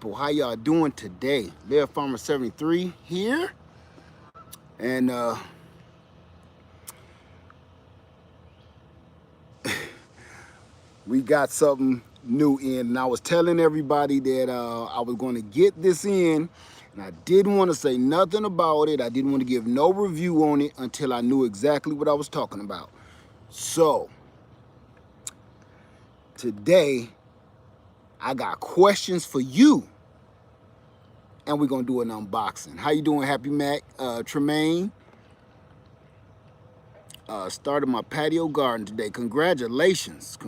people, how y'all doing today? Live Farmer 73 here, and we got something new in, and I was telling everybody that I was going to get this in, and I didn't want to say nothing about it. I didn't want to give no review on it until I knew exactly what I was talking about. So today I got questions for you, and we're gonna do an unboxing. How you doing, Happy Mac? Tremaine, started my patio garden today. Congratulations,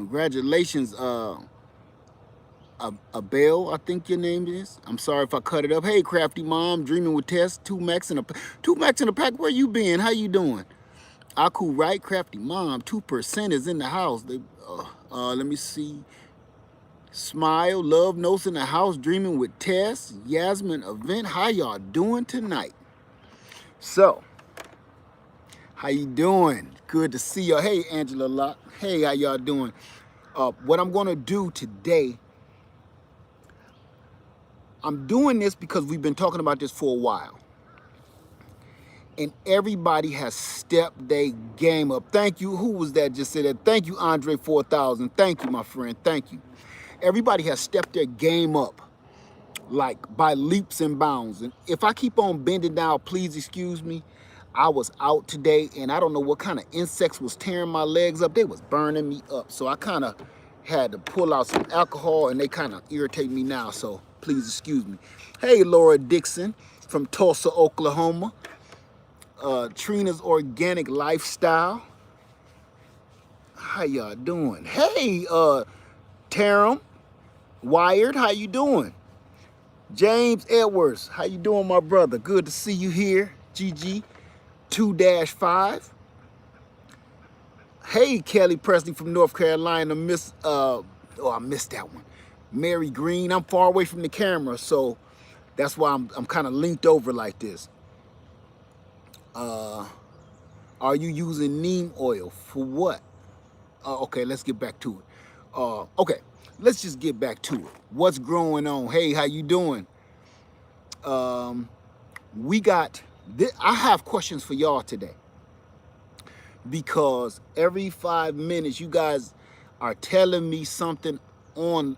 Abel, I think your name is. I'm sorry if I cut it up. Hey, Crafty Mom, Dreaming with Tess, two Macs in a pack. Where you been? How you doing? Aku, right? Crafty Mom, 2% is in the house. Let me see. Smile, Love Notes in the house, Dreaming with Tess, Yasmin Event. How y'all doing tonight? So, how you doing? Good to see y'all. Hey, Angela Locke. Hey, how y'all doing? What I'm gonna do today, I'm doing this because we've been talking about this for a while. And everybody has stepped their game up. Thank you. Who was that just said that? Thank you, Andre 4000. Thank you, my friend. Thank you. Everybody has stepped their game up, like by leaps and bounds. And if I keep on bending down, please excuse me. I was out today, and I don't know what kind of insects was tearing my legs up. They was burning me up. So I kind of had to pull out some alcohol, and they kind of irritate me now. So please excuse me. Hey, Laura Dixon from Tulsa, Oklahoma. Trina's Organic Lifestyle. How y'all doing? Hey, Tarum Wired, how you doing? James Edwards, how you doing, my brother? Good to see you here. GG 2-5. Hey, Kelly Presley from North Carolina. I missed that one. Mary Green. I'm far away from the camera, so that's why I'm kind of linked over like this. Are you using neem oil for what? Okay, let's get back to it. Okay, let's just get back to it. What's growing on? Hey, how you doing? I have questions for y'all today, because every 5 minutes you guys are telling me something on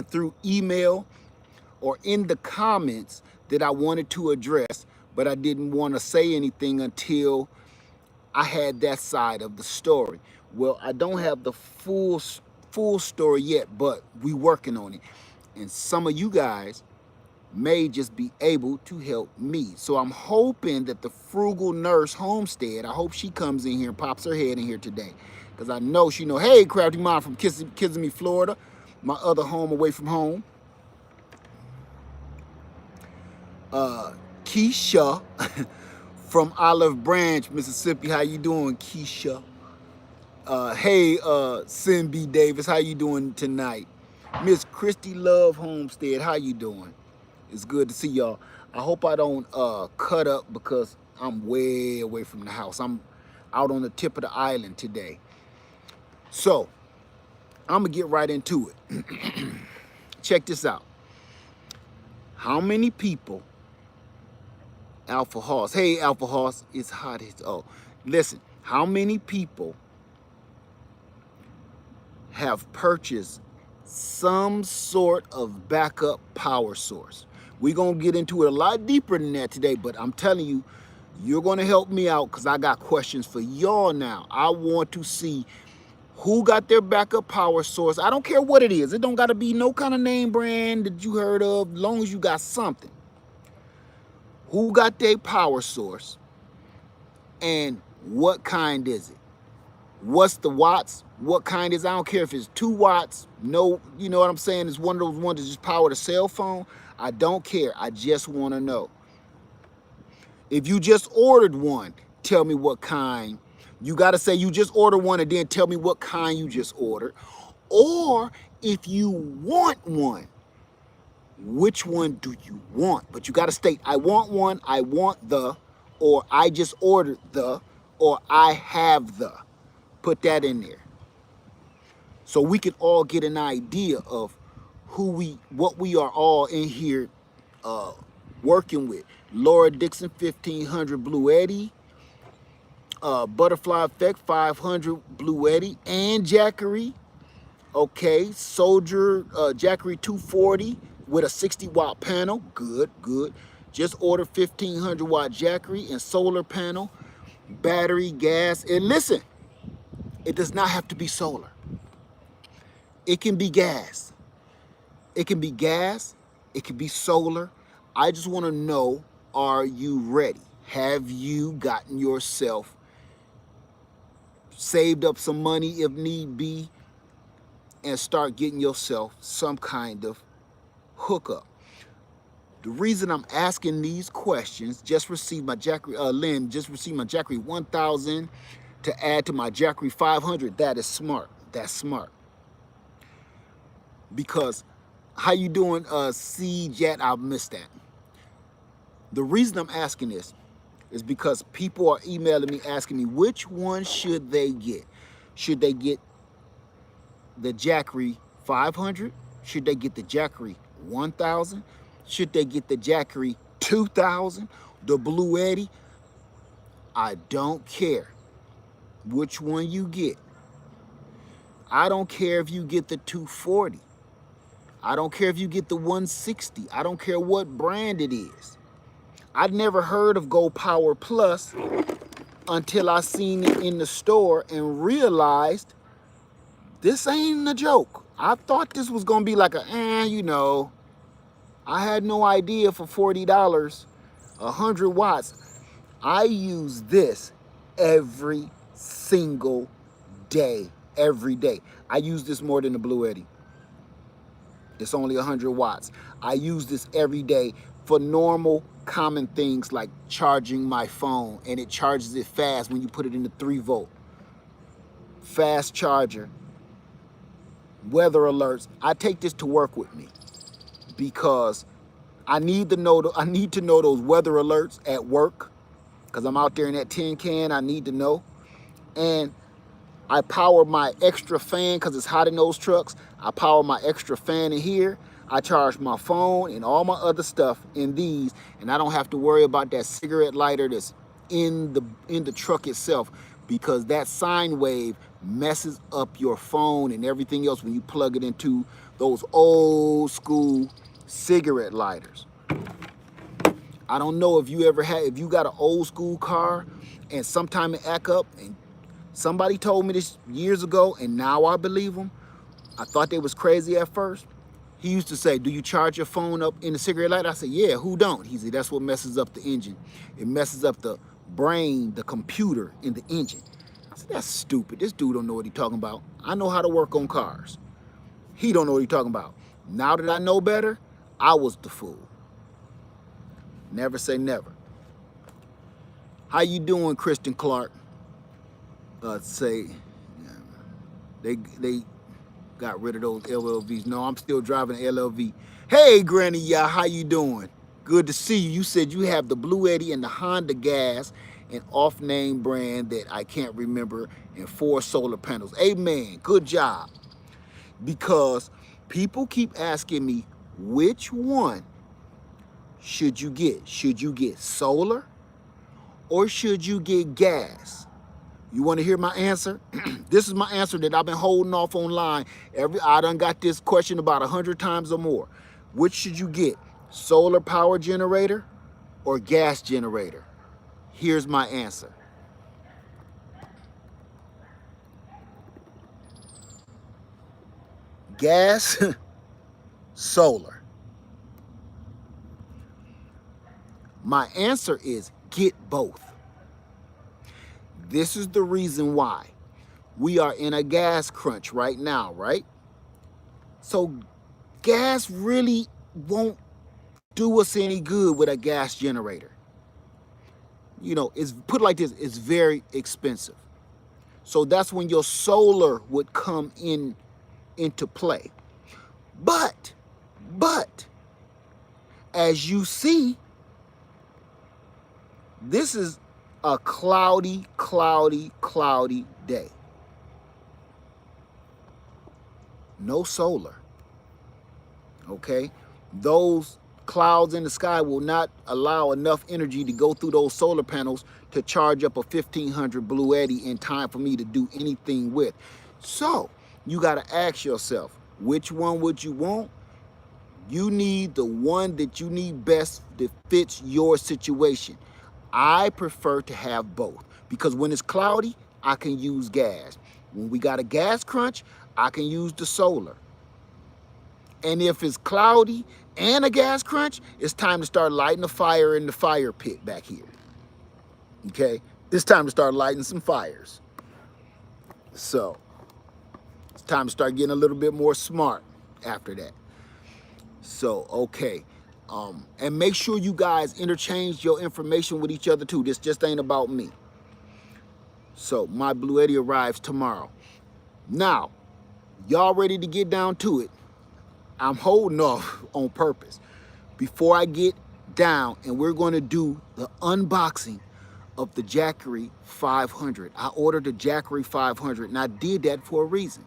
through email or in the comments that I wanted to address, but I didn't want to say anything until I had that side of the story. Well, I don't have the full story yet, but we working on it. And some of you guys may just be able to help me. So I'm hoping that the Frugal Nurse Homestead, I hope she comes in here and pops her head in here today, because I know she know. Hey, Crafty Mom from Kissimmee, Florida, my other home away from home. Keisha from Olive Branch, Mississippi. How you doing, Keisha? Hey, Cindy Davis, how you doing tonight? Miss Christy Love Homestead, how you doing? It's good to see y'all. I hope I don't cut up, because I'm way away from the house. I'm out on the tip of the island today. So, I'm gonna get right into it. Check this out. How many people, Alpha Horse, hey Alpha Horse, it's hot as, oh, listen, how many people have purchased some sort of backup power source? We're going to get into it a lot deeper than that today, but I'm telling you, you're going to help me out, because I got questions for y'all now. I want to see who got their backup power source. I don't care what it is. It don't got to be no kind of name brand that you heard of, as long as you got something. Who got their power source, and what kind is it? What's the watts? What kind is? I don't care if it's 2 watts. No, you know what I'm saying? It's one of those ones that just power the cell phone. I don't care. I just want to know. If you just ordered one, tell me what kind. You got to say you just ordered one, and then tell me what kind you just ordered. Or if you want one, which one do you want? But you got to state, I want one, I want the, or I just ordered the, or I have the. Put that in there, so we can all get an idea of what we are all in here working with. Laura Dixon 1500 Bluetti, Butterfly Effect 500 Bluetti and Jackery. Okay, Soldier Jackery 240 with a 60-watt panel. Good, good. Just order 1500-watt Jackery and solar panel, battery, gas. And listen, it does not have to be solar. It can be gas. It can be gas. It can be solar. I just want to know, are you ready? Have you gotten yourself saved up some money if need be and start getting yourself some kind of hookup? The reason I'm asking these questions, just received my Jackery, Lynn just received my Jackery 1000 to add to my Jackery 500. That is smart. That's smart. Because, how you doing, C-Jet? I missed that. The reason I'm asking this is because people are emailing me asking me which one should they get. Should they get the Jackery 500? Should they get the Jackery 1000? Should they get the Jackery 2000? The Bluetti? I don't care which one you get. I don't care if you get the 240. I don't care if you get the 160. I don't care what brand it is. I'd never heard of Go Power Plus until I seen it in the store and realized this ain't a joke. I thought this was gonna be like a, you know, I had no idea for $40, 100 watts. I use this every single day, every day. I use this more than the Bluetti. It's only 100 watts. I use this every day for normal, common things like charging my phone, and it charges it fast when you put it in the 3-volt. Fast charger. Weather alerts. I take this to work with me because I need to know those weather alerts at work because I'm out there in that tin can. I need to know. And I power my extra fan because it's hot in those trucks. I power my extra fan in here. I charge my phone and all my other stuff in these, and I don't have to worry about that cigarette lighter that's in the truck itself, because that sine wave messes up your phone and everything else when you plug it into those old school cigarette lighters. I don't know if you got an old school car and sometime it act up, and somebody told me this years ago and now I believe them. I thought they was crazy at first. He used to say, do you charge your phone up in the cigarette lighter? I said, yeah, who don't? He said, that's what messes up the engine. It messes up the brain, the computer in the engine. I said, that's stupid. This dude don't know what he's talking about. I know how to work on cars. He don't know what he's talking about. Now that I know better, I was the fool. Never say never. How you doing, Kristen Clark? They got rid of those LLVs. No, I'm still driving an LLV. Hey, Granny, yeah, how you doing? Good to see you. You said you have the Bluetti and the Honda gas, an off-name brand that I can't remember, and 4 solar panels. Amen. Good job. Because people keep asking me, which one should you get? Should you get solar or should you get gas? You want to hear my answer? This is my answer that I've been holding off online. I done got this question about 100 times or more. Which should you get? Solar power generator or gas generator? Here's my answer. Gas, solar. My answer is get both. This is the reason why. We are in a gas crunch right now, right? So gas really won't do us any good with a gas generator. You know, it's put like this, it's very expensive. So that's when your solar would come into play. But, as you see, this is a cloudy day. No solar. okay? Those clouds in the sky will not allow enough energy to go through those solar panels to charge up a 1500 Bluetti in time for me to do anything with. So you got to ask yourself, which one would you want? You need the one that you need best that fits your situation. I prefer to have both because when it's cloudy, I can use gas. When we got a gas crunch, I can use the solar. And if it's cloudy and a gas crunch, it's time to start lighting a fire in the fire pit back here. Okay? It's time to start lighting some fires. So, it's time to start getting a little bit more smart after that. So, okay. And make sure you guys interchange your information with each other too. This just ain't about me. So, my Bluetti arrives tomorrow. Now, y'all ready to get down to it? I'm holding off on purpose. Before I get down, and we're going to do the unboxing of the JAKERY 500. I ordered the JAKERY 500, and I did that for a reason.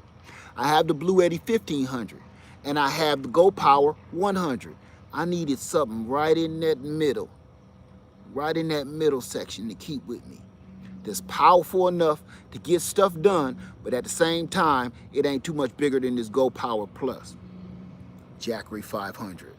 I have the BLUETTI 1500, and I have the Go Power 100. I needed something right in that middle section to keep with me. That's powerful enough to get stuff done, but at the same time, it ain't too much bigger than this Go Power Plus. JAKERY 500.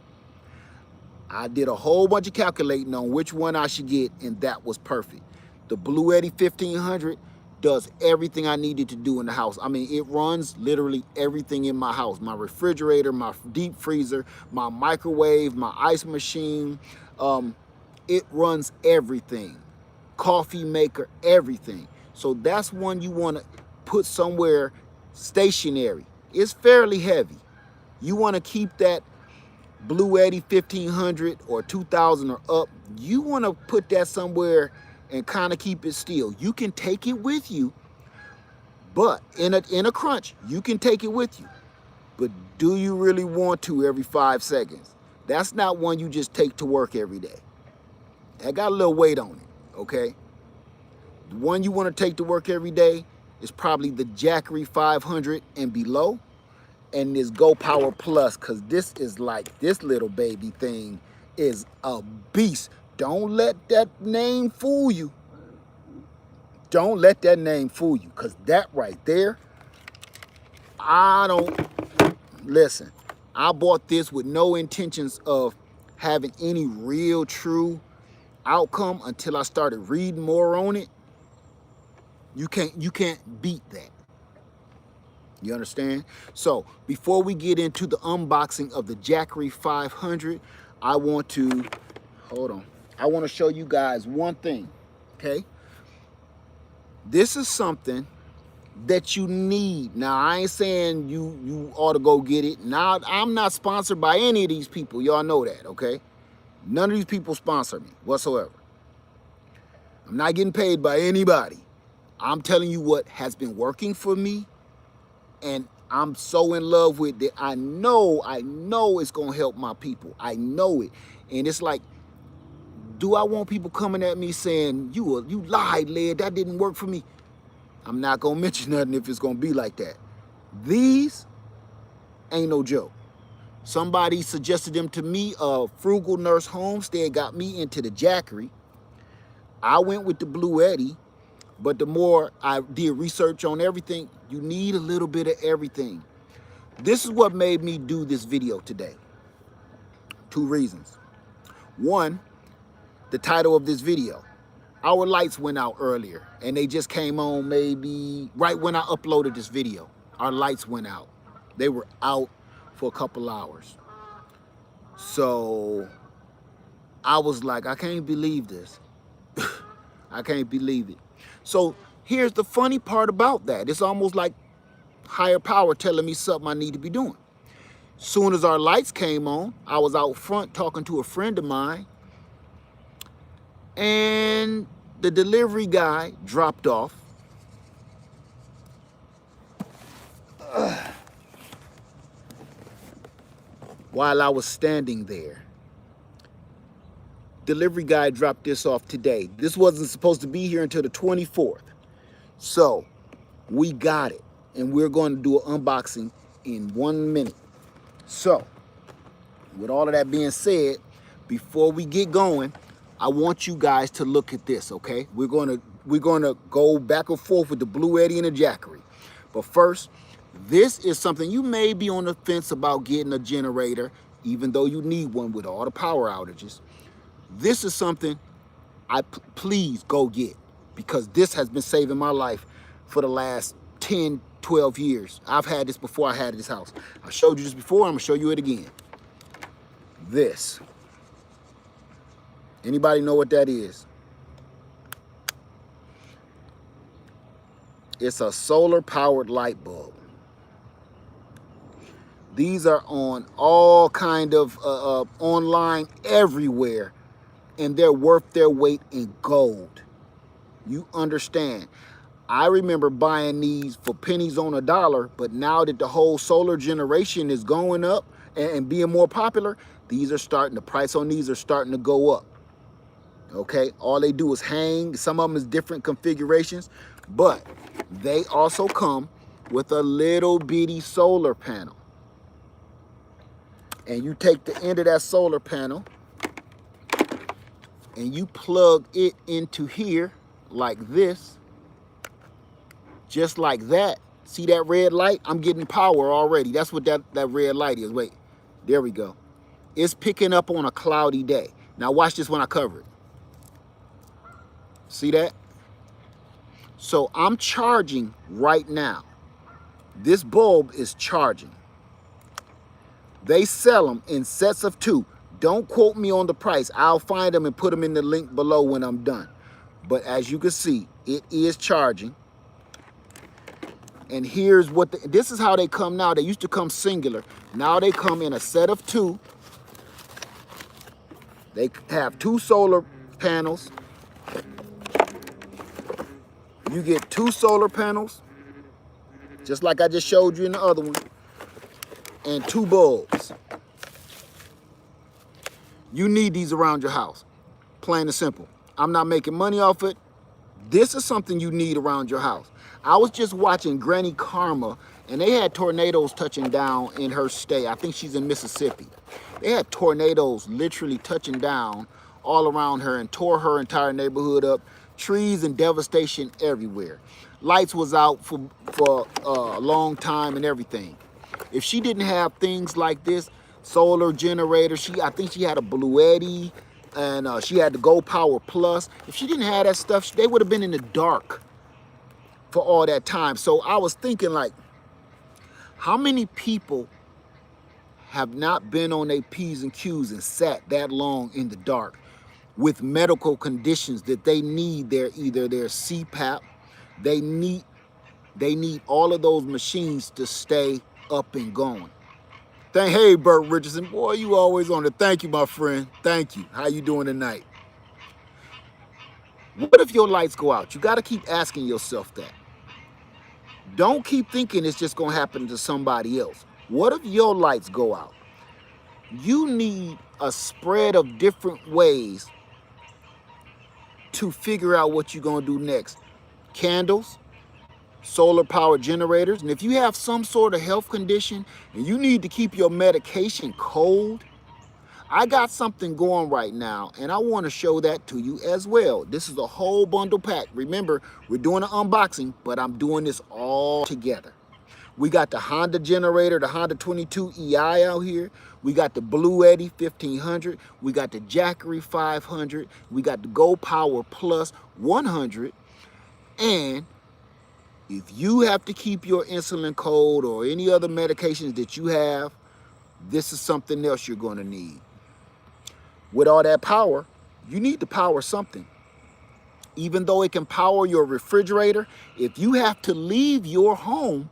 I did a whole bunch of calculating on which one I should get, and that was perfect. The BLUETTI 1500 does everything I needed to do in the house. I mean, it runs literally everything in my house. My refrigerator, my deep freezer, my microwave, my ice machine. It runs everything. Coffee maker, everything. So that's one you want to put somewhere stationary. It's fairly heavy. You want to keep that BLUETTI 1500 or 2000 or up. You want to put that somewhere and kind of keep it still. You can take it with you, but in a crunch, you can take it with you. But do you really want to every 5 seconds? That's not one you just take to work every day. That got a little weight on it, okay? The one you want to take to work every day is probably the JAKERY 500 and below. And this Go Power Plus, because this is like, this little baby thing is a beast. Don't let that name fool you. Don't let that name fool you, because that right there, listen, I bought this with no intentions of having any real true outcome until I started reading more on it. You can't beat that. You understand? So before we get into the unboxing of the JAKERY 500, I want to show you guys one thing, okay? This is something that you need. Now, I ain't saying you ought to go get it. Now, I'm not sponsored by any of these people. Y'all know that, okay? None of these people sponsor me whatsoever. I'm not getting paid by anybody. I'm telling you what has been working for me, and I'm so in love with it. I know it's gonna help my people. I know it. And it's like, do I want people coming at me saying, you lied, lad, that didn't work for me? I'm not gonna mention nothing if it's gonna be like that. These ain't no joke. Somebody suggested them to me. Frugal Nurse Homestead got me into the JAKERY. I went with the BLUETTI. But the more I did research on everything, you need a little bit of everything. This is what made me do this video today. 2 reasons. One, the title of this video. Our lights went out earlier, and they just came on maybe right when I uploaded this video. Our lights went out. They were out for a couple hours. So I was like, I can't believe this. I can't believe it. So here's the funny part about that. It's almost like higher power telling me something I need to be doing. Soon as our lights came on, I was out front talking to a friend of mine, and the delivery guy dropped off. While I was standing there. Delivery guy dropped this off today. This wasn't supposed to be here until the 24th. So we got it, and we're going to do an unboxing in 1 minute. So with all of that being said, before we get going, I want you guys to look at this, okay? We're gonna go back and forth with the BLUETTI and the JAKERY. But first, this is something you may be on the fence about getting a generator, even though you need one with all the power outages. This is something please go get, because this has been saving my life for the last 10, 12 years. I've had this before I had this house. I showed you this before, I'm gonna show you it again. This. Anybody know what that is? It's a solar powered light bulb. These are on all kind of online everywhere, and they're worth their weight in gold. You understand? I remember buying these for pennies on a dollar, but now that the whole solar generation is going up and being more popular, the price on these are starting to go up. Okay, all they do is hang. Some of them is different configurations, but they also come with a little bitty solar panel. And you take the end of that solar panel and you plug it into here like this, just like that. See that red light? I'm getting power already. That's what that red light is. Wait, there we go. It's picking up on a cloudy day. Now watch this when I cover it. See that? So I'm charging right now. This bulb is charging. They sell them in sets of 2. Don't quote me on the price. I'll find them and put them in the link below when I'm done. But as you can see, it is charging. And here's what, this is how they come now. They used to come singular. Now they come in a set of 2. They have 2 solar panels. You get 2 solar panels, just like I just showed you in the other one, and 2 bulbs. You need these around your house, plain and simple. I'm not making money off it. This is something you need around your house. I was just watching Granny Karma, and they had tornadoes touching down in her state. I think she's in Mississippi. They had tornadoes literally touching down all around her and tore her entire neighborhood up. Trees and devastation everywhere. Lights was out for a long time and everything. If she didn't have things like this, solar generator, I think she had a BLUETTI, and she had the Go Power Plus. If she didn't have that stuff, they would have been in the dark for all that time. So I was thinking, like, how many people have not been on their P's and Q's and sat that long in the dark with medical conditions that they need either their CPAP, they need all of those machines to stay up and going. Hey, Bert Richardson, boy, you always on it. Thank you, my friend. Thank you. How you doing tonight? What if your lights go out? You got to keep asking yourself that. Don't keep thinking it's just going to happen to somebody else. What if your lights go out? You need a spread of different ways to figure out what you're going to do next. Candles, solar power generators, and if you have some sort of health condition and you need to keep your medication cold, I got something going right now, and I want to show that to you as well. This is a whole bundle pack. Remember, we're doing an unboxing, but I'm doing this all together. We got the Honda generator, the Honda 22EI out here. We got the BLUETTI 1500. We got the JAKERY 500. We got the Go Power Plus 100. And if you have to keep your insulin cold or any other medications that you have, this is something else you're going to need. With all that power, you need to power something. Even though it can power your refrigerator, if you have to leave your home,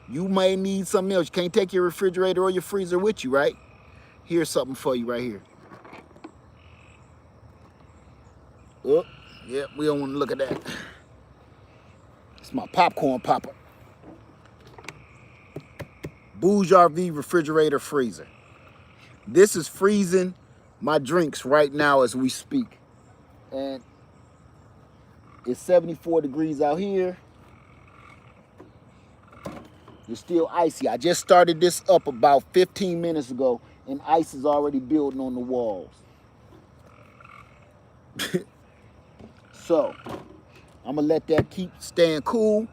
you may need something else. You can't take your refrigerator or your freezer with you, right? Here's something for you right here. Oh, yeah, we don't want to look at that. It's my popcorn popper. Bouge-RV refrigerator freezer. This is freezing my drinks right now as we speak. And it's 74 degrees out here. It's still icy. I just started this up about 15 minutes ago, and ice is already building on the walls. So I'm gonna let that keep staying cool.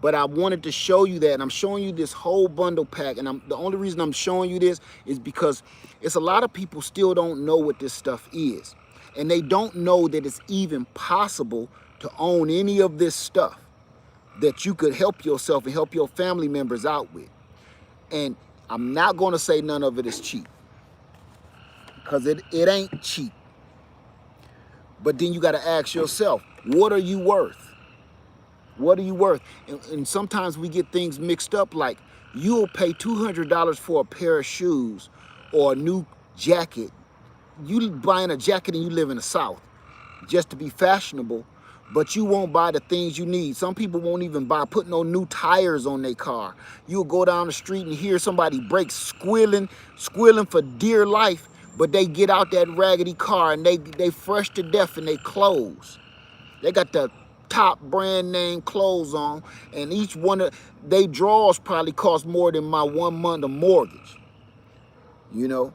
But I wanted to show you that, and I'm showing you this whole bundle pack. And the only reason I'm showing you this is because it's a lot of people still don't know what this stuff is. And they don't know that it's even possible to own any of this stuff that you could help yourself and help your family members out with. And I'm not gonna say none of it is cheap, because it ain't cheap. But then you gotta ask yourself, what are you worth? What are you worth? And sometimes we get things mixed up, like you'll pay $200 for a pair of shoes or a new jacket. You buying a jacket and you live in the South just to be fashionable, but you won't buy the things you need. Some people won't even put no new tires on their car. You'll go down the street and hear somebody break, squealing for dear life, but they get out that raggedy car and they fresh to death in their clothes. They got the top brand name clothes on, and each one of they drawers probably cost more than my 1 month of mortgage, you know.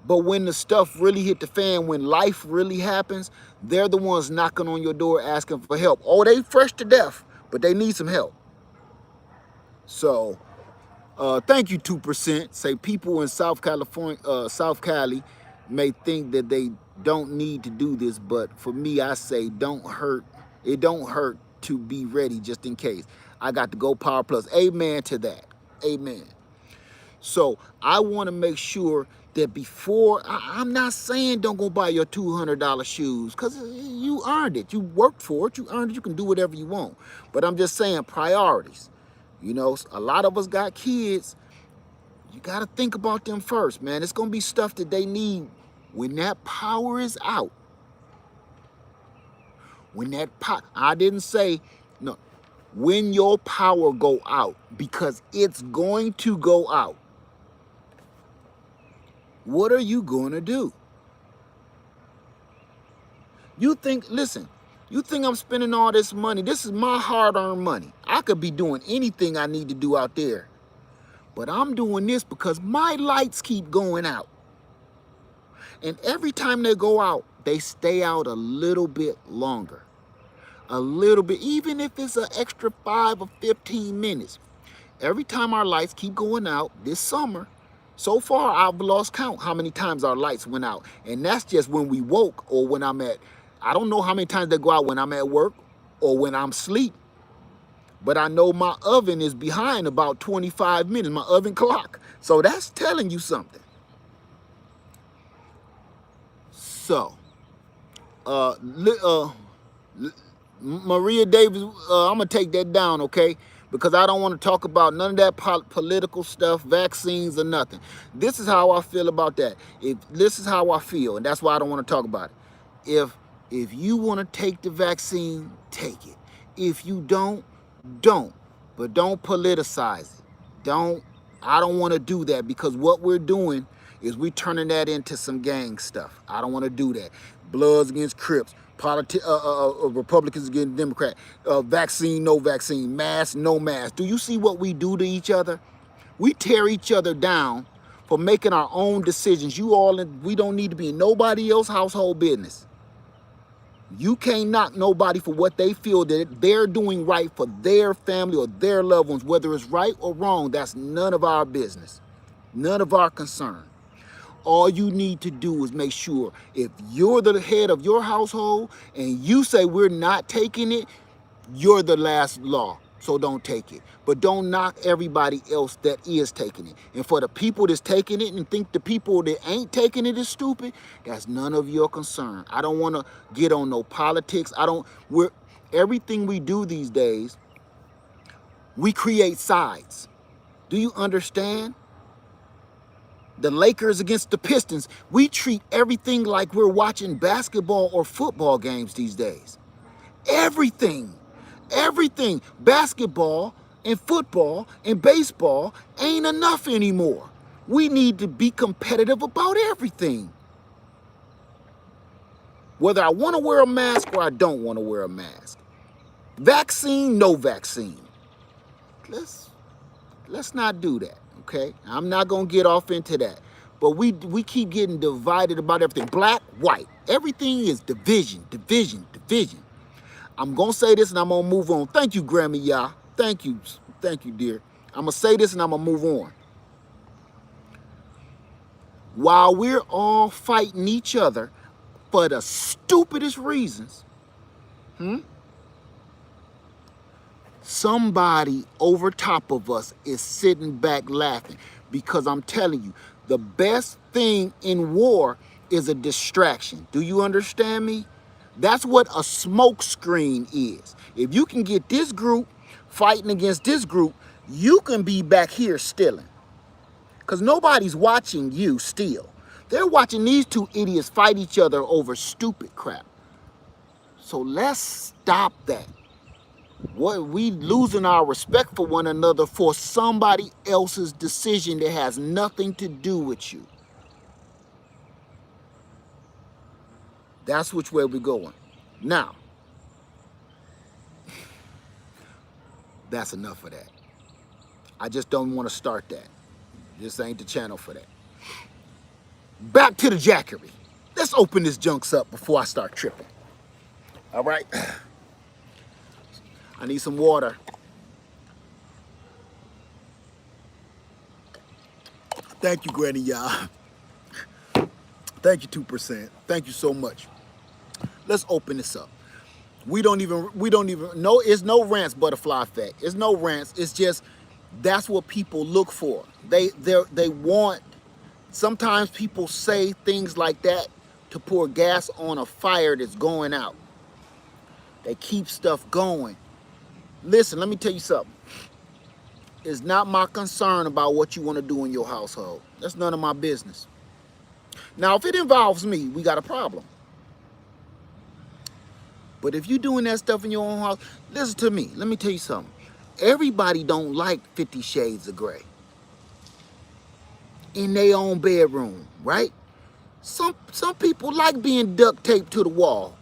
But when the stuff really hit the fan, when life really happens, they're the ones knocking on your door asking for help. Oh, they fresh to death, but they need some help. So thank you, 2%. Say people in South California, South Cali may think that they don't need to do this, but for me, I say don't hurt. It don't hurt to be ready just in case. I got to go Power Plus. Amen to that. Amen. So I want to make sure that before, I'm not saying don't go buy your $200 shoes, because you earned it. You worked for it. You earned it. You can do whatever you want. But I'm just saying priorities. You know, a lot of us got kids. You got to think about them first, man. It's going to be stuff that they need when that power is out. When that I didn't say, no, when your power go out, because it's going to go out. What are you going to do? You think, listen, you think I'm spending all this money? This is my hard-earned money. I could be doing anything I need to do out there. But I'm doing this because my lights keep going out. And every time they go out, they stay out a little bit longer. A little bit, even if it's an extra 5 or 15 minutes. Every time our lights keep going out this summer, so far I've lost count how many times our lights went out. And that's just when we woke, or when I'm at, I don't know how many times they go out when I'm at work or when I'm asleep. But I know my oven is behind about 25 minutes, my oven clock. So that's telling you something. So, Maria Davis, I'm going to take that down, okay? Because I don't want to talk about none of that political stuff, vaccines or nothing. This is how I feel about that. This is how I feel, and that's why I don't want to talk about it. If you want to take the vaccine, take it. If you don't, don't. But don't politicize it. I don't want to do that, because what we're doing is we're turning that into some gang stuff. I don't want to do that. Bloods against Crips. Republicans against Democrats, vaccine, no vaccine, mask, no mask. Do you see what we do to each other? We tear each other down for making our own decisions. We don't need to be in nobody else's household business. You can't knock nobody for what they feel that they're doing right for their family or their loved ones, whether it's right or wrong. That's none of our business, none of our concern. All you need to do is make sure, if you're the head of your household and you say we're not taking it, you're the last law. So don't take it. But don't knock everybody else that is taking it. And for the people that's taking it and think the people that ain't taking it is stupid, that's none of your concern. I don't want to get on no politics. Everything we do these days, we create sides. Do you understand? The Lakers against the Pistons, we treat everything like we're watching basketball or football games these days. Everything. Basketball and football and baseball ain't enough anymore. We need to be competitive about everything. Whether I want to wear a mask or I don't want to wear a mask. Vaccine, no vaccine. Let's not do that, okay? I'm not going to get off into that. But we keep getting divided about everything. Black, white. Everything is division, division, division. I'm going to say this and I'm going to move on. Thank you, Grammy, y'all. Thank you. Thank you, dear. I'm going to say this and I'm going to move on. While we're all fighting each other for the stupidest reasons, somebody over top of us is sitting back laughing. Because I'm telling you, the best thing in war is a distraction. Do you understand me? That's what a smoke screen is. If you can get this group fighting against this group, you can be back here stealing. Because nobody's watching you steal. They're watching these two idiots fight each other over stupid crap. So let's stop that. What we losing our respect for one another for somebody else's decision that has nothing to do with you. That's which way we're going. Now, that's enough of that. I just don't want to start that. This ain't the channel for that. Back to the Jackery. Let's open this junks up before I start tripping. All right. I need some water. Thank you, Granny, y'all. Thank you, 2%. Thank you so much. Let's open this up. We don't even know. It's no rants, butterfly effect. It's no rants. It's just that's what people look for. They want. Sometimes people say things like that to pour gas on a fire that's going out. They keep stuff going. Listen, let me tell you something. It's not my concern about what you want to do in your household. That's none of my business. Now, if it involves me, we got a problem. But if you're doing that stuff in your own house, listen to me. Let me tell you something. Everybody don't like 50 Shades of Grey in their own bedroom, right? Some people like being duct taped to the wall.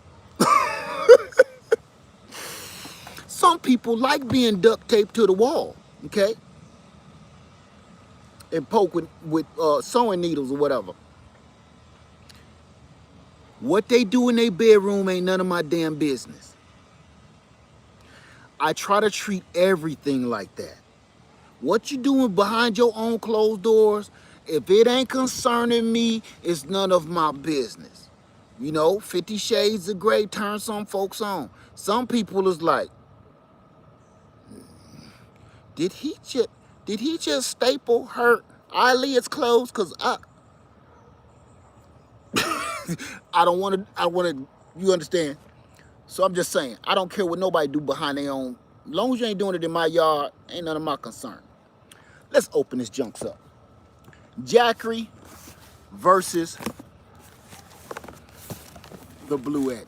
Some people like being duct taped to the wall, okay? And poke with sewing needles or whatever. What they do in their bedroom ain't none of my damn business. I try to treat everything like that. What you doing behind your own closed doors, if it ain't concerning me, it's none of my business. You know, 50 Shades of Grey turn some folks on. Some people is like, did he just staple her eyelids closed? Cause I want to, you understand? So I'm just saying, I don't care what nobody do behind their own. As long as you ain't doing it in my yard, ain't none of my concern. Let's open this junks up. Jackery versus the Bluetti.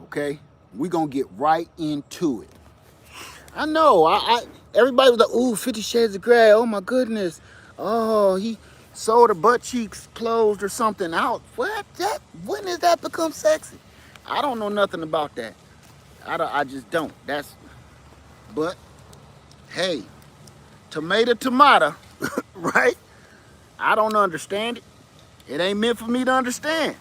Okay, we gonna get right into it. I know, everybody was like, ooh, 50 Shades of Grey, oh my goodness. Oh, he sewed her butt cheeks closed or something out. What? When does that become sexy? I don't know nothing about that. I just don't. But, hey, tomato, right? I don't understand it. It ain't meant for me to understand.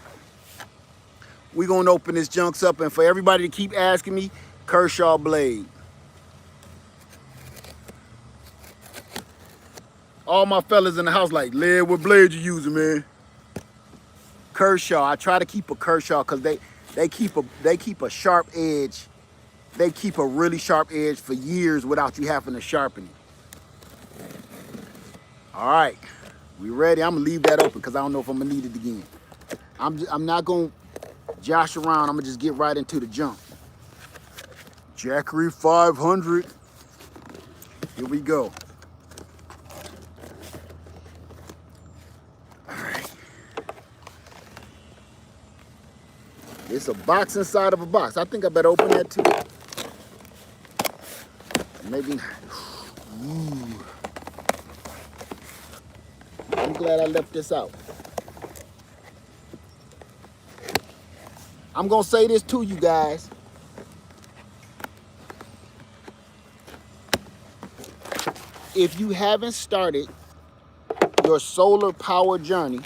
We gonna open this junks up, and for everybody to keep asking me, Kershaw blade. All my fellas in the house like, Led, what blade you using, man? Kershaw. I try to keep a Kershaw because they keep a sharp edge. They keep a really sharp edge for years without you having to sharpen it. All right, we ready? I'm gonna leave that open because I don't know if I'm gonna need it again. I'm not gonna josh around. I'm gonna just get right into the jump. Jackery 500. Here we go. It's a box inside of a box. I think I better open that too. Maybe. Ooh. I'm glad I left this out. I'm gonna say this to you guys. If you haven't started your solar power journey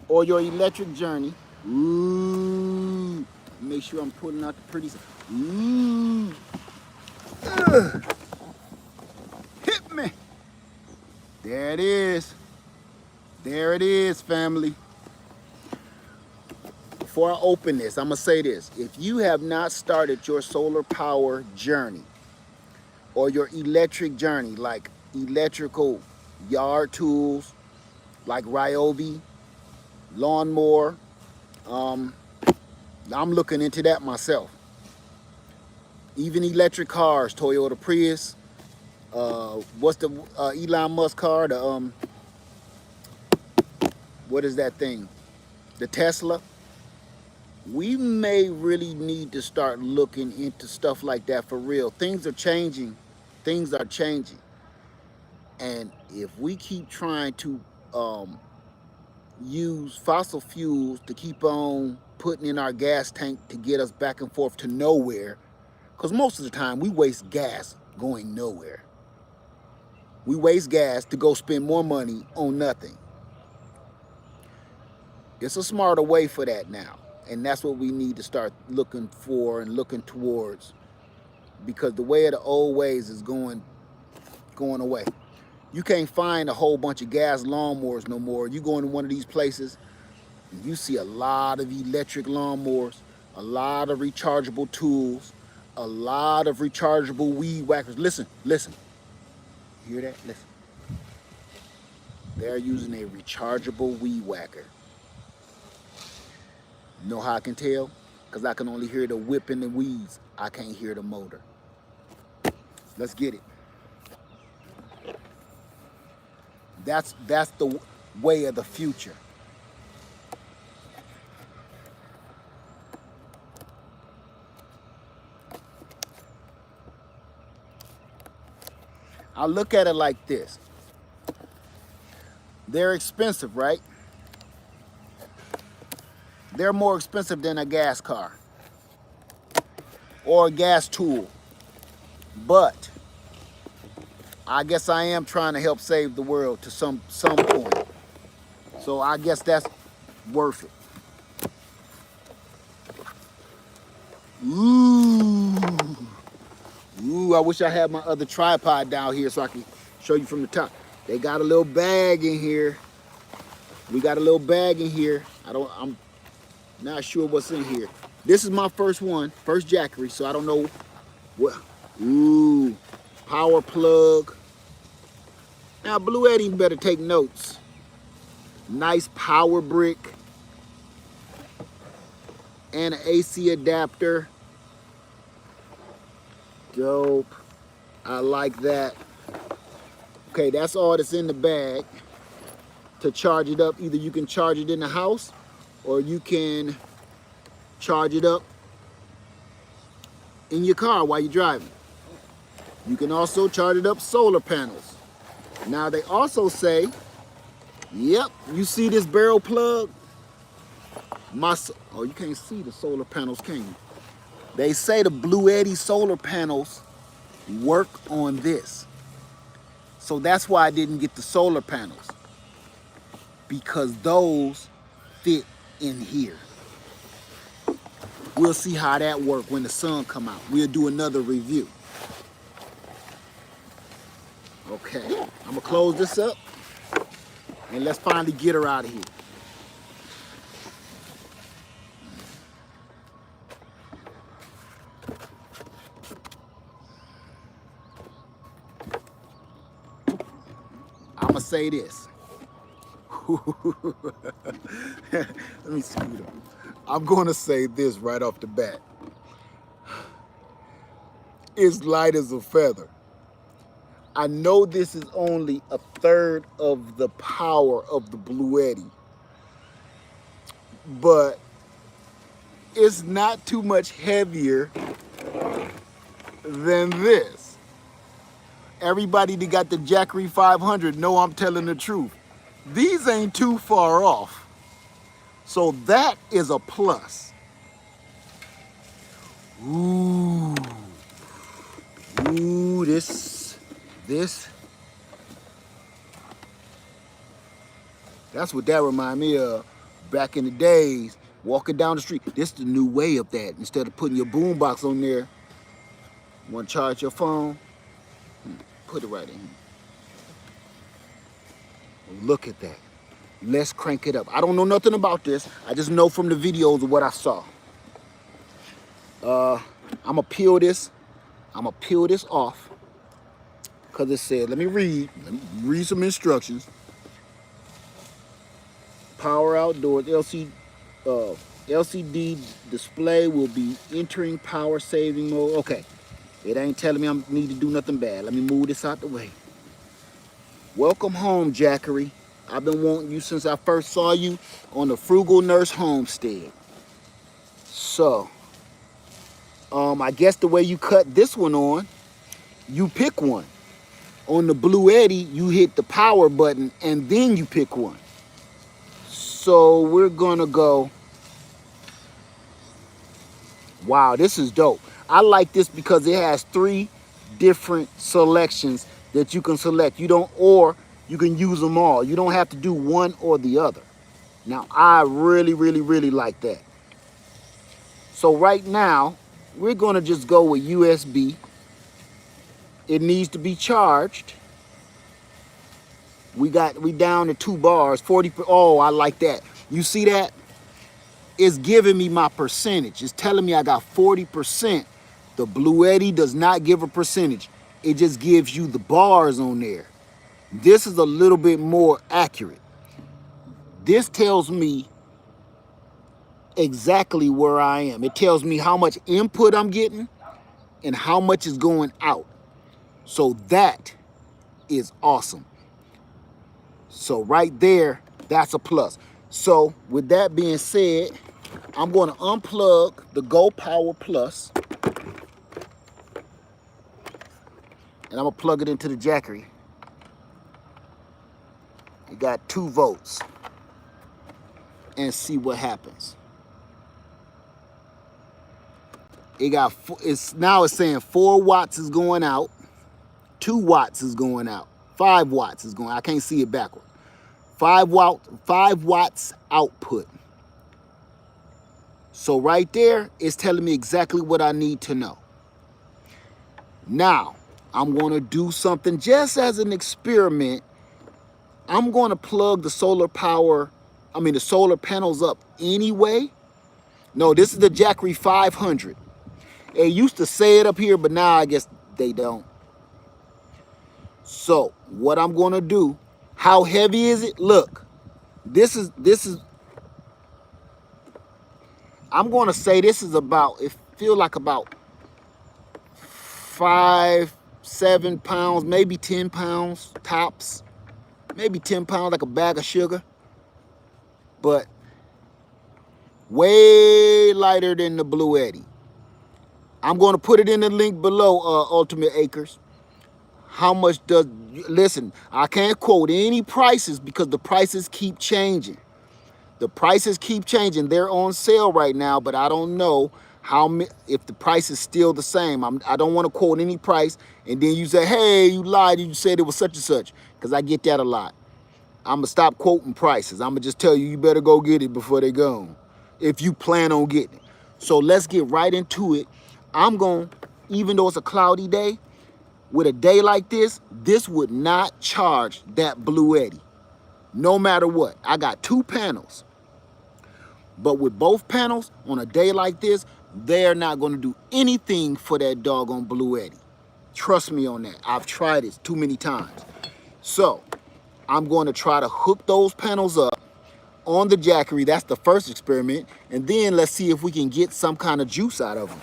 or your electric journey. Ooh, make sure I'm pulling out the pretty stuff. Ooh, hit me. There it is. There it is, family. Before I open this, I'm gonna say this. If you have not started your solar power journey or your electric journey, like electrical yard tools, like Ryobi, lawnmower, I'm looking into that myself. Even electric cars, Toyota Prius, what's the Elon Musk car? The what is that thing? The Tesla. We may really need to start looking into stuff like that for real. Things are changing. Things are changing. And if we keep trying to use fossil fuels to keep on putting in our gas tank to get us back and forth to nowhere, because most of the time we waste gas going nowhere. We waste gas to go spend more money on nothing. It's a smarter way for that now. And that's what we need to start looking for and looking towards, because the way of the old ways is going away. You can't find a whole bunch of gas lawnmowers no more. You go into one of these places, and you see a lot of electric lawnmowers, a lot of rechargeable tools, a lot of rechargeable weed whackers. Listen, listen. You hear that? Listen. They're using a rechargeable weed whacker. You know how I can tell? Because I can only hear the whipping the weeds. I can't hear the motor. Let's get it. That's the way of the future. I look at it like this. They're expensive, right? They're more expensive than a gas car or a gas tool. But I guess I am trying to help save the world to some point. So I guess that's worth it. Ooh. Ooh, I wish I had my other tripod down here so I can show you from the top. They got a little bag in here. We got a little bag in here. I'm not sure what's in here. This is my first one, first Jackery, so I don't know what. Ooh, power plug. Now, BLUETTI better take notes. Nice power brick. And an AC adapter. Dope. I like that. Okay, that's all that's in the bag. To charge it up, either you can charge it in the house or you can charge it up in your car while you're driving. You can also charge it up solar panels. Now they also say, yep, you see this barrel plug? Oh, you can't see the solar panels, can you? They say the BLUETTI solar panels work on this. So that's why I didn't get the solar panels, because those fit in here. We'll see how that works when the sun come out. We'll do another review. Okay, I'm gonna close this up and let's finally get her out of here. I'm gonna say this. Let me scoot up. I'm gonna say this right off the bat. It's light as a feather. I know this is only a third of the power of the BLUETTI, but it's not too much heavier than this. Everybody that got the JAKERY 500 know I'm telling the truth. These ain't too far off. So that is a plus. Ooh. Ooh, this. That's what that remind me of. Back in the days, walking down the street. This is the new way of that. Instead of putting your boombox on there, want to charge your phone? Put it right in here. Look at that. Let's crank it up. I don't know nothing about this. I just know from the videos of what I saw. I'm gonna peel this. I'm gonna peel this off because it said, let me read some instructions. Power outdoors, LCD display will be entering power saving mode. Okay, it ain't telling me I need to do nothing bad. Let me move this out the way. Welcome home, Jackery. I've been wanting you since I first saw you on the Frugal Nurse homestead. So, I guess the way you cut this one on, you pick one. On the BLUETTI, you hit the power button and then you pick one. So we're gonna go, wow, this is dope. I like this because it has 3 different selections that you can select. Or you can use them all. You don't have to do one or the other. Now, I really, really, really like that. So right now, we're gonna just go with USB. It needs to be charged. We down to 2 bars, 40, oh, I like that. You see that? It's giving me my percentage. It's telling me I got 40%. The BLUETTI does not give a percentage. It just gives you the bars on there. This is a little bit more accurate. This tells me exactly where I am. It tells me how much input I'm getting and how much is going out. So that is awesome. So right there, that's a plus. So with that being said, I'm going to unplug the Go Power Plus and I'm going to plug it into the Jackery. It got 2 volts and see what happens. It got, now it's saying 4 watts is going out, 2 watts is going out, 5 watts is going, I can't see it backward. 5 watts output. So right there, it's telling me exactly what I need to know. Now, I'm going to do something just as an experiment. I'm going to plug the solar panels up anyway. No, this is the Jackery 500. They used to say it up here, but now I guess they don't. So what I'm going to do, how heavy is it? Look, this is, I'm going to say this is about, it feels like about 5, 7 pounds, maybe 10 pounds tops. Maybe 10 pounds, like a bag of sugar. But way lighter than the BLUETTI. I'm going to put it in the link below, Ultimate Acres. How much does, listen, I can't quote any prices because the prices keep changing. The prices keep changing. They're on sale right now, but I don't know if the price is still the same. I don't want to quote any price, and then you say, hey, you lied, you said it was such and such, because I get that a lot. I'm going to stop quoting prices. I'm going to just tell you, you better go get it before they go, if you plan on getting it. So let's get right into it. I'm going, even though it's a cloudy day, with a day like this would not charge that BLUETTI, no matter what. I got 2 panels. But with both panels, on a day like this, they're not going to do anything for that doggone BLUETTI. Trust me on that. I've tried it too many times. So, I'm going to try to hook those panels up on the Jackery. That's the first experiment. And then let's see if we can get some kind of juice out of them.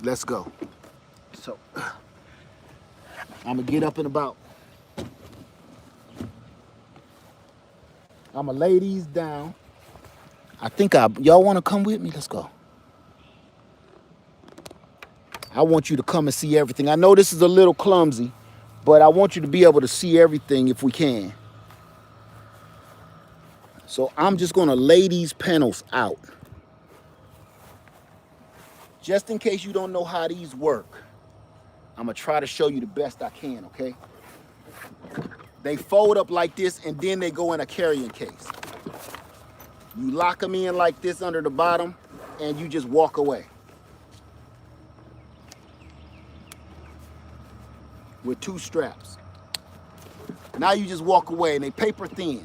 Let's go. So, I'm going to get up in about, I'm going to lay these down. I think y'all want to come with me? Let's go. I want you to come and see everything. I know this is a little clumsy, but I want you to be able to see everything if we can. So I'm just going to lay these panels out. Just in case you don't know how these work, I'm going to try to show you the best I can, okay? They fold up like this, and then they go in a carrying case. You lock them in like this under the bottom, and you just walk away. With 2 straps. Now you just walk away, and they paper thin.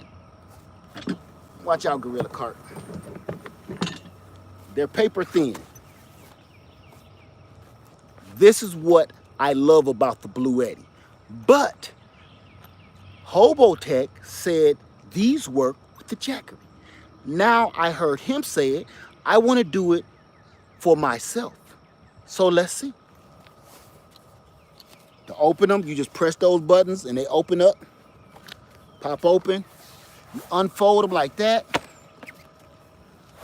Watch out, Gorilla Cart. They're paper thin. This is what I love about the Bluetti. But Hobotech said these work with the Jackery. Now I heard him say it. I want to do it for myself. So let's see. To open them, you just press those buttons and they open up. Pop open. You unfold them like that.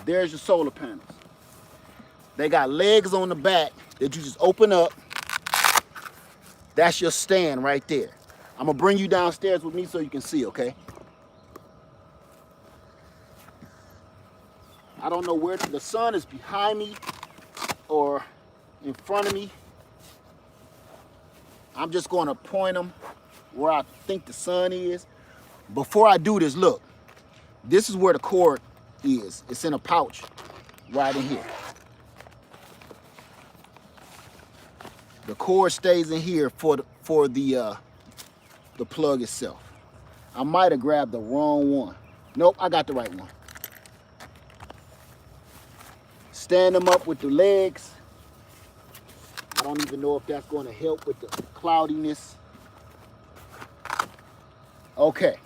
There's your solar panels. They got legs on the back that you just open up. That's your stand right there. I'm gonna bring you downstairs with me so you can see, okay? I don't know where the sun is, behind me or in front of me. I'm just gonna point them where I think the sun is. Before I do this, look, this is where the cord is. It's in a pouch right in here. The cord stays in here for the plug itself. I might have grabbed the wrong one. Nope, I got the right one. Stand them up with the legs. I don't even know if that's going to help with the cloudiness. Okay.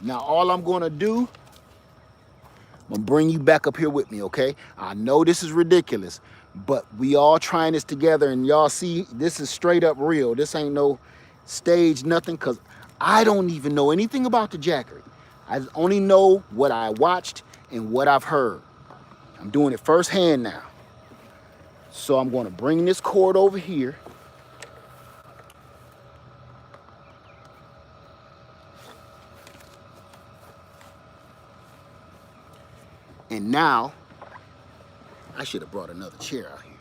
Now all I'm going to do, I'm going to bring you back up here with me, okay? I know this is ridiculous, but we all trying this together, and y'all see this is straight up real. This ain't no stage, nothing, because I don't even know anything about the Jackery. I only know what I watched and what I've heard. I'm doing it firsthand now. So I'm going to bring this cord over here. And now, I should have brought another chair out here.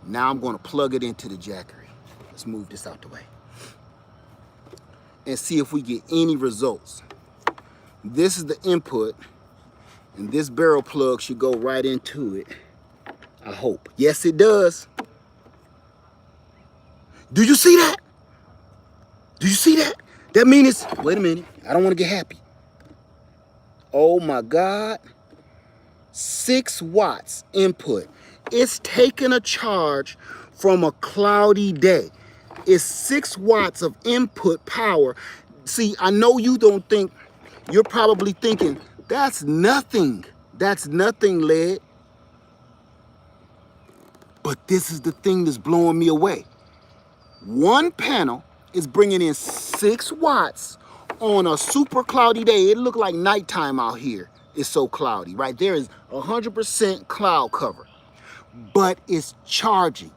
Now I'm going to plug it into the Jackery. Let's move this out the way. And see if we get any results. This is the input, and this barrel plug should go right into it. I hope. Yes, it does. Do you see that? Do you see that? That means it's, wait a minute, I don't want to get happy. Oh my God. 6 watts input. It's taking a charge from a cloudy day. It's 6 watts of input power. See, I know you don't think, you're probably thinking, that's nothing. That's nothing, Led. But this is the thing that's blowing me away. One panel is bringing in 6 watts on a super cloudy day. It looked like nighttime out here. It's so cloudy. Right there is 100% cloud cover. But it's charging.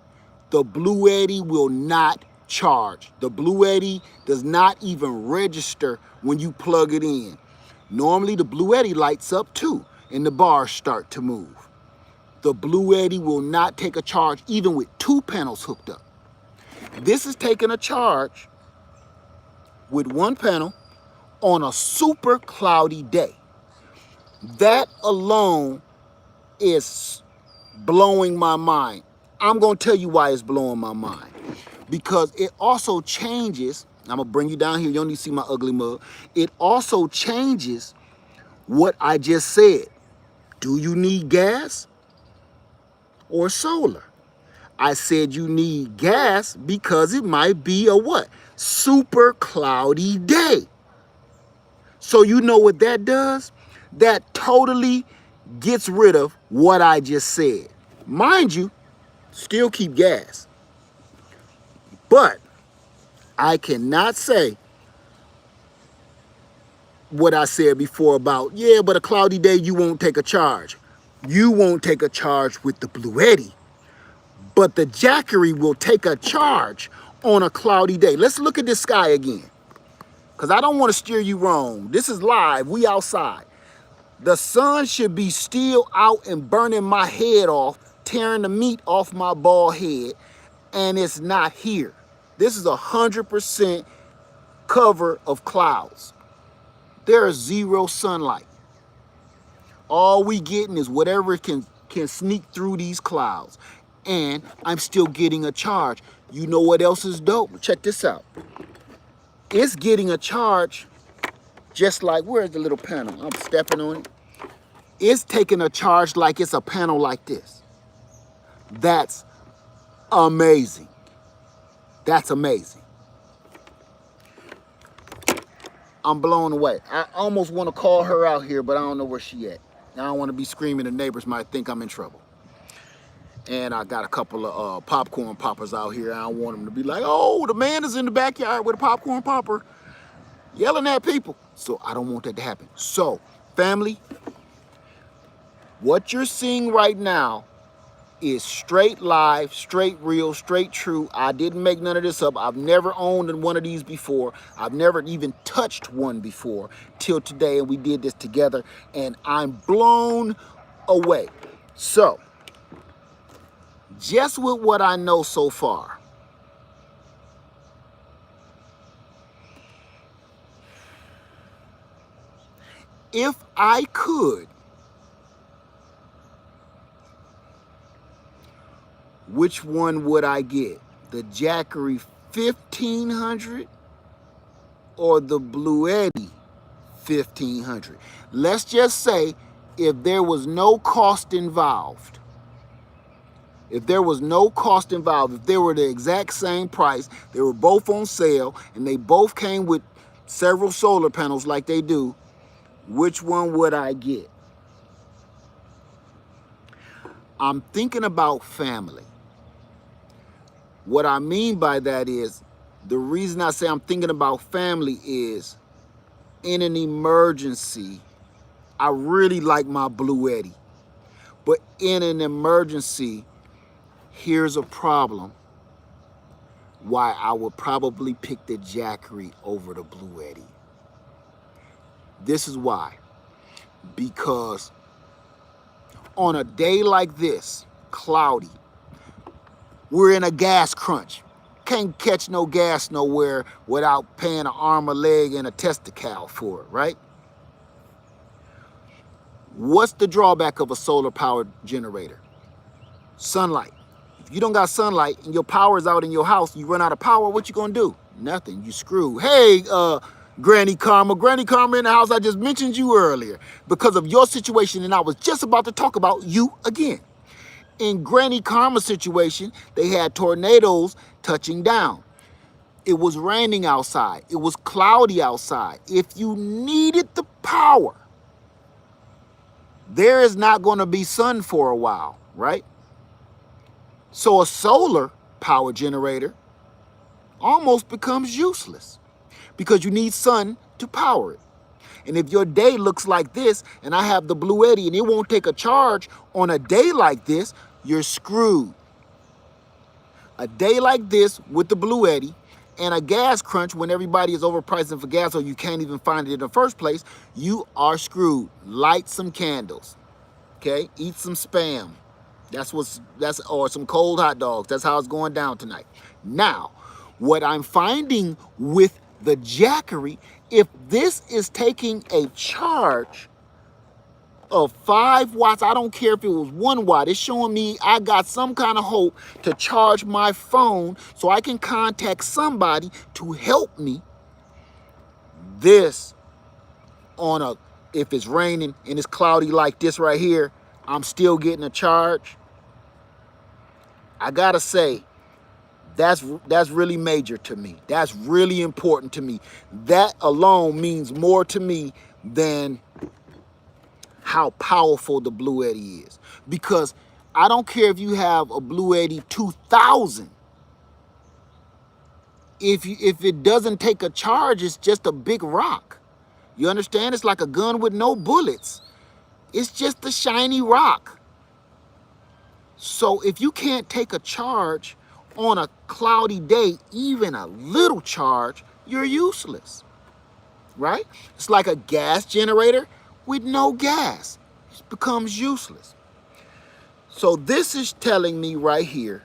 The Bluetti will not charge. The Bluetti does not even register when you plug it in. Normally the Bluetti lights up too and the bars start to move. The Bluetti will not take a charge even with 2 panels hooked up. This is taking a charge with 1 panel on a super cloudy day. That alone is blowing my mind. I'm going to tell you why it's blowing my mind. Because it also changes, I'm going to bring you down here, you don't need to see my ugly mug. It also changes what I just said. Do you need gas or solar? I said you need gas because it might be a what? Super cloudy day. So you know what that does? That totally gets rid of what I just said. Mind you, still keep gas. But I cannot say what I said before about, yeah, but a cloudy day, you won't take a charge. You won't take a charge with the Bluetti, but the Jackery will take a charge on a cloudy day. Let's look at this sky again, because I don't want to steer you wrong. This is live. We outside. The sun should be still out and burning my head off, tearing the meat off my bald head, and it's not here. This is 100% cover of clouds. There is zero sunlight. All we getting is whatever can sneak through these clouds. And I'm still getting a charge. You know what else is dope? Check this out. It's getting a charge just like, where's the little panel? I'm stepping on it. It's taking a charge like it's a panel like this. That's amazing. That's amazing. I'm blown away. I almost want to call her out here, but I don't know where she at. I don't want to be screaming. The neighbors might think I'm in trouble. And I got a couple of popcorn poppers out here. I don't want them to be like, oh, the man is in the backyard with a popcorn popper yelling at people. So I don't want that to happen. So, family, what you're seeing right now is straight live, straight real, straight true. I didn't make none of this up. I've never owned one of these before. I've never even touched one before till today, and we did this together, and I'm blown away. So, just with what I know so far, if I could, which one would I get? The JAKERY 1500 or the BLUETTI 1500? Let's just say if there was no cost involved. If there was no cost involved, if they were the exact same price, they were both on sale, and they both came with several solar panels like they do, which one would I get? I'm thinking about family. What I mean by that is, the reason I say I'm thinking about family is, in an emergency, I really like my BLUETTI. But in an emergency, here's a problem why I would probably pick the JAKERY over the BLUETTI. This is why. Because on a day like this, cloudy, we're in a gas crunch. Can't catch no gas nowhere without paying an arm, a leg, and a testicle for it, right? What's the drawback of a solar powered generator? Sunlight. If you don't got sunlight and your power is out in your house, you run out of power, what you gonna do? Nothing, you screwed. Hey, Granny Karma in the house, I just mentioned you earlier because of your situation, and I was just about to talk about you again. In Granny Karma's situation, they had tornadoes touching down. It was raining outside. It was cloudy outside. If you needed the power, there is not going to be sun for a while, right? So a solar power generator almost becomes useless because you need sun to power it. And if your day looks like this, and I have the BLUETTI and it won't take a charge on a day like this, you're screwed. A day like this with the BLUETTI and a gas crunch when everybody is overpricing for gas or you can't even find it in the first place, you are screwed. Light some candles, okay? Eat some Spam. Or some cold hot dogs. That's how it's going down tonight. Now, what I'm finding with the JAKERY, if this is taking a charge of 5 watts, I don't care if it was 1 watt, it's showing me I got some kind of hope to charge my phone so I can contact somebody to help me. This, if it's raining and it's cloudy like this right here, I'm still getting a charge. I gotta say, that's really major to me. That's really important to me. That alone means more to me than how powerful the BLUETTI is. Because I don't care if you have a BLUETTI 2000. If it doesn't take a charge, it's just a big rock. You understand? It's like a gun with no bullets. It's just a shiny rock. So if you can't take a charge on a cloudy day, even a little charge, you're useless, right? It's like a gas generator with no gas. It becomes useless. So this is telling me right here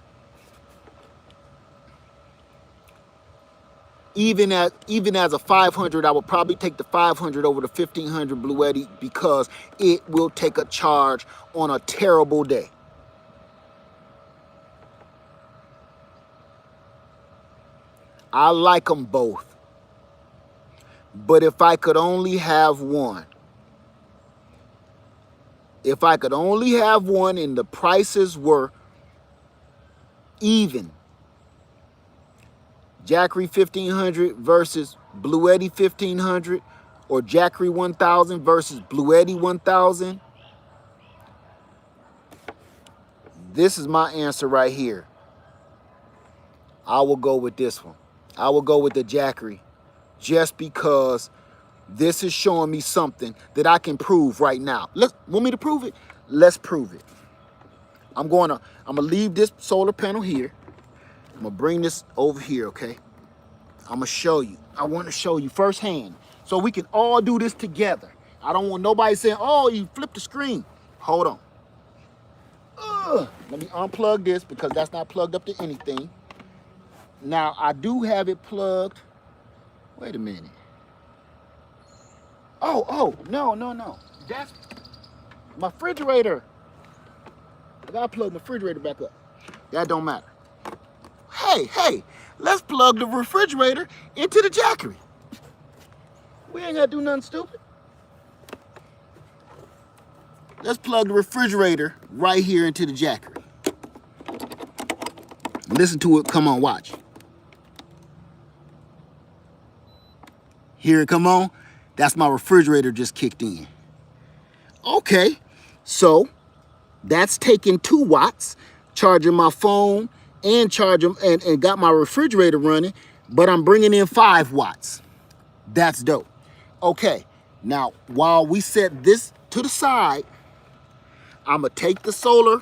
Even as a 500, I would probably take the 500 over the 1500 Bluetti because it will take a charge on a terrible day. I like them both. But if I could only have one, and the prices were even, Jackery 1500 versus Bluetti 1500, or Jackery 1000 versus Bluetti 1000, this is my answer right here. I will go with this one. I will go with the Jackery, just because this is showing me something that I can prove right now. Want me to prove it? Let's prove it. I'm gonna leave this solar panel here. I'm gonna bring this over here, okay? I'm gonna show you. I want to show you firsthand so we can all do this together. I don't want nobody saying, oh, you flipped the screen. Hold on. Let me unplug this because that's not plugged up to anything. Now, I do have it plugged. Wait a minute. Oh, no. That's my refrigerator. I gotta plug my refrigerator back up. That don't matter. Hey, let's plug the refrigerator into the Jackery. We ain't gotta do nothing stupid. Let's plug the refrigerator right here into the Jackery. Listen to it, come on, watch. Hear it come on? That's my refrigerator just kicked in. Okay, so that's taking 2 watts, charging my phone and charging and got my refrigerator running, but I'm bringing in 5 watts. That's dope. Okay, now while we set this to the side, I'm gonna take the solar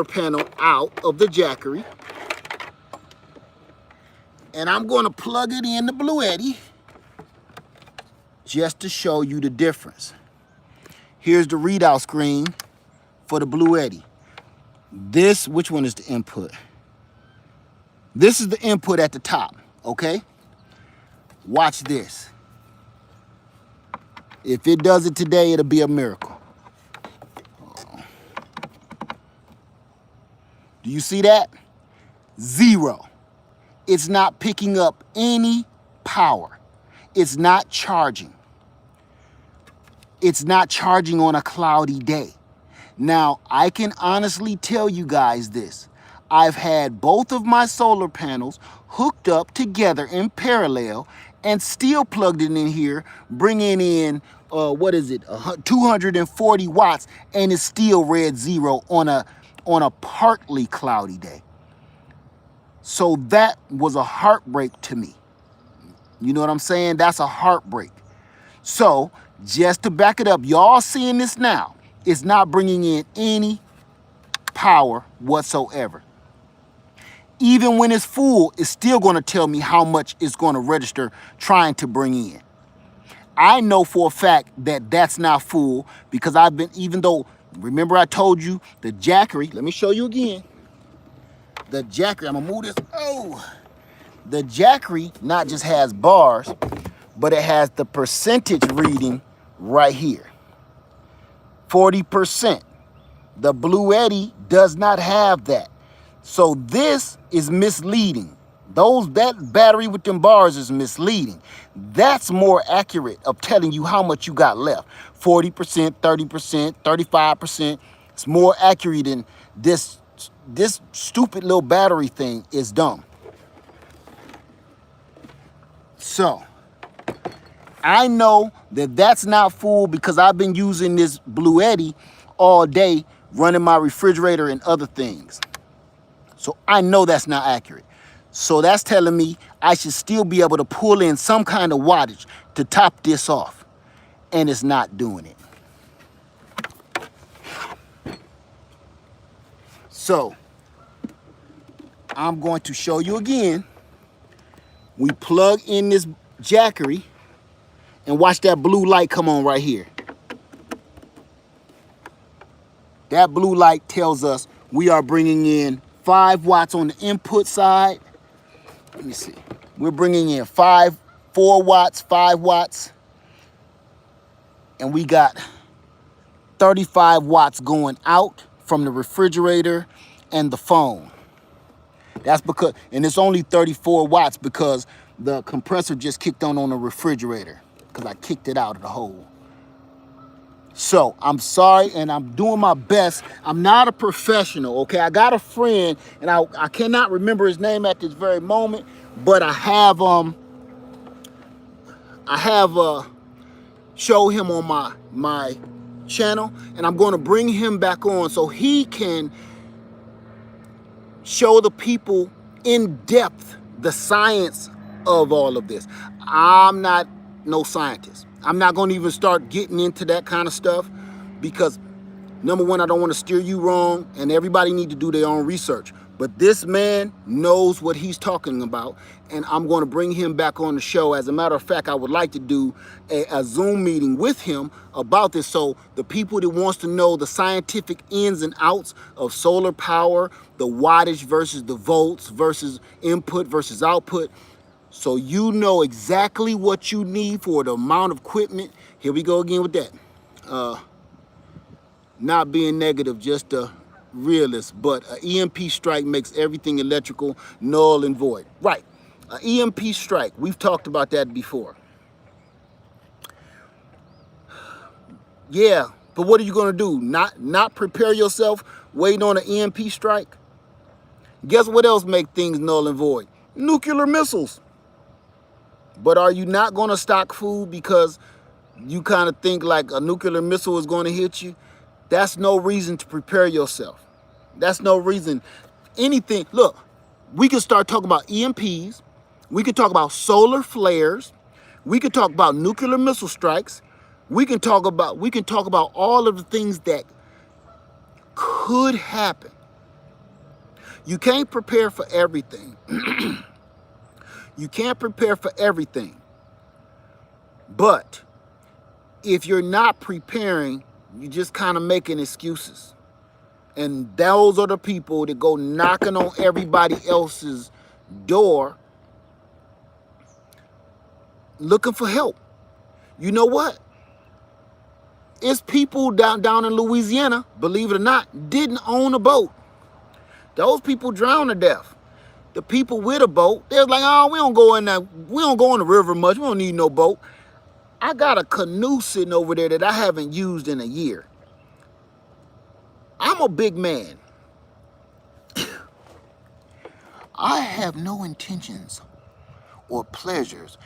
panel out of the Jackery, and I'm gonna plug it in the Bluetti just to show you the difference. Here's the readout screen for the Bluetti. This, which one is the input? This is the input at the top, okay? Watch this. If it does it today, it'll be a miracle. Do you see that? 0. It's not picking up any power. It's not charging. It's not charging on a cloudy day. Now, I can honestly tell you guys this. I've had both of my solar panels hooked up together in parallel and still plugged it in here, bringing in, 240 watts, and it's still read 0 on a partly cloudy day. So that was a heartbreak to me. You know what I'm saying? That's a heartbreak. So just to back it up, y'all seeing this now, it's not bringing in any power whatsoever. Even when it's full, it's still going to tell me how much it's going to register trying to bring in. I know for a fact that that's not full because I've been, even though, remember I told you the Jackery, let me show you again. The Jackery, I'm going to move this. Oh, the Jackery not just has bars, but it has the percentage reading right here. 40%. The Bluetti does not have that. So this is misleading. That battery with them bars is misleading. That's more accurate of telling you how much you got left. 40%, 30%, 35%. It's more accurate than this stupid little battery thing is dumb. So I know that that's not full because I've been using this Bluetti all day, running my refrigerator and other things. So I know that's not accurate. So that's telling me I should still be able to pull in some kind of wattage to top this off. And it's not doing it. So I'm going to show you again. We plug in this Jackery and watch that blue light come on right here. That blue light tells us we are bringing in 5 watts on the input side. Let me see. We're bringing in 4 watts, 5 watts, and we got 35 watts going out from the refrigerator and the phone. That's because, and it's only 34 watts because the compressor just kicked on the refrigerator because I kicked it out of the hole. So I'm sorry, and I'm doing my best. I'm not a professional, okay? I got a friend, and I cannot remember his name at this very moment, but I have show him on my channel, and I'm going to bring him back on so he can show the people in depth the science of all of this. I'm not no scientist. I'm not going to even start getting into that kind of stuff because, number one, I don't want to steer you wrong, and everybody need to do their own research. But this man knows what he's talking about, and I'm going to bring him back on the show. As a matter of fact, I would like to do a Zoom meeting with him about this, so the people that wants to know the scientific ins and outs of solar power, the wattage versus the volts versus input versus output, so you know exactly what you need for the amount of equipment. Here we go again with that. Not being negative, just a realist, but an EMP strike makes everything electrical null and void. Right, an EMP strike, we've talked about that before. Yeah, but what are you gonna do? Not prepare yourself waiting on an EMP strike? Guess what else make things null and void? Nuclear missiles. But are you not gonna stock food because you kind of think like a nuclear missile is gonna hit you? That's no reason to prepare yourself. That's no reason. Anything, look, we can start talking about EMPs. We can talk about solar flares. We can talk about nuclear missile strikes. We can talk about all of the things that could happen. You can't prepare for everything. You can't prepare for everything. But if you're not preparing, you're just kind of making excuses. And those are the people that go knocking on everybody else's door looking for help. You know what? It's people down in Louisiana, believe it or not, didn't own a boat. Those people drowned to death. The people with a boat, they're like, oh, we don't go in the river much. We don't need no boat. I got a canoe sitting over there that I haven't used in a year. I'm a big man. I have no intentions or pleasures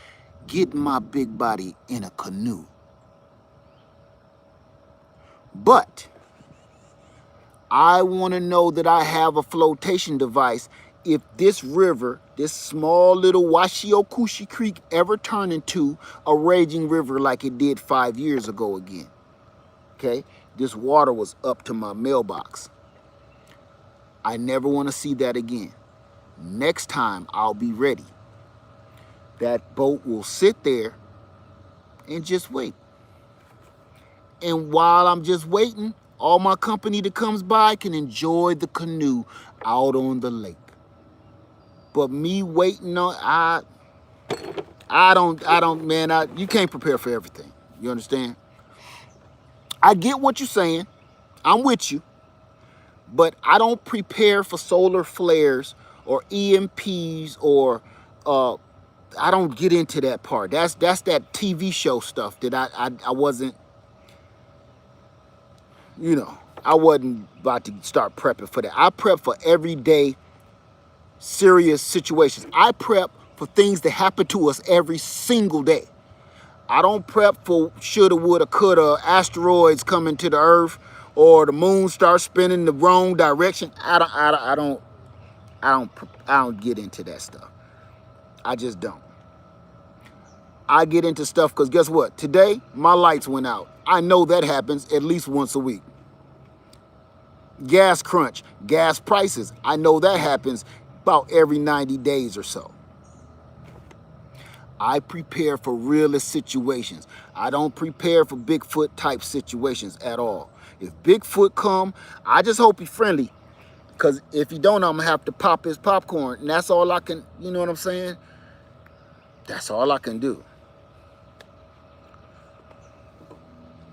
getting my big body in a canoe. But I want to know that I have a flotation device if this river, this small little Washiokushi Creek, ever turned into a raging river like it did 5 years ago again. Okay? This water was up to my mailbox. I never want to see that again. Next time, I'll be ready. That boat will sit there and just wait. And while I'm just waiting, all my company that comes by can enjoy the canoe out on the lake. But me waiting on, you can't prepare for everything. You understand? I get what you're saying. I'm with you. But I don't prepare for solar flares or EMPs or I don't get into that part. That's that TV show stuff that I wasn't, you know, I wasn't about to start prepping for that. I prep for everyday serious situations. I prep for things that happen to us every single day. I don't prep for shoulda, woulda, coulda, asteroids coming to the earth or the moon starts spinning the wrong direction. I don't get into that stuff. I just don't. I get into stuff because guess what? Today, my lights went out. I know that happens at least once a week. Gas crunch, gas prices. I know that happens about every 90 days or so. I prepare for realist situations. I don't prepare for Bigfoot type situations at all. If Bigfoot come, I just hope he's friendly. Because if he don't, I'm going to have to pop his popcorn. And that's all I can, you know what I'm saying? That's all I can do.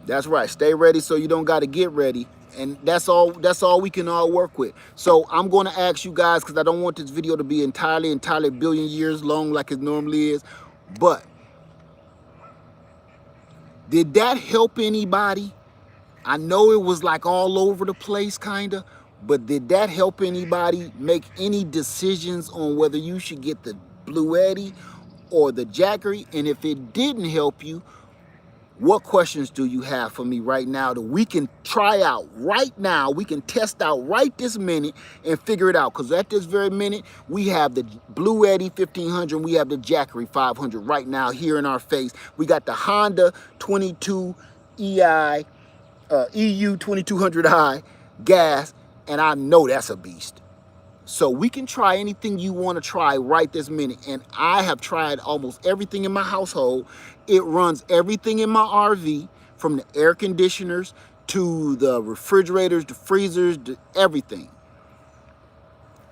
That's right. Stay ready so you don't got to get ready. And that's all we can all work with. So I'm going to ask you guys, because I don't want this video to be entirely a billion years long like it normally is. But did that help anybody? I know it was like all over the place kind of, but did that help anybody make any decisions on whether you should get the Bluetti or the Jackery? And if it didn't help you, what questions do you have for me right now that we can try out right now? We can test out right this minute and figure it out. Because at this very minute, we have the Bluetti 1500 and we have the Jackery 500 right now here in our face. We got the Honda 22 EI, EU 2200i gas, and I know that's a beast. So we can try anything you want to try right this minute. And I have tried almost everything in my household. It runs everything in my RV, from the air conditioners to the refrigerators, the freezers, to everything.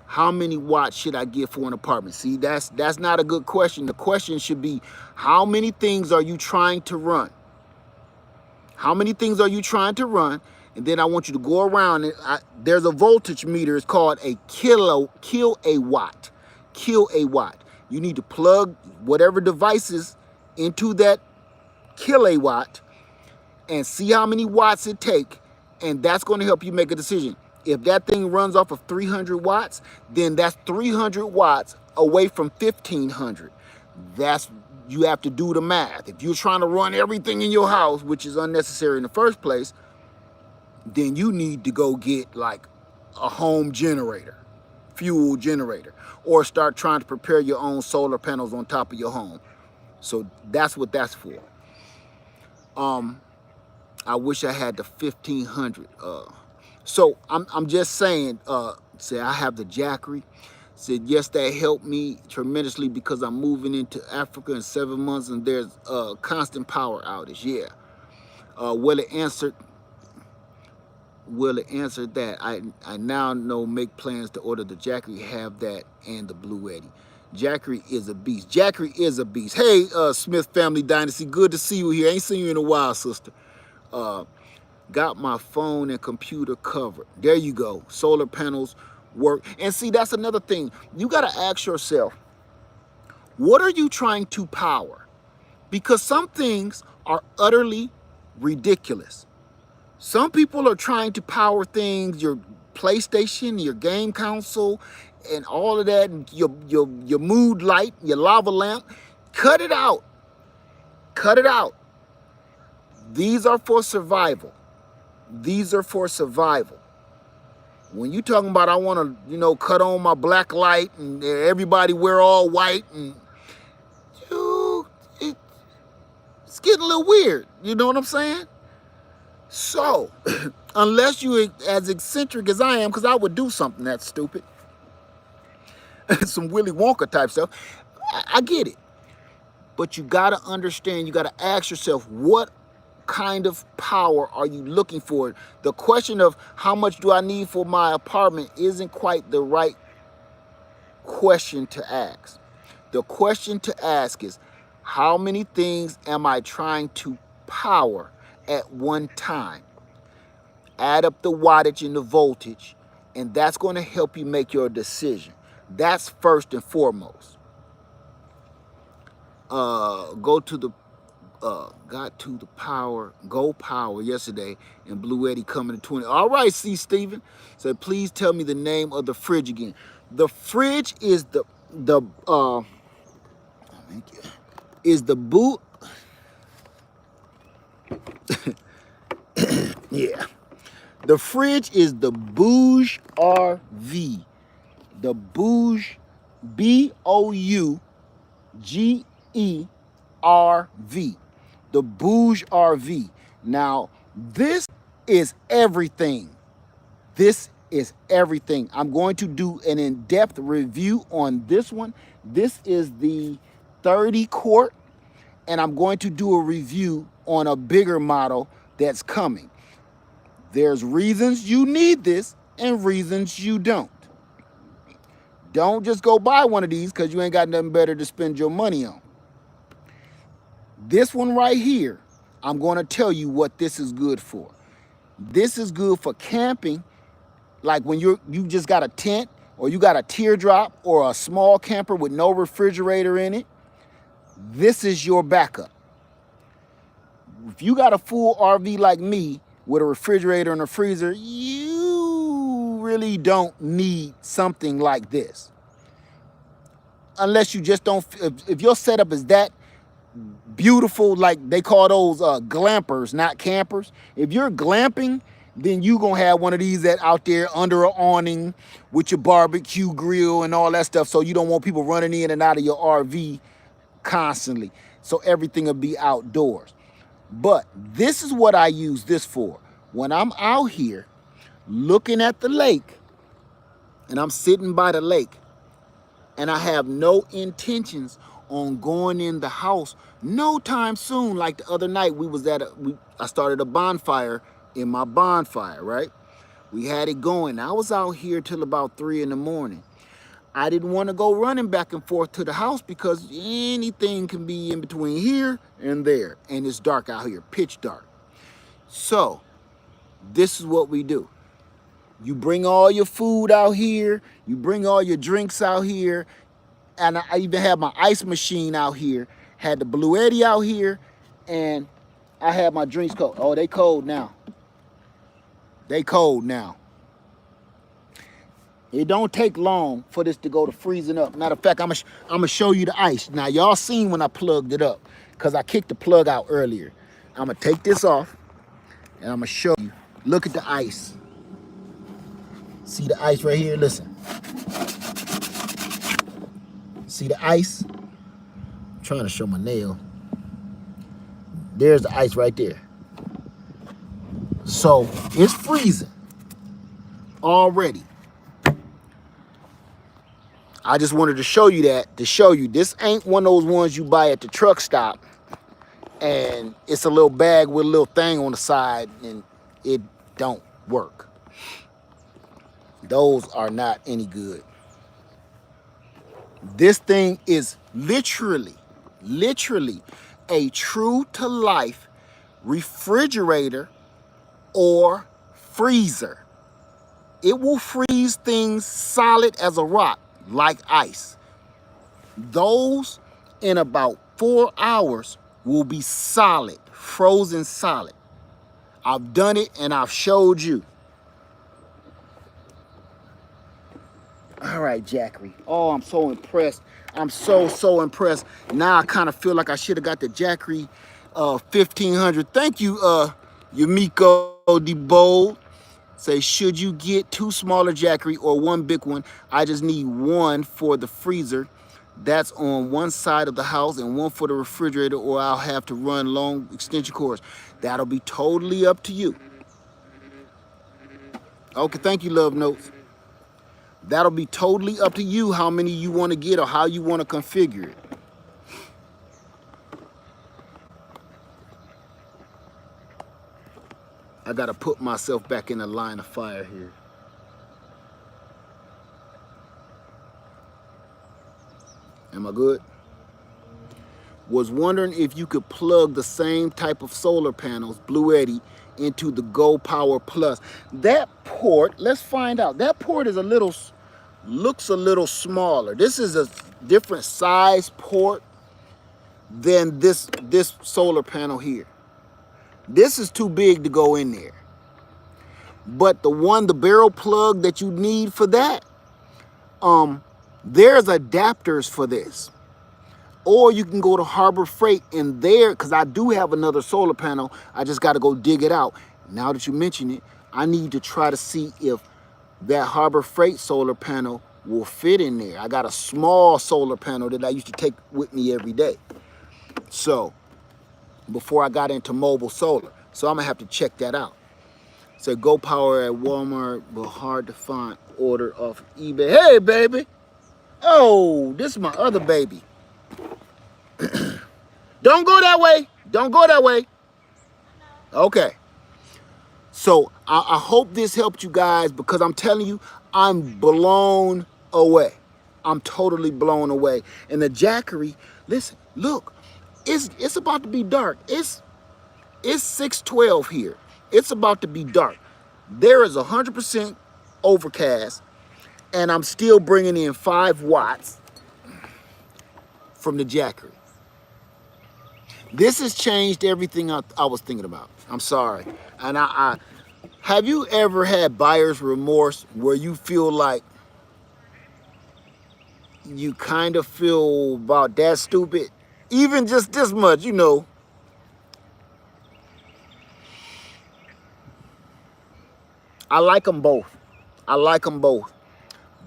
How many watts should I get for an apartment? See, that's not a good question. The question should be, how many things are you trying to run? How many things are you trying to run? And then I want you to go around. And there's a voltage meter. It's called a kilowatt. Kilowatt. You need to plug whatever devices into that kilowatt and see how many watts it take. And that's going to help you make a decision. If that thing runs off of 300 watts, then that's 300 watts away from 1500. You have to do the math. If you're trying to run everything in your house, which is unnecessary in the first place, then you need to go get like a home generator, fuel generator, or start trying to prepare your own solar panels on top of your home. So that's what that's for. I wish I had the 1500. So I'm just saying, say I have the Jackery. Said, yes, that helped me tremendously because I'm moving into Africa in 7 months and there's a constant power outage. Yeah. Will it answer that? I now know, make plans to order the Jackery, have that, and the Bluetti. Jackery is a beast. Jackery is a beast. Hey, Smith Family Dynasty, good to see you here. Ain't seen you in a while, sister. Got my phone and computer covered. There you go. Solar panels work. And see, that's another thing. You got to ask yourself, what are you trying to power? Because some things are utterly ridiculous. Some people are trying to power things, your PlayStation, your game console, and all of that, and your mood light, your lava lamp. Cut it out. Cut it out. These are for survival. These are for survival. When you talking about, I want to, cut on my black light and everybody wear all white, and it's getting a little weird. You know what I'm saying? So, unless you're as eccentric as I am, because I would do something that's stupid, some Willy Wonka type stuff, I get it. But you got to understand, you got to ask yourself, what kind of power are you looking for? The question of how much do I need for my apartment isn't quite the right question to ask. The question to ask is, how many things am I trying to power at one time? Add up the wattage and the voltage, and that's going to help you make your decision. That's first and foremost. Got to the power, go power yesterday, and Bluetti coming to 20. All right, C. Steven said, please tell me the name of the fridge again. The fridge is the boot. Yeah. The fridge is the Bouge RV. The Bouge, B-O-U-G-E-R-V. The Bouge RV. Now, this is everything. This is everything. I'm going to do an in-depth review on this one. This is the 30 quart, and I'm going to do a review on a bigger model that's coming. There's reasons you need this and reasons you don't. Don't just go buy one of these because you ain't got nothing better to spend your money on. This one right here, I'm going to tell you what this is good for. This is good for camping, like when you just got a tent or you got a teardrop or a small camper with no refrigerator in it. This is your backup. If you got a full RV like me with a refrigerator and a freezer, you really don't need something like this. Unless you just don't, if your setup is that beautiful, like they call those glampers, not campers. If you're glamping, then you gonna have one of these that out there under an awning with your barbecue grill and all that stuff, so you don't want people running in and out of your RV constantly. So everything will be outdoors. But this is what I use this for. When I'm out here looking at the lake and I'm sitting by the lake and I have no intentions on going in the house no time soon. Like the other night, we was at I started a bonfire in my bonfire, right? We had it going. I was out here till about 3 in the morning. I didn't want to go running back and forth to the house because anything can be in between here and there. And it's dark out here, pitch dark. So this is what we do. You bring all your food out here. You bring all your drinks out here. And I even had my ice machine out here. Had the Bluetti out here. And I had my drinks cold. Oh, they cold now. They cold now. It don't take long for this to go to freezing up. Matter of fact, I'm gonna show you the ice. Now, y'all seen when I plugged it up because I kicked the plug out earlier. I'm gonna take this off and I'm gonna show you. Look at the ice. See the ice right here? Listen. See the ice? I'm trying to show my nail. There's the ice right there. So it's freezing already. I just wanted to show you that, to show you this ain't one of those ones you buy at the truck stop and it's a little bag with a little thing on the side and it don't work. Those are not any good. This thing is literally a true to life refrigerator or freezer. It will freeze things solid as a rock, like ice. Those in about 4 hours will be solid, frozen solid. I've done it and I've showed you. All right, Jackery. Oh, I'm so impressed. I'm so impressed. Now I kind of feel like I should have got the Jackery 1500. Thank you, Yumiko DeBold. Say, should you get 2 smaller Jackery or 1 big one? I just need 1 for the freezer. That's on one side of the house and 1 for the refrigerator, or I'll have to run long extension cords. That'll be totally up to you. Okay, thank you, Love Notes. That'll be totally up to you how many you want to get or how you want to configure it. I got to put myself back in the line of fire here. Am I good? Was wondering if you could plug the same type of solar panels, Bluetti, into the Go Power Plus. That port, let's find out. That port is looks a little smaller. This is a different size port than this solar panel here. This is too big to go in there. But the barrel plug that you need for that, there's adapters for this. Or you can go to Harbor Freight and there, because I do have another solar panel, I just got to go dig it out. Now that you mention it, I need to try to see if that Harbor Freight solar panel will fit in there. I got a small solar panel that I used to take with me every day. So, before I got into mobile solar. So I'm going to have to check that out. So Go Power at Walmart, but hard to find. Order off eBay. Hey, baby. Oh, this is my other baby. Don't go that way. Don't go that way. Okay. So I hope this helped you guys, because I'm telling you, I'm blown away. I'm totally blown away. And the Jackery, listen, look, It's about to be dark. It's 6:12 here. It's about to be dark. There is 100% overcast, and I'm still bringing in 5 watts from the Jackery. This has changed everything I was thinking about. I'm sorry. And have you ever had buyer's remorse where you feel like you kind of feel about that stupid? Even just this much, you know. I like them both. I like them both.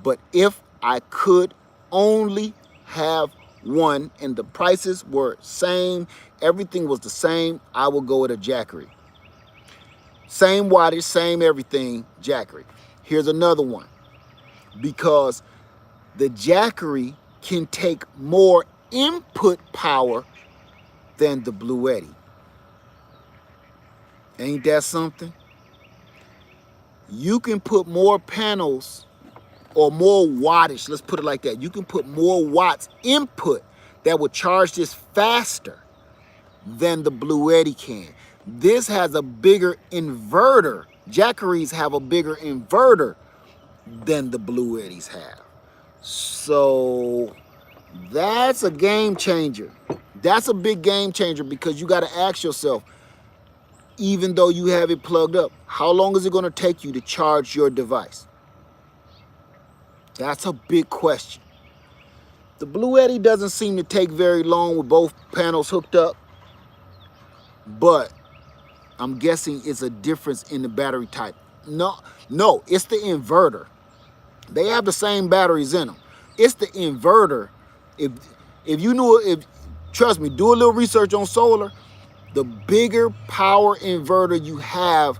But if I could only have one and the prices were same, everything was the same, I would go with a Jackery. Same wattage, same everything, Jackery. Here's another one. Because the Jackery can take more input power than the Bluetti. Ain't that something? You can put more panels or more wattage, let's put it like that. You can put more watts input that will charge this faster than the Bluetti can. This has a bigger inverter. Jackeries have a bigger inverter than the Bluettis have. So that's a game changer. That's a big game changer because you got to ask yourself, even though you have it plugged up, how long is it going to take you to charge your device? That's a big question. The Bluetti doesn't seem to take very long with both panels hooked up, but I'm guessing it's a difference in the battery type. No, it's the inverter. They have the same batteries in them. It's the inverter. If you knew, trust me, do a little research on solar. The bigger power inverter you have,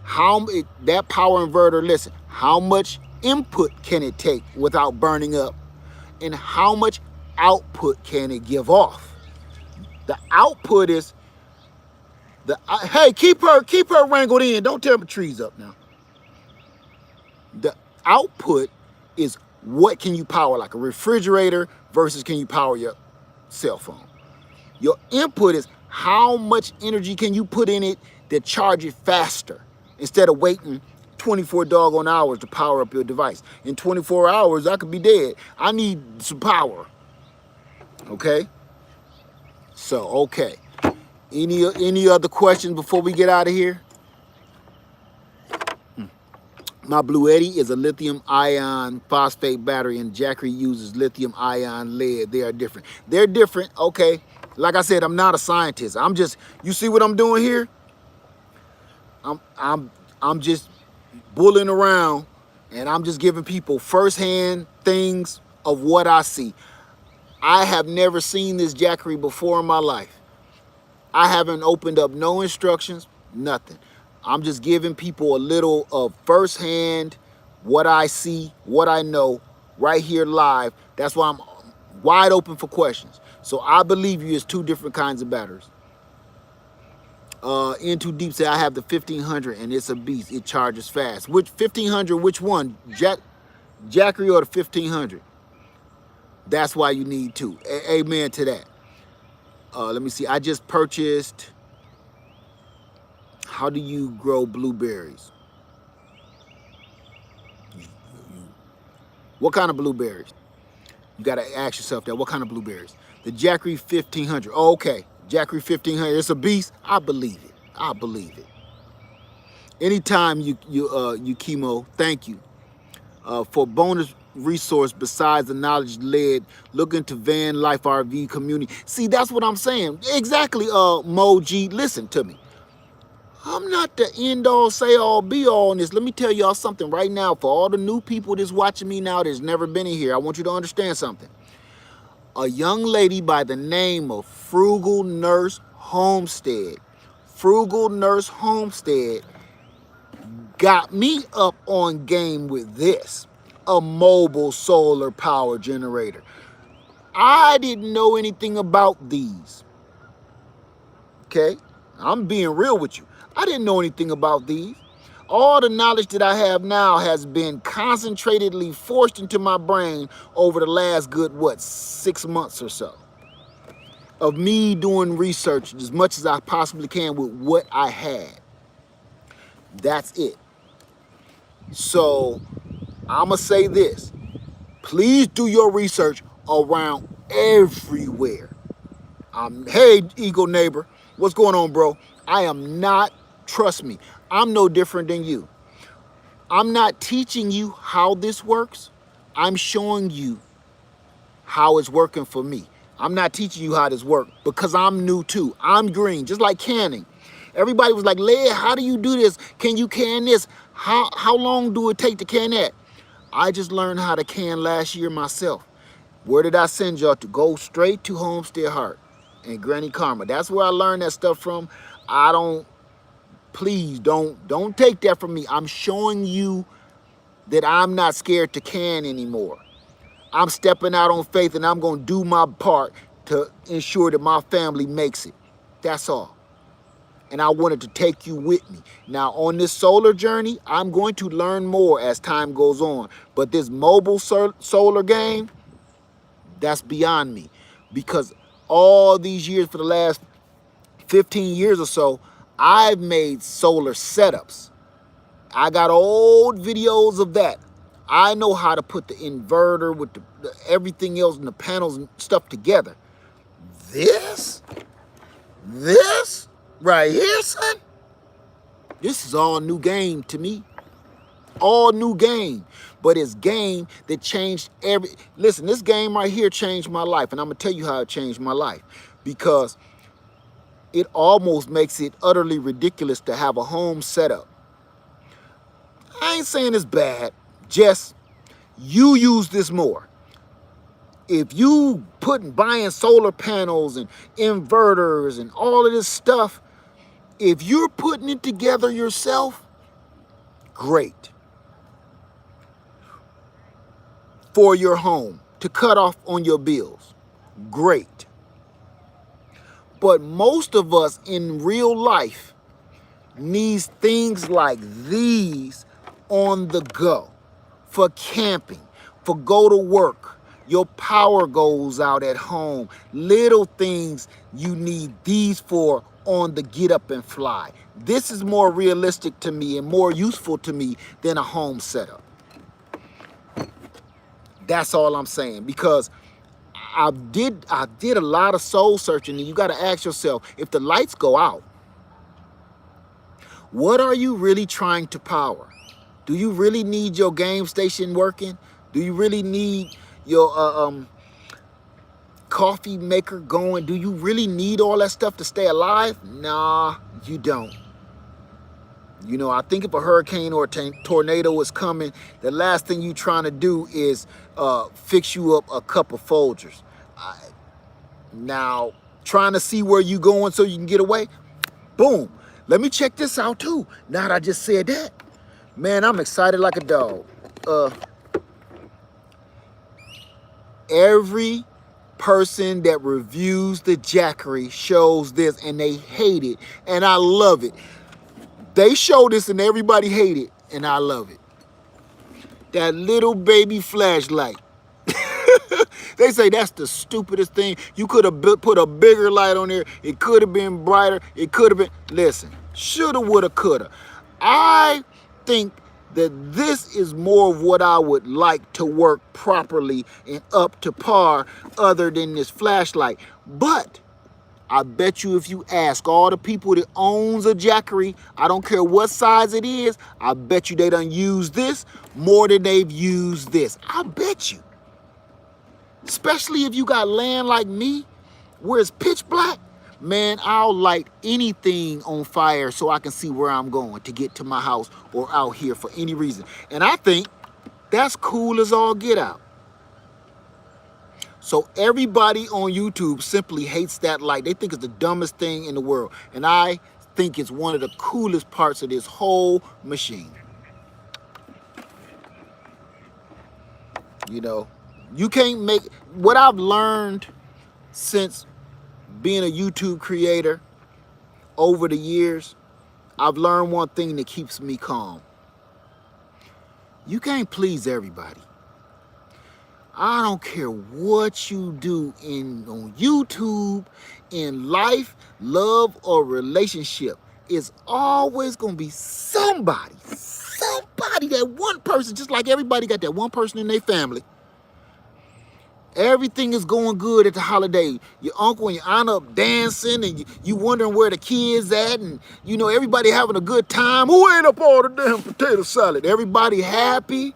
that power inverter, listen, how much input can it take without burning up? And how much output can it give off? The output is, hey, keep her wrangled in. Don't tear the trees up now. The output is what can you power, like a refrigerator versus can you power your cell phone. Your input is how much energy can you put in it to charge it faster instead of waiting 24 doggone hours to power up your device. In 24 hours, I could be dead. I need some power. Okay? So, okay. Any other questions before we get out of here? My Bluetti is a lithium ion phosphate battery, and Jackery uses lithium ion lead. They are different. They're different, okay. Like I said, I'm not a scientist. I'm just, you see what I'm doing here? I'm just bulling around, and I'm just giving people firsthand things of what I see. I have never seen this Jackery before in my life. I haven't opened up no instructions, nothing. I'm just giving people a little of firsthand what I see, what I know, right here live. That's why I'm wide open for questions. So I believe you, it's 2 different kinds of batteries. Into Deep say I have the 1500 and it's a beast. It charges fast. Which 1500? Which one? Jackery or the 1500? That's why you need 2. Amen to that. Let me see. I just purchased. How do you grow blueberries? What kind of blueberries? You got to ask yourself that. What kind of blueberries? The Jackery 1500. Oh, okay. Jackery 1500. It's a beast. I believe it. I believe it. Anytime you chemo, thank you. For bonus resource besides the knowledge led, look into van life RV community. See, that's what I'm saying. Exactly, Moji. Listen to me. I'm not the end all, say all, be all in this. Let me tell y'all something right now. For all the new people that's watching me now that's never been in here, I want you to understand something. A young lady by the name of Frugal Nurse Homestead. Frugal Nurse Homestead got me up on game with this. A mobile solar power generator. I didn't know anything about these. Okay? I'm being real with you. I didn't know anything about these. All the knowledge that I have now has been concentratedly forced into my brain over the last good, 6 months or so. of me doing research as much as I possibly can with what I had. That's it. So I'm going to say this. Please do your research around everywhere. Hey, Eagle Neighbor, what's going on, bro? I am not, trust me, I'm no different than you. I'm not teaching you how this works. I'm showing you how it's working for me. I'm not teaching you how this works because I'm new too. I'm green, just like canning. Everybody was like, Leia, how do you do this? Can you can this? How long do it take to can that? I just learned how to can last year myself. Where did I send y'all to? Go straight to Homestead Heart and Granny Karma. That's where I learned that stuff from. Please don't take that from me. I'm showing you that I'm not scared to can anymore. I'm stepping out on faith and I'm going to do my part to ensure that my family makes it. That's all. And I wanted to take you with me. Now, on this solar journey, I'm going to learn more as time goes on. But this mobile solar game, that's beyond me. Because all these years, for the last 15 years or so, I've made solar setups. I got old videos of that. I know how to put the inverter with the everything else and the panels and stuff together. This right here, son, this is all new game to me. All new game. But it's game that changed listen, this game right here changed my life. And I'm going to tell you how it changed my life. Because it almost makes it utterly ridiculous to have a home setup. I ain't saying it's bad. Just you use this more. If you buying solar panels and inverters and all of this stuff, if you're putting it together yourself, great. For your home, to cut off on your bills, great. But most of us in real life needs things like these on the go. For camping, for go to work, your power goes out at home. Little things you need these for on the get up and fly. This is more realistic to me and more useful to me than a home setup. That's all I'm saying, because I did a lot of soul searching, and you got to ask yourself, if the lights go out, what are you really trying to power? Do you really need your game station working? Do you really need your coffee maker going? Do you really need all that stuff to stay alive? Nah, you don't. You know, I think if a hurricane or a tornado is coming, the last thing you're trying to do is fix you up a cup of Folgers. Now, trying to see where you going so you can get away? Boom. Let me check this out too. Now that I just said that. Man, I'm excited like a dog. Every person that reviews the Jackery shows this and they hate it, and I love it. They show this and everybody hate it, and I love it. That little baby flashlight. They say that's the stupidest thing. You could have put a bigger light on there. It could have been brighter. It could have been, listen, shoulda, woulda, coulda. I think that this is more of what I would like to work properly and up to par other than this flashlight. But I bet you if you ask all the people that owns a Jackery, I don't care what size it is, I bet you they done use this more than they've used this. I bet you. Especially if you got land like me, where it's pitch black, man, I'll light anything on fire so I can see where I'm going to get to my house or out here for any reason. And I think that's cool as all get out. So everybody on YouTube simply hates that light. They think it's the dumbest thing in the world. And I think it's one of the coolest parts of this whole machine. You know, you can't make, what I've learned since being a YouTube creator over the years, I've learned one thing that keeps me calm. You can't please everybody. I don't care what you do on YouTube, in life, love, or relationship. It's always gonna be somebody, that one person, just like everybody got that one person in their family. Everything is going good at the holiday. Your uncle and your aunt up dancing, and you wondering where the kids at, and you know everybody having a good time. Who ate up all the damn potato salad? Everybody happy.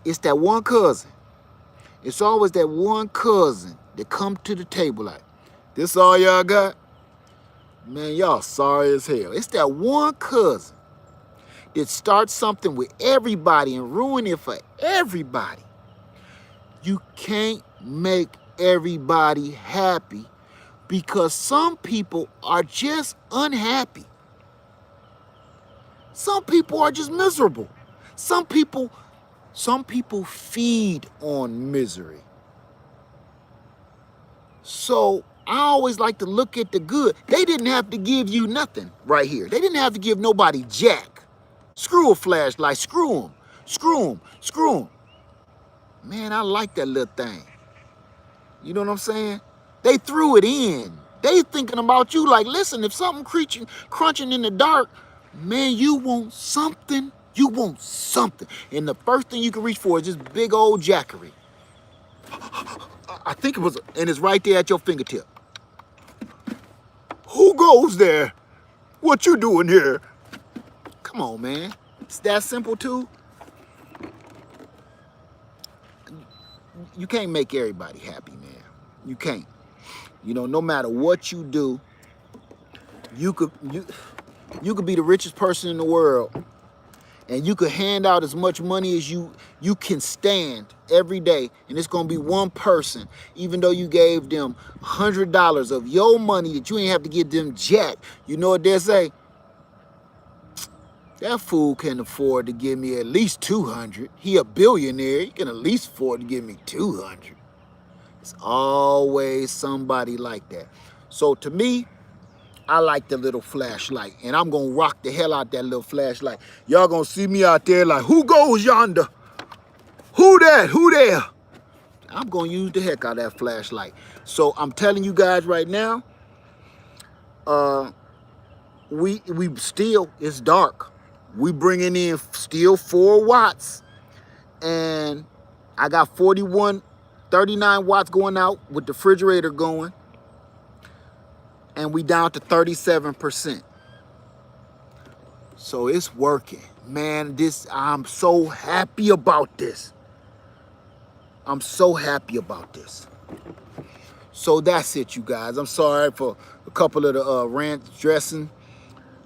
It's that one cousin. It's always that one cousin that come to the table like, this all y'all got? Man, y'all sorry as hell. It's that one cousin that starts something with everybody and ruin it for everybody. You can't make everybody happy because some people are just unhappy. Some people are just miserable. Some people feed on misery. So I always like to look at the good. They didn't have to give you nothing right here. They didn't have to give nobody jack. Screw a flashlight, screw them, screw them, screw them. Man, I like that little thing. You know what I'm saying? They threw it in. They thinking about you like, listen, if something crunching in the dark, man, you want something. You want something. And the first thing you can reach for is this big old Jackery. I think it was, and it's right there at your fingertip. Who goes there? What you doing here? Come on, man. It's that simple too. You can't make everybody happy, man. You can't. You know, no matter what you do, you could be the richest person in the world, and you could hand out as much money as you can stand every day, and it's gonna be one person, even though you gave them $100 of your money that you ain't have to give them jack. You know what they say? That fool can afford to give me at least 200. He a billionaire. He can at least afford to give me 200. It's always somebody like that. So to me, I like the little flashlight, and I'm gonna rock the hell out that little flashlight. Y'all gonna see me out there like, who goes yonder? Who that? Who there? I'm gonna use the heck out of that flashlight. So I'm telling you guys right now, we still, it's dark. We bringing in still 4 watts, and I got 39 watts going out with the refrigerator going, and we down to 37%. So it's working. Man, I'm so happy about this. I'm so happy about this. So that's it, you guys. I'm sorry for a couple of the rants dressing,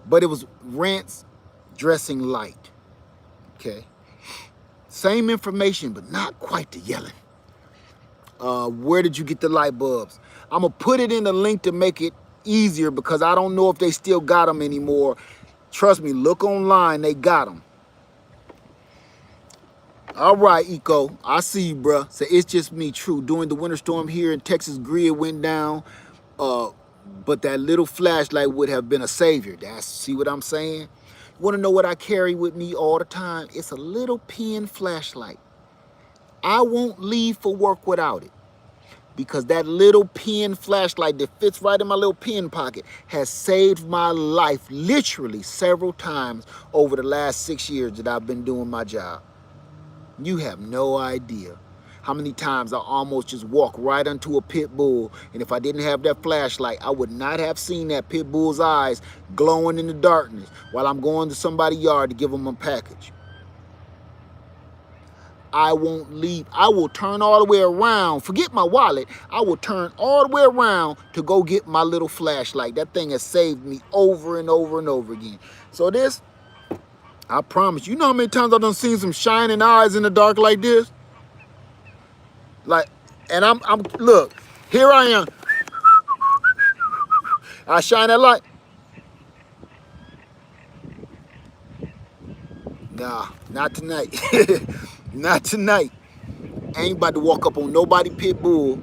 but it was rants dressing light. Okay. Same information, but not quite the yelling. Where did you get the light bulbs? I'm gonna put it in the link to make it easier because I don't know if they still got them anymore. Trust me, look online, they got them. All right, Eco, I see you, bruh. So it's just me, true. During the winter storm here in Texas, grid went down, but that little flashlight would have been a savior. See what I'm saying? You wanna know what I carry with me all the time? It's a little pen flashlight. I won't leave for work without it, because that little pen flashlight that fits right in my little pen pocket has saved my life literally several times over the last 6 years that I've been doing my job. You have no idea how many times I almost just walked right into a pit bull, and if I didn't have that flashlight, I would not have seen that pit bull's eyes glowing in the darkness while I'm going to somebody's yard to give them a package. I won't leave. I will turn all the way around. Forget my wallet. I will turn all the way around to go get my little flashlight. That thing has saved me over and over and over again. So this, I promise you know how many times I've done seen some shining eyes in the dark like this? Like, and I'm look, here I am. I shine that light. Nah, not tonight. Not tonight. I ain't about to walk up on nobody pit bull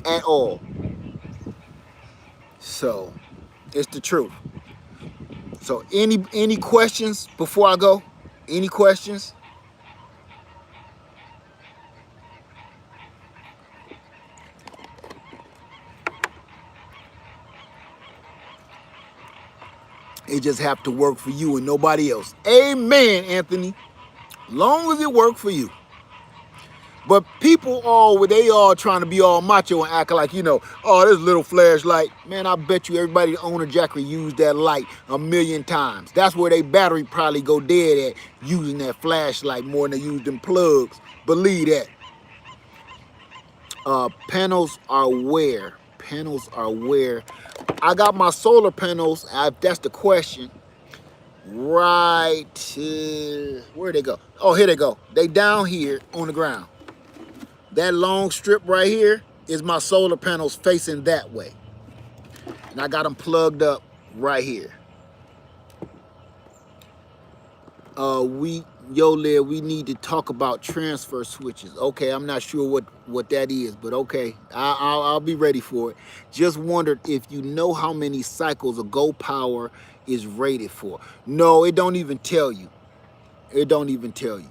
at all. So, it's the truth. So, any questions before I go? Any questions? It just have to work for you and nobody else. Amen, Anthony. Long as it work for you. But people they all trying to be all macho and act like, you know, oh, this little flashlight. Man, I bet you everybody that own a Jackery used that light a million times. That's where they battery probably go dead at, using that flashlight more than they use them plugs. Believe that. Panels are where? Panels are where? I got my solar panels, if that's the question. Right, where'd they go? Oh, here they go. They down here on the ground. That long strip right here is my solar panels facing that way. And I got them plugged up right here. We need to talk about transfer switches. Okay, I'm not sure what that is, but okay, I'll be ready for it. Just wondered if you know how many cycles a Go Power is rated for. No, it don't even tell you. It don't even tell you.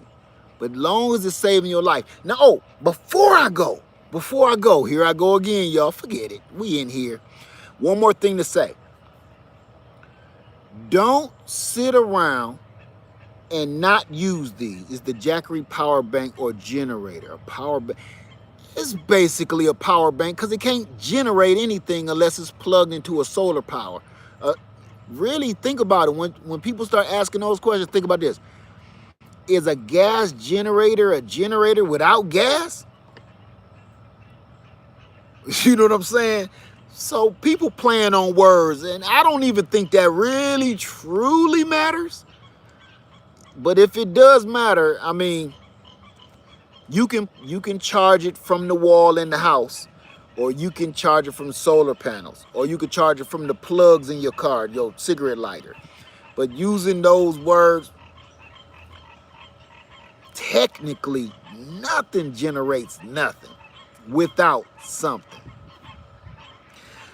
But long as it's saving your life. Now, oh, before I go, here I go again, y'all. Forget it. We in here. One more thing to say. Don't sit around and not use these. It's the Jackery power bank or generator. A power bank. It's basically a power bank because it can't generate anything unless it's plugged into a solar power. Really think about it. When people start asking those questions, think about this. Is a gas generator a generator without gas? You know what I'm saying? So people playing on words, and I don't even think that really truly matters. But if it does matter, I mean, you can charge it from the wall in the house, or you can charge it from solar panels, or you can charge it from the plugs in your car, your cigarette lighter. But using those words, technically, nothing generates nothing without something.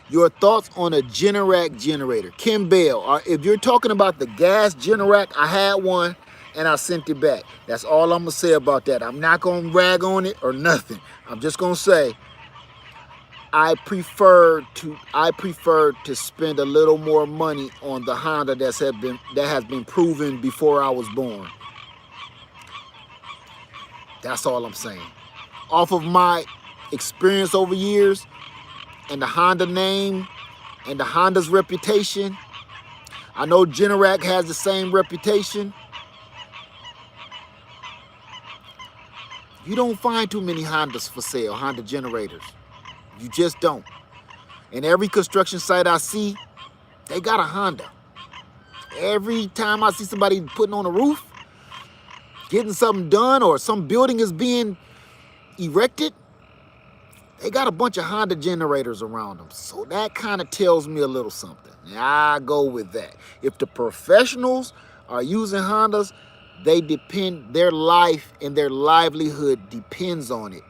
Your thoughts on a Generac generator. Kim Bell, if you're talking about the gas Generac, I had one and I sent it back. That's all I'm going to say about that. I'm not going to rag on it or nothing. I'm just going to say I prefer to spend a little more money on the Honda that has been proven before I was born. That's all I'm saying. Off of my experience over years and the Honda name and the Honda's reputation, I know Generac has the same reputation. You don't find too many Hondas for sale, Honda generators. You just don't. And every construction site I see, they got a Honda. Every time I see somebody putting on a roof, getting something done, or some building is being erected, they got a bunch of Honda generators around them. So that kind of tells me a little something. I go with that. If the professionals are using Hondas, their life and their livelihood depends on it.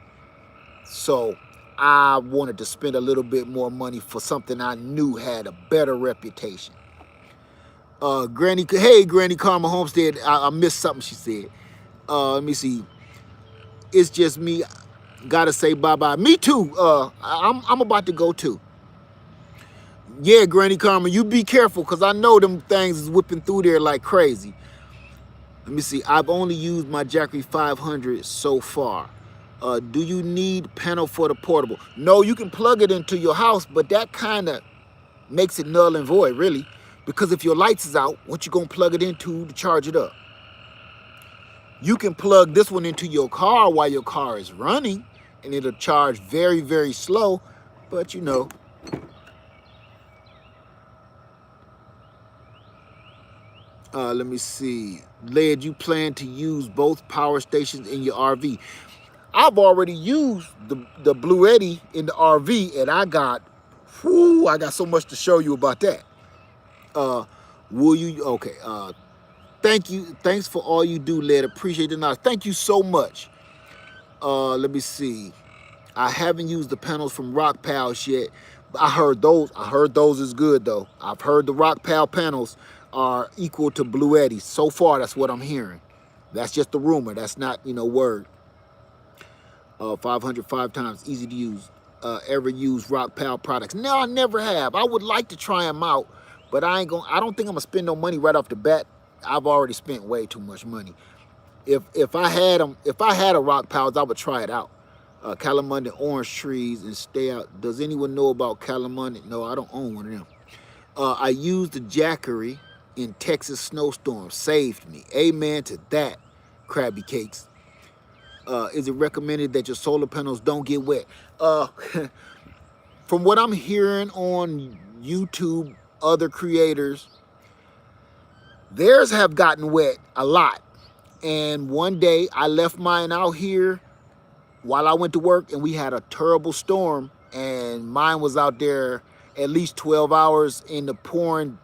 So I wanted to spend a little bit more money for something I knew had a better reputation. Granny Karma Homestead, I missed something she said. Let me see. It's just me. Gotta say bye-bye. Me too. I'm about to go too. Yeah, Granny Karma, you be careful, because I know them things is whipping through there like crazy. Let me see. I've only used my Jackery 500 so far. Do you need panel for the portable? No, you can plug it into your house, but that kind of makes it null and void, really. Because if your lights is out, what you gonna plug it into to charge it up? You can plug this one into your car while your car is running, and it'll charge very, very slow, but you know. Let me see. Led, you plan to use both power stations in your RV? I've already used the BLUETTI in the RV, and I got so much to show you about that. Will you? Okay. Thank you. Thanks for all you do, Led. Appreciate the knowledge. Thank you so much. Let me see. I haven't used the panels from Rock Pals yet. I heard those is good though. I've heard the Rock Pal panels are equal to BLUETTI. So far, that's what I'm hearing. That's just a rumor. That's not, word. 505 times, easy to use. Ever use Rock Pal products? No, I never have. I would like to try them out, But I don't think I'm gonna spend no money right off the bat. I've already spent way too much money. If I had a rock pals, I would try it out. Calamundi orange trees and stay out. Does anyone know about Calamundi? No, I don't own one of them. I used the Jackery in Texas snowstorm. Saved me. Amen to that, Krabby Cakes. Is it recommended that your solar panels don't get wet? From what I'm hearing on YouTube, other creators, theirs have gotten wet a lot. And one day I left mine out here while I went to work, and we had a terrible storm, and mine was out there at least 12 hours in the pouring,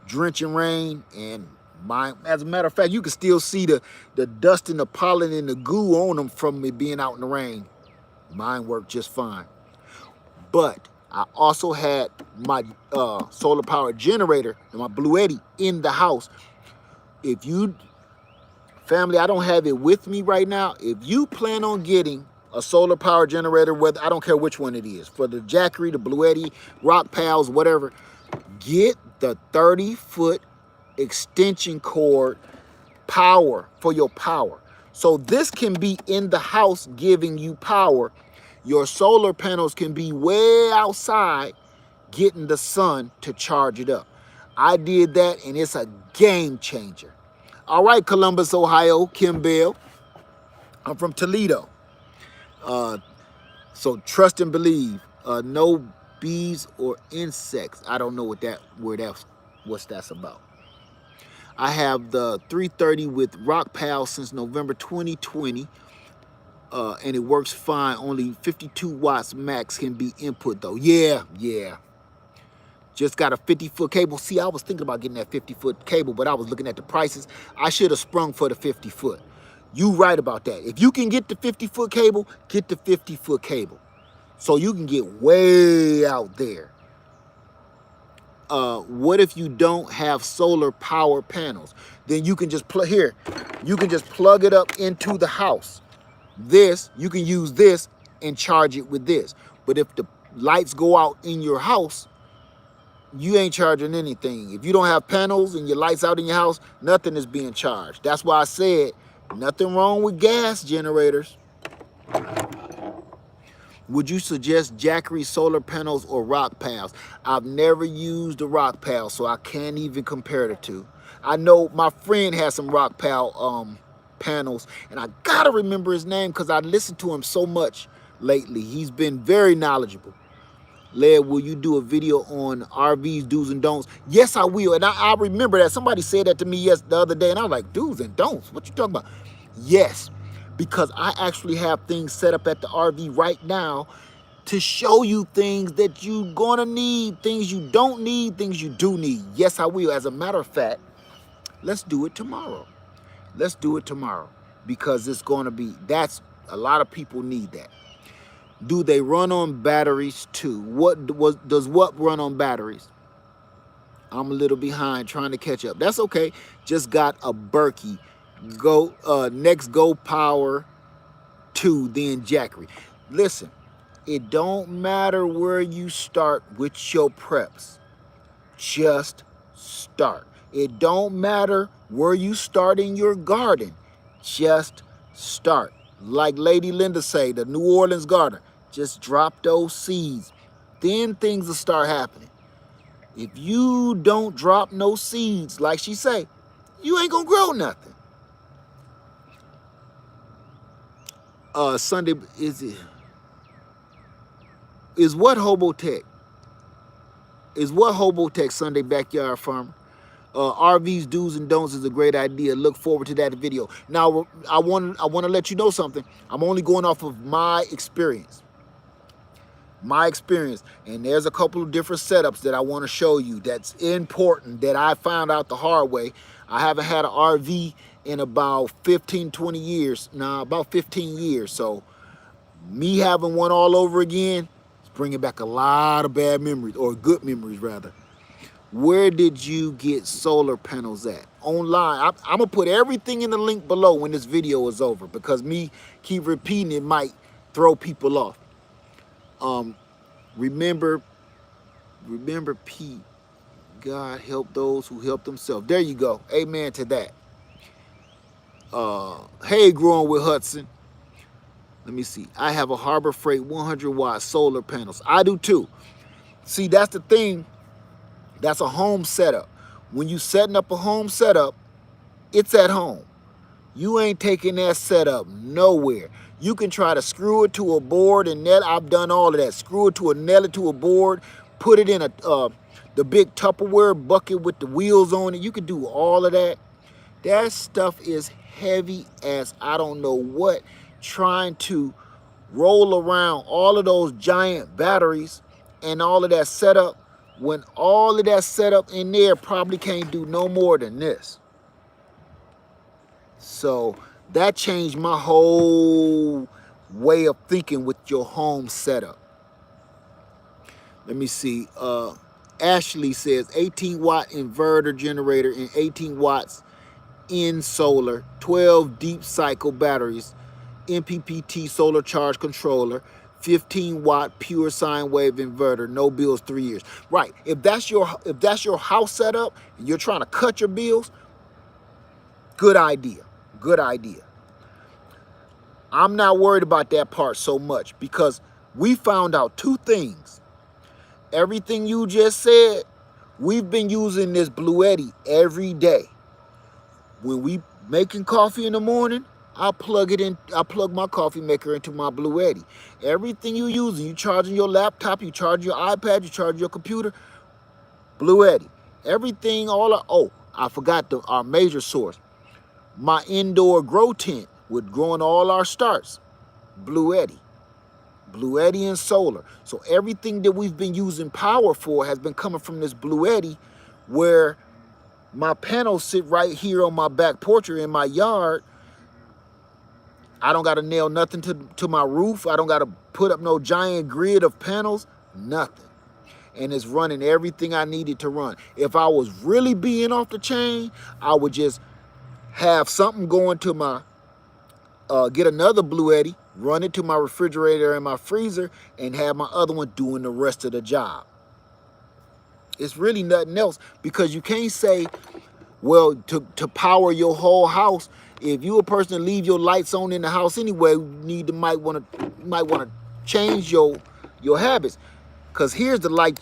drenching rain. And mine, as a matter of fact, you can still see the dust and the pollen and the goo on them from it being out in the rain. Mine worked just fine. But I also had my solar power generator and my BLUETTI in the house. If you, family, I don't have it with me right now. If you plan on getting a solar power generator, whether, I don't care which one it is, for the Jackery, the BLUETTI, Rock Pals, whatever, get the 30-foot extension cord power for your power. So this can be in the house giving you power. Your solar panels can be way outside getting the sun to charge it up. I did that, and it's a game changer. All right, Columbus, Ohio, Kim Bell. I'm from Toledo. So trust and believe. No bees or insects. I don't know what's that's about. I have the 330 with Rock Pal since November 2020. And it works fine. Only 52 watts max can be input though. Yeah. Just got a 50-foot cable. See, I was thinking about getting that 50-foot cable, but I was looking at the prices. I should have sprung for the 50-foot. You right about that. If you can get the 50-foot cable, get the 50-foot cable. So you can get way out there. What if you don't have solar power panels? Then you can just you can just plug it up into the house. This, you can use this and charge it with this. But if the lights go out in your house, you ain't charging anything. If you don't have panels and your lights out in your house, nothing is being charged. That's why I said nothing wrong with gas generators. Would you suggest Jackery solar panels or Rock Pals? I've never used a Rock Pal, so I can't even compare the two. I know my friend has some Rock Pal panels, and I gotta remember his name because I listened to him so much lately. He's been very knowledgeable. Led, will you do a video on RVs, do's and don'ts? Yes, I will. And I remember that. Somebody said that to me the other day, and I was like, do's and don'ts? What you talking about? Yes, because I actually have things set up at the RV right now to show you things that you're gonna need, things you don't need, things you do need. Yes, I will. As a matter of fact, let's do it tomorrow. Let's do it tomorrow because it's gonna be, a lot of people need that. Do they run on batteries too? Does what run on batteries? I'm a little behind trying to catch up. That's okay. Just got a Berkey. Next Go Power 2, then Jackery. Listen, it don't matter where you start with your preps. Just start. It don't matter where you start in your garden. Just start. Like Lady Linda say, the New Orleans gardener. Just drop those seeds. Then things will start happening. If you don't drop no seeds, like she say, you ain't gonna grow nothing. Sunday, is what Hobotech Sunday Backyard Farmer? RVs, do's and don'ts is a great idea. Look forward to that video. Now, I want to let you know something. I'm only going off of my experience. And there's a couple of different setups that I want to show you that's important that I found out the hard way. I haven't had an RV in about 20 years. Nah, about 15 years. So me having one all over again is bringing back a lot of bad memories, or good memories rather. Where did you get solar panels at? Online. I'm going to put everything in the link below when this video is over because me keep repeating it might throw people off. Remember Pete, God help those who help themselves. There you go. Amen to that. Hey, growing with Hudson. Let me see. I have a Harbor Freight 100-watt solar panels. I do too. See, that's the thing. That's a home setup. When you setting up a home setup, it's at home. You ain't taking that setup nowhere. You can try to screw it to a board and net. I've done all of that. Screw it to a nail it to a board, put it in the big Tupperware bucket with the wheels on it. You can do all of that. That stuff is heavy as I don't know what. Trying to roll around all of those giant batteries and all of that setup, when all of that setup in there probably can't do no more than this. So that changed my whole way of thinking with your home setup. Let me see. Ashley says 18-watt inverter generator and 18 watts in solar, 12 deep cycle batteries, MPPT solar charge controller, 15-watt pure sine wave inverter, no bills, 3 years. Right. If that's your house setup and you're trying to cut your bills, good idea. Good idea. I'm not worried about that part so much because we found out two things. Everything you just said, we've been using this Bluetti every day. When we making coffee in the morning, I plug my coffee maker into my Bluetti. Everything you using, you charging your laptop, you charging your iPad, you charging your computer, Bluetti. Everything, I forgot our major source. My indoor grow tent with growing all our starts, Bluetti and solar. So everything that we've been using power for has been coming from this Bluetti, where my panels sit right here on my back porch or in my yard. I don't got to nail nothing to my roof. I don't got to put up no giant grid of panels, nothing. And it's running everything I needed to run. If I was really being off the chain, I would just have something going to my, get another Bluetti, run it to my refrigerator and my freezer, and have my other one doing the rest of the job. It's really nothing else, because you can't say, well, to power your whole house, if you a person that leave your lights on in the house anyway, you might want to change your habits. Because here's the light.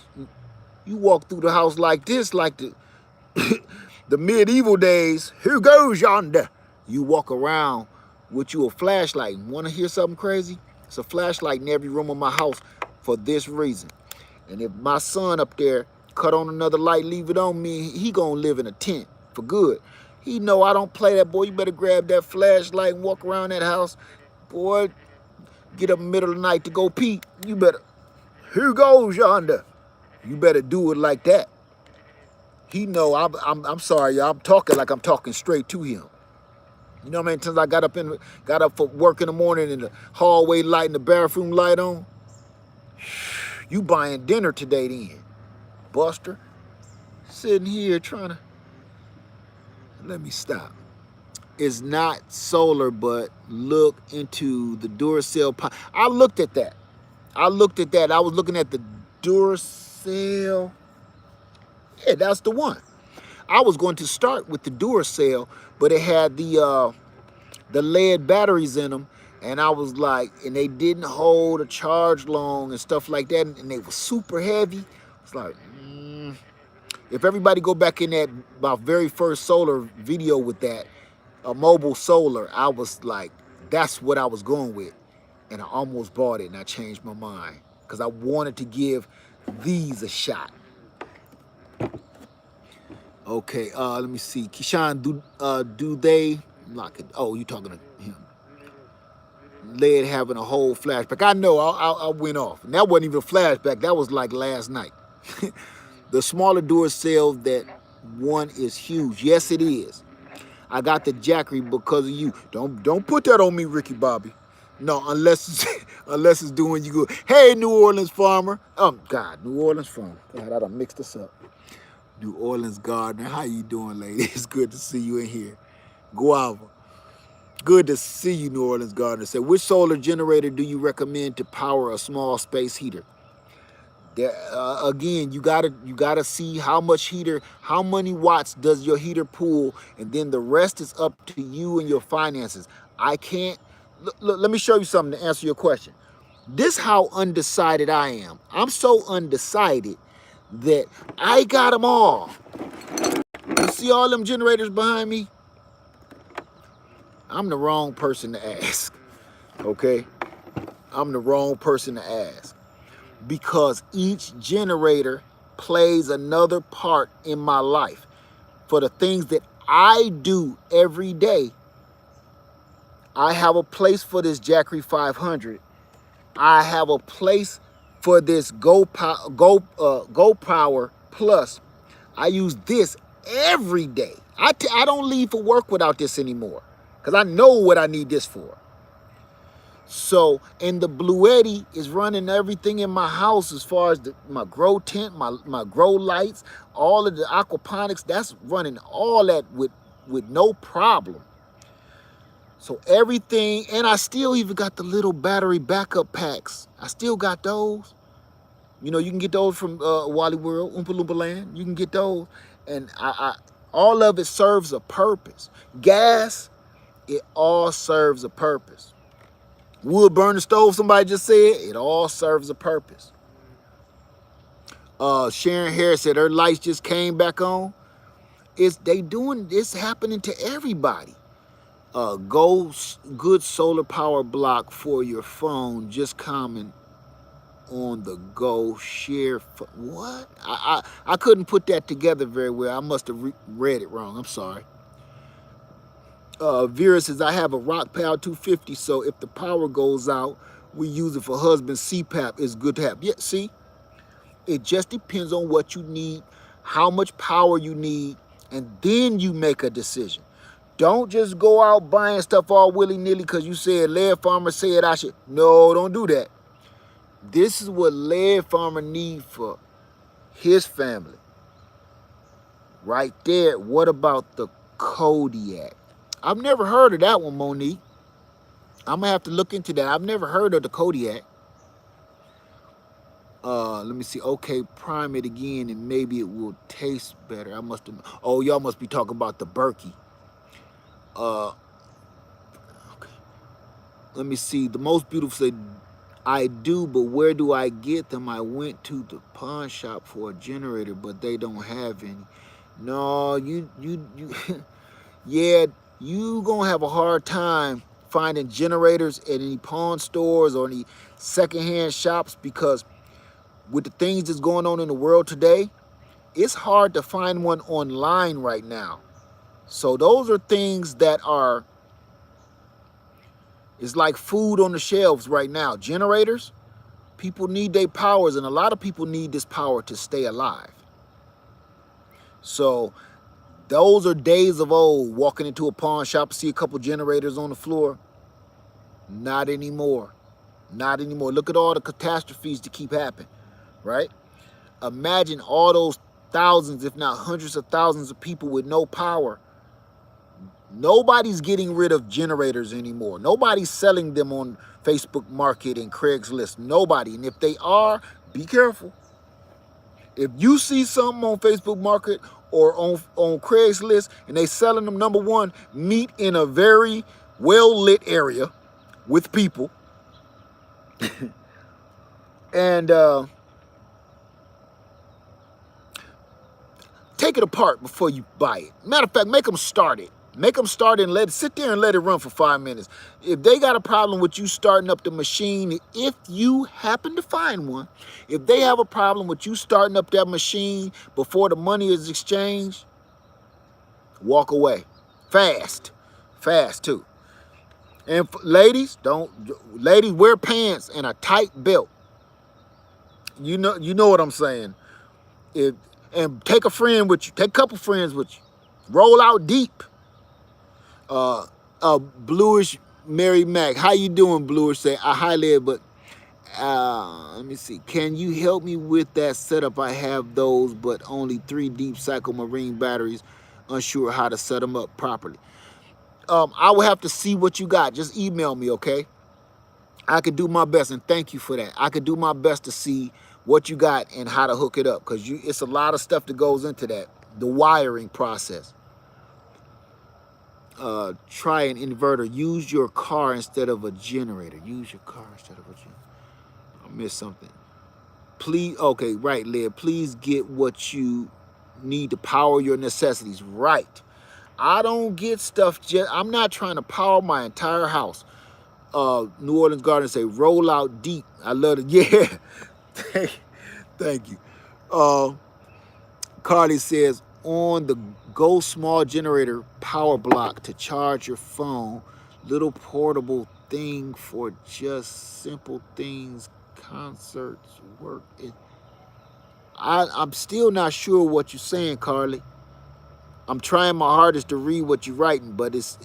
You walk through the house like this, like the medieval days. Who goes yonder? You walk around with you a flashlight. Want to hear something crazy? It's a flashlight in every room of my house for this reason. And if my son up there cut on another light, leave it on me, he gonna live in a tent for good. He know I don't play that, boy. You better grab that flashlight and walk around that house. Boy, get up in the middle of the night to go pee. You better, who goes yonder? You better do it like that. He know I'm sorry, y'all. I'm talking like I'm talking straight to him. You know how many times I got up for work in the morning and the hallway light and the bathroom light on? You buying dinner today then, Buster. Sitting here trying to, let me stop. It's not solar, but look into the Duracell. I looked at that. I was looking at the Duracell. Yeah, that's the one. I was going to start with the Duracell, but it had the lead batteries in them, and I was like, and they didn't hold a charge long and stuff like that, and they were super heavy. It's like, if everybody go back in that my very first solar video with that, a mobile solar, I was like, that's what I was going with, and I almost bought it, and I changed my mind because I wanted to give these a shot. Okay, let me see. Keyshawn, do they lock it? Oh, you talking to him? Lead having a whole flashback. I know, I went off. And that wasn't even a flashback. That was like last night. The smaller Duracell, that one is huge. Yes, it is. I got the Jackery because of you. Don't put that on me, Ricky Bobby. No, unless it's doing you good. Hey, New Orleans farmer. Oh God, New Orleans farmer. God, I done mixed this up. New Orleans gardener. How you doing, lady? It's good to see you in here. Guava. Good to see you, New Orleans gardener. Say, which solar generator do you recommend to power a small space heater? There, again, you gotta see how much heater, how many watts does your heater pull, and then the rest is up to you and your finances. I can't. Look, let me show you something to answer your question. This how undecided I am. I'm so undecided that I got them all. You see all them generators behind me? I'm the wrong person to ask. Okay, I'm the wrong person to ask. Because each generator plays another part in my life. For the things that I do every day, I have a place for this Jackery 500. I have a place for this Go Power Plus. I use this every day. I don't leave for work without this anymore because I know what I need this for. So, and the Bluetti is running everything in my house as far as my grow tent, my grow lights, all of the aquaponics, that's running all that with no problem. So everything, and I still even got the little battery backup packs. I still got those. You know, you can get those from Wally World, Oompa Loompa Land. You can get those. And all of it serves a purpose. Gas, it all serves a purpose. Wood burner stove, somebody just said, it all serves a purpose. Sharon Harris said her lights just came back on. It's happening to everybody. Good solar power block for your phone. Just comment on the Go share. What? I couldn't put that together very well. I must have read it wrong. I'm sorry. Vera says, I have a Rockpal 250, so if the power goes out, we use it for husband's CPAP. It's good to have. Yeah, see? It just depends on what you need, how much power you need, and then you make a decision. Don't just go out buying stuff all willy-nilly because you said Lead Farmer said I should. No, don't do that. This is what Lead Farmer needs for his family. Right there. What about the Kodiak? I've never heard of that one, Monique. I'm gonna have to look into that. I've never heard of the Kodiak. Let me see. Okay, prime it again and maybe it will taste better. I must have. Oh, y'all must be talking about the Berkey. Okay. Let me see. The most beautiful said, I do, but where do I get them? I went to the pawn shop for a generator, but they don't have any. No, you yeah, you gonna have a hard time finding generators at any pawn stores or any secondhand shops because with the things that's going on in the world today, it's hard to find one online right now. So those are things that are, it's like food on the shelves right now. Generators, people need their powers, and a lot of people need this power to stay alive. So those are days of old. Walking into a pawn shop, see a couple generators on the floor. Not anymore. Not anymore. Look at all the catastrophes that keep happening, right? Imagine all those thousands, if not hundreds of thousands of people with no power. Nobody's getting rid of generators anymore. Nobody's selling them on Facebook Market and Craigslist. Nobody. And if they are, be careful. If you see something on Facebook Market or on Craigslist and they selling them, number one, meet in a very well-lit area with people. And take it apart before you buy it. Matter of fact, make them start it. Make them start and sit there and let it run for 5 minutes. If they got a problem with you starting up the machine, if you happen to find one, if they have a problem with you starting up that machine before the money is exchanged, walk away. Fast. Fast too. And ladies, ladies, wear pants and a tight belt. You know what I'm saying. And take a friend with you. Take a couple friends with you. Roll out deep. Bluish Mary Mac, how you doing, Bluish? Say I highly, but let me see. Can you help me with that setup? I have those, but only 3 deep cycle marine batteries. Unsure how to set them up properly. I will have to see what you got. Just email me, okay? I could do my best, and thank you for that. I could do my best to see what you got and how to hook it up, because it's a lot of stuff that goes into that, the wiring process. Try an inverter. Use your car instead of a generator. Use your car instead of a generator. I missed something. Please, okay, right, Liv. Please get what you need to power your necessities. Right. I don't get stuff I'm not trying to power my entire house. New Orleans Garden say, roll out deep. I love it. Yeah. Thank you. Carly says, on the Go Small Generator power block to charge your phone, little portable thing for just simple things, concerts, work. I'm still not sure what you're saying, Carly. I'm trying my hardest to read what you're writing, but it's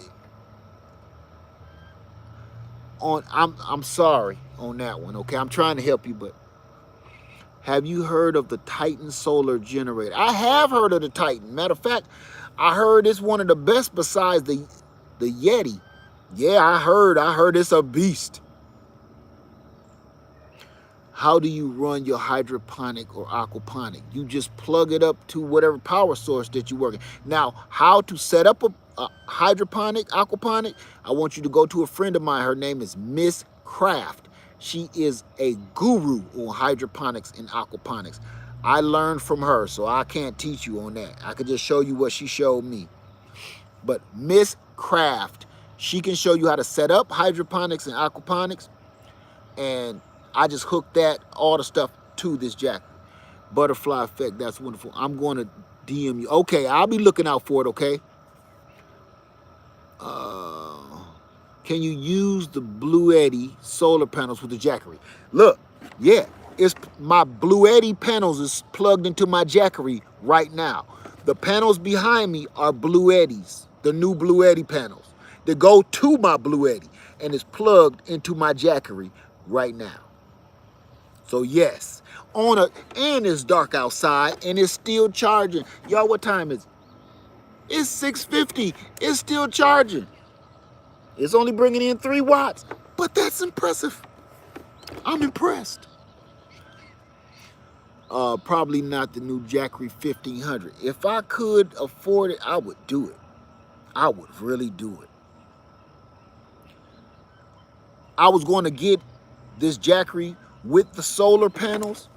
on. I'm sorry on that one. Okay, I'm trying to help you, but have you heard of the Titan solar generator? I have heard of the Titan. Matter of fact, I heard it's one of the best besides the Yeti. Yeah, I heard it's a beast. How do you run your hydroponic or aquaponic? You just plug it up to whatever power source that you're working. Now, how to set up a hydroponic, aquaponic, I want you to go to a friend of mine. Her name is Miss Craft. She is a guru on hydroponics and aquaponics. I learned from her, so I can't teach you on that. I could just show you what she showed me. But Miss Craft, she can show you how to set up hydroponics and aquaponics, and I just hooked all the stuff to this Jackery. Butterfly effect, that's wonderful. I'm going to DM you. Okay, I'll be looking out for it, okay? Can you use the BLUETTI solar panels with the Jackery? Look, yeah, it's my BLUETTI panels is plugged into my Jackery right now. The panels behind me are BLUETTIs, the new BLUETTI panels. They go to my BLUETTI and it's plugged into my Jackery right now. So yes, and it's dark outside and it's still charging. Y'all, what time is it? It's 6:50. It's still charging. It's only bringing in 3 watts, but that's impressive. I'm impressed. Probably not the new Jackery 1500. If I could afford it, I would do it. I would really do it. I was going to get this Jackery with the solar panels.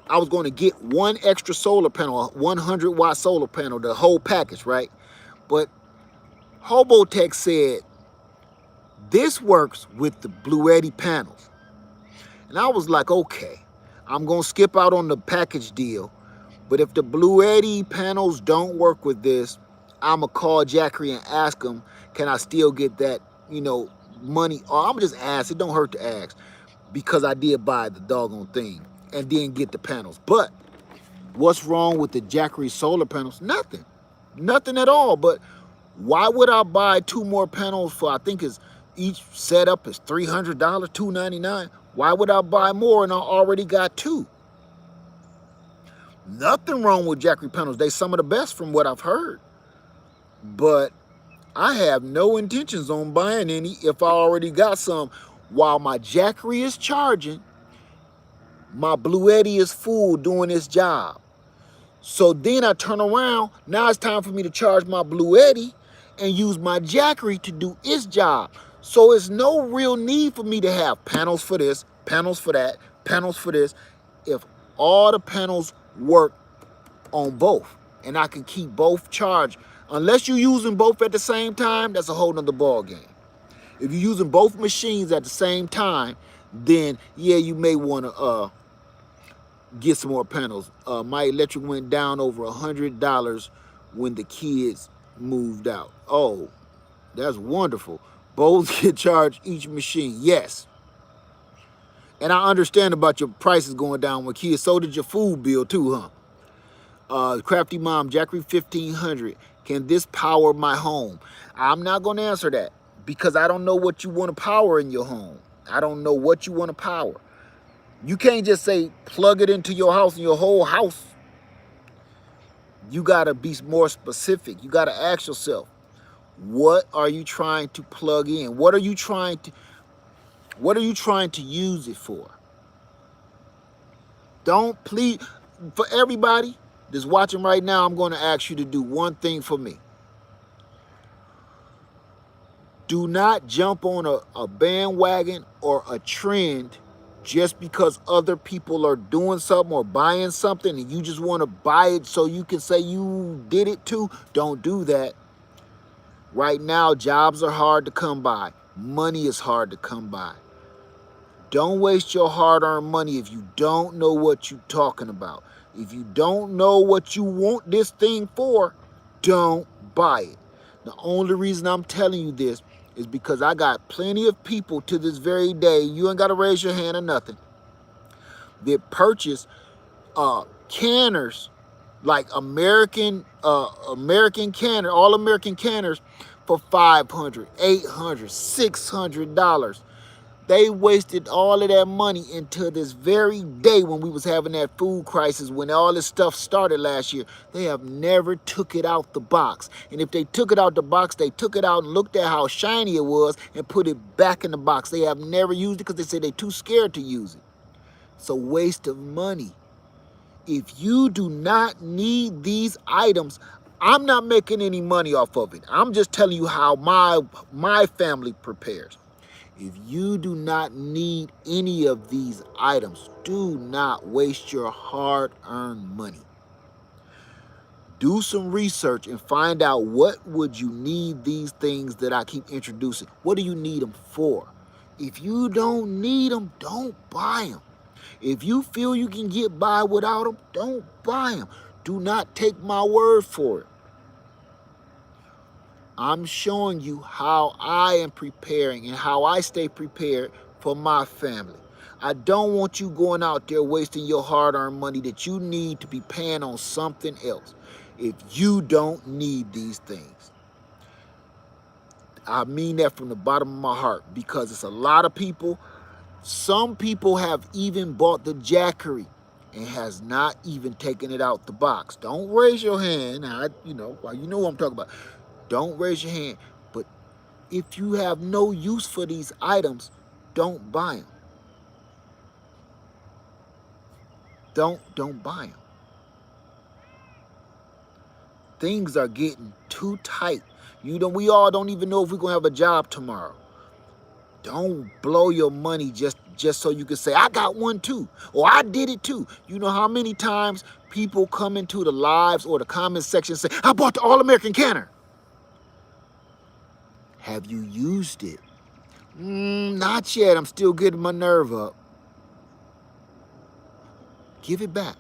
I was going to get one extra solar panel, a 100-watt solar panel, the whole package, right? But Hobotech said, this works with the BLUETTI panels. And I was like, okay, I'm going to skip out on the package deal. But if the BLUETTI panels don't work with this, I'm going to call Jackery and ask them, can I still get that, money? Or I'm just ask. It don't hurt to ask, because I did buy the doggone thing and then get the panels. But what's wrong with the Jackery solar panels? Nothing. Nothing at all. But why would I buy 2 more panels for, I think it's each setup is $300, $299. Why would I buy more and I already got 2? Nothing wrong with Jackery panels. They some of the best from what I've heard. But I have no intentions on buying any if I already got some. While my Jackery is charging, my BLUETTI is full doing its job. So then I turn around, now it's time for me to charge my BLUETTI and use my Jackery to do its job. So it's no real need for me to have panels for this, panels for that, panels for this, if all the panels work on both and I can keep both charged. Unless you're using both at the same time, that's a whole nother ball game. If you're using both machines at the same time, then yeah, you may want to get some more panels. My electric went down over $100 when the kids moved out. Oh, that's wonderful. Both get charged each machine. Yes. And I understand about your prices going down with kids. So did your food bill too, huh? Crafty Mom, Jackery 1500. Can this power my home? I'm not going to answer that because I don't know what you want to power in your home. I don't know what you want to power. You can't just say plug it into your house and your whole house. You got to be more specific. You got to ask yourself, what are you trying to plug in? What are you trying to use it for? Don't, please, for everybody that's watching right now, I'm going to ask you to do one thing for me. Do not jump on a bandwagon or a trend just because other people are doing something or buying something and you just want to buy it so you can say you did it too. Don't do that. Right now, jobs are hard to come by. Money is hard to come by. Don't waste your hard-earned money if you don't know what you're talking about. If you don't know what you want this thing for, don't buy it. The only reason I'm telling you this is because I got plenty of people to this very day, you ain't got to raise your hand or nothing, that purchase canners, like American canner, all American canners for $500, $800, $600. They wasted all of that money until this very day when we was having that food crisis, when all this stuff started last year. They have never took it out the box. And if they took it out the box, they took it out and looked at how shiny it was and put it back in the box. They have never used it because they say they're too scared to use it. It's a waste of money. If you do not need these items, I'm not making any money off of it. I'm just telling you how my family prepares. If you do not need any of these items, do not waste your hard-earned money. Do some research and find out what would you need these things that I keep introducing. What do you need them for? If you don't need them, don't buy them. If you feel you can get by without them, don't buy them. Do not take my word for it. I'm showing you how I am preparing and how I stay prepared for my family. I don't want you going out there wasting your hard-earned money that you need to be paying on something else if you don't need these things. I mean that from the bottom of my heart, because it's a lot of people. Some people have even bought the JAKERY and has not even taken it out the box. Don't raise your hand. You know what I'm talking about. Don't raise your hand. But if you have no use for these items, don't buy them. Don't buy them. Things are getting too tight. We all don't even know if we're gonna have a job tomorrow. Don't blow your money just so you can say, I got one too, or I did it too. You know how many times people come into the lives or the comment section and say, I bought the All-American canner. Have you used it? Not yet. I'm still getting my nerve up. Give it back.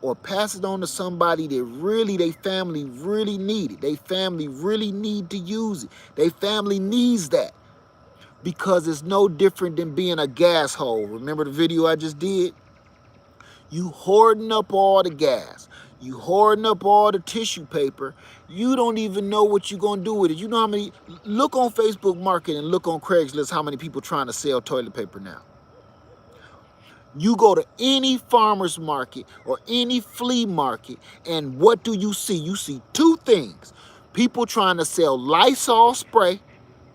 Or pass it on to somebody that really, their family really need it. Their family really need to use it. Their family needs that. Because it's no different than being a gas hole. Remember the video I just did? You hoarding up all the gas. You hoarding up all the tissue paper. You don't even know what you're going to do with it. You know how many, look on Facebook Market and look on Craigslist how many people trying to sell toilet paper now. You go to any farmer's market or any flea market, and what do you see? You see two things. People trying to sell Lysol spray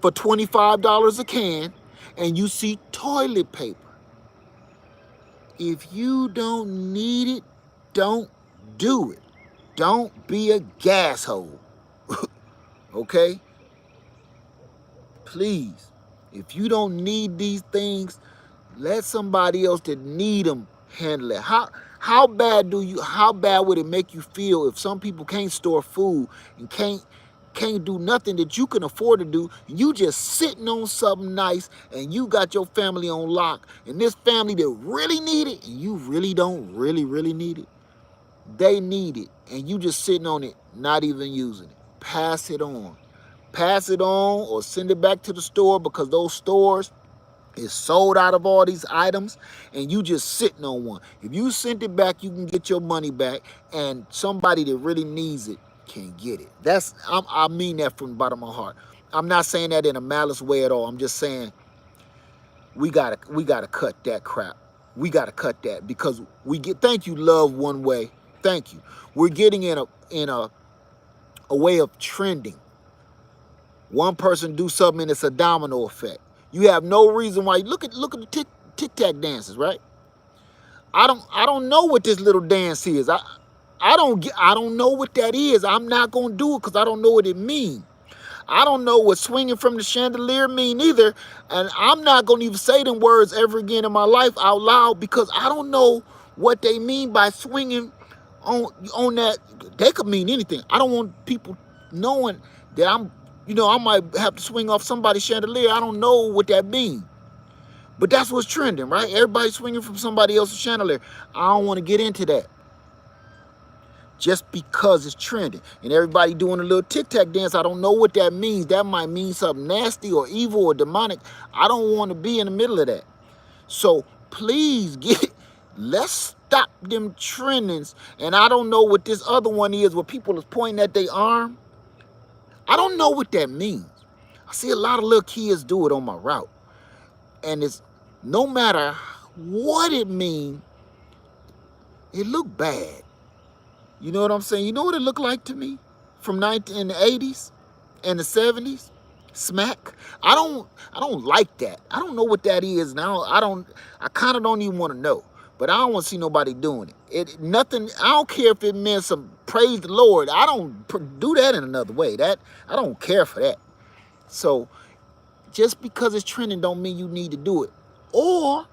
for $25 a can, and you see toilet paper. If you don't need it, don't do it. Don't be a gas hole. Okay? Please, if you don't need these things, let somebody else that need them handle it. How bad would it make you feel if some people can't store food and can't do nothing that you can afford to do, and you just sitting on something nice and you got your family on lock, and this family that really need it and you really don't really need it? They need it and you just sitting on it, not even using it. Pass it on. Pass it on or send it back to the store, because those stores is sold out of all these items and you just sitting on one. If you send it back, you can get your money back, and somebody that really needs it can get it. I mean that from the bottom of my heart. I'm not saying that in a malice way at all. I'm just saying we gotta cut that crap. We gotta cut that, because thank you, Love One Way. Thank you. We're getting in a way of trending. One person do something and it's a domino effect. You have no reason why. Look at the tic-tac dances, right? I don't know what this little dance is. I don't know what that is. I'm not gonna do it because I don't know what it means. I don't know what swinging from the chandelier mean either, and I'm not gonna even say them words ever again in my life out loud because I don't know what they mean by swinging on that. They could mean anything. I don't want people knowing that I might have to swing off somebody's chandelier. I don't know what that means. But that's what's trending, right? Everybody swinging from somebody else's chandelier. I don't want to get into that. Just because it's trending. And everybody doing a little tic-tac dance, I don't know what that means. That might mean something nasty or evil or demonic. I don't want to be in the middle of that. So please let's stop them trendings. And I don't know what this other one is where people is pointing at their arm. I don't know what that means. I see a lot of little kids do it on my route. And it's no matter what it means, it look bad. You know what I'm saying? You know what it looked like to me from in the 80s and the 70s? Smack. I don't like that. I don't know what that is now. I kind of don't even want to know. But I don't want to see nobody doing it. Nothing. I don't care if it meant some praise the Lord. I don't do that in another way. I don't care for that. So just because it's trending don't mean you need to do it. Or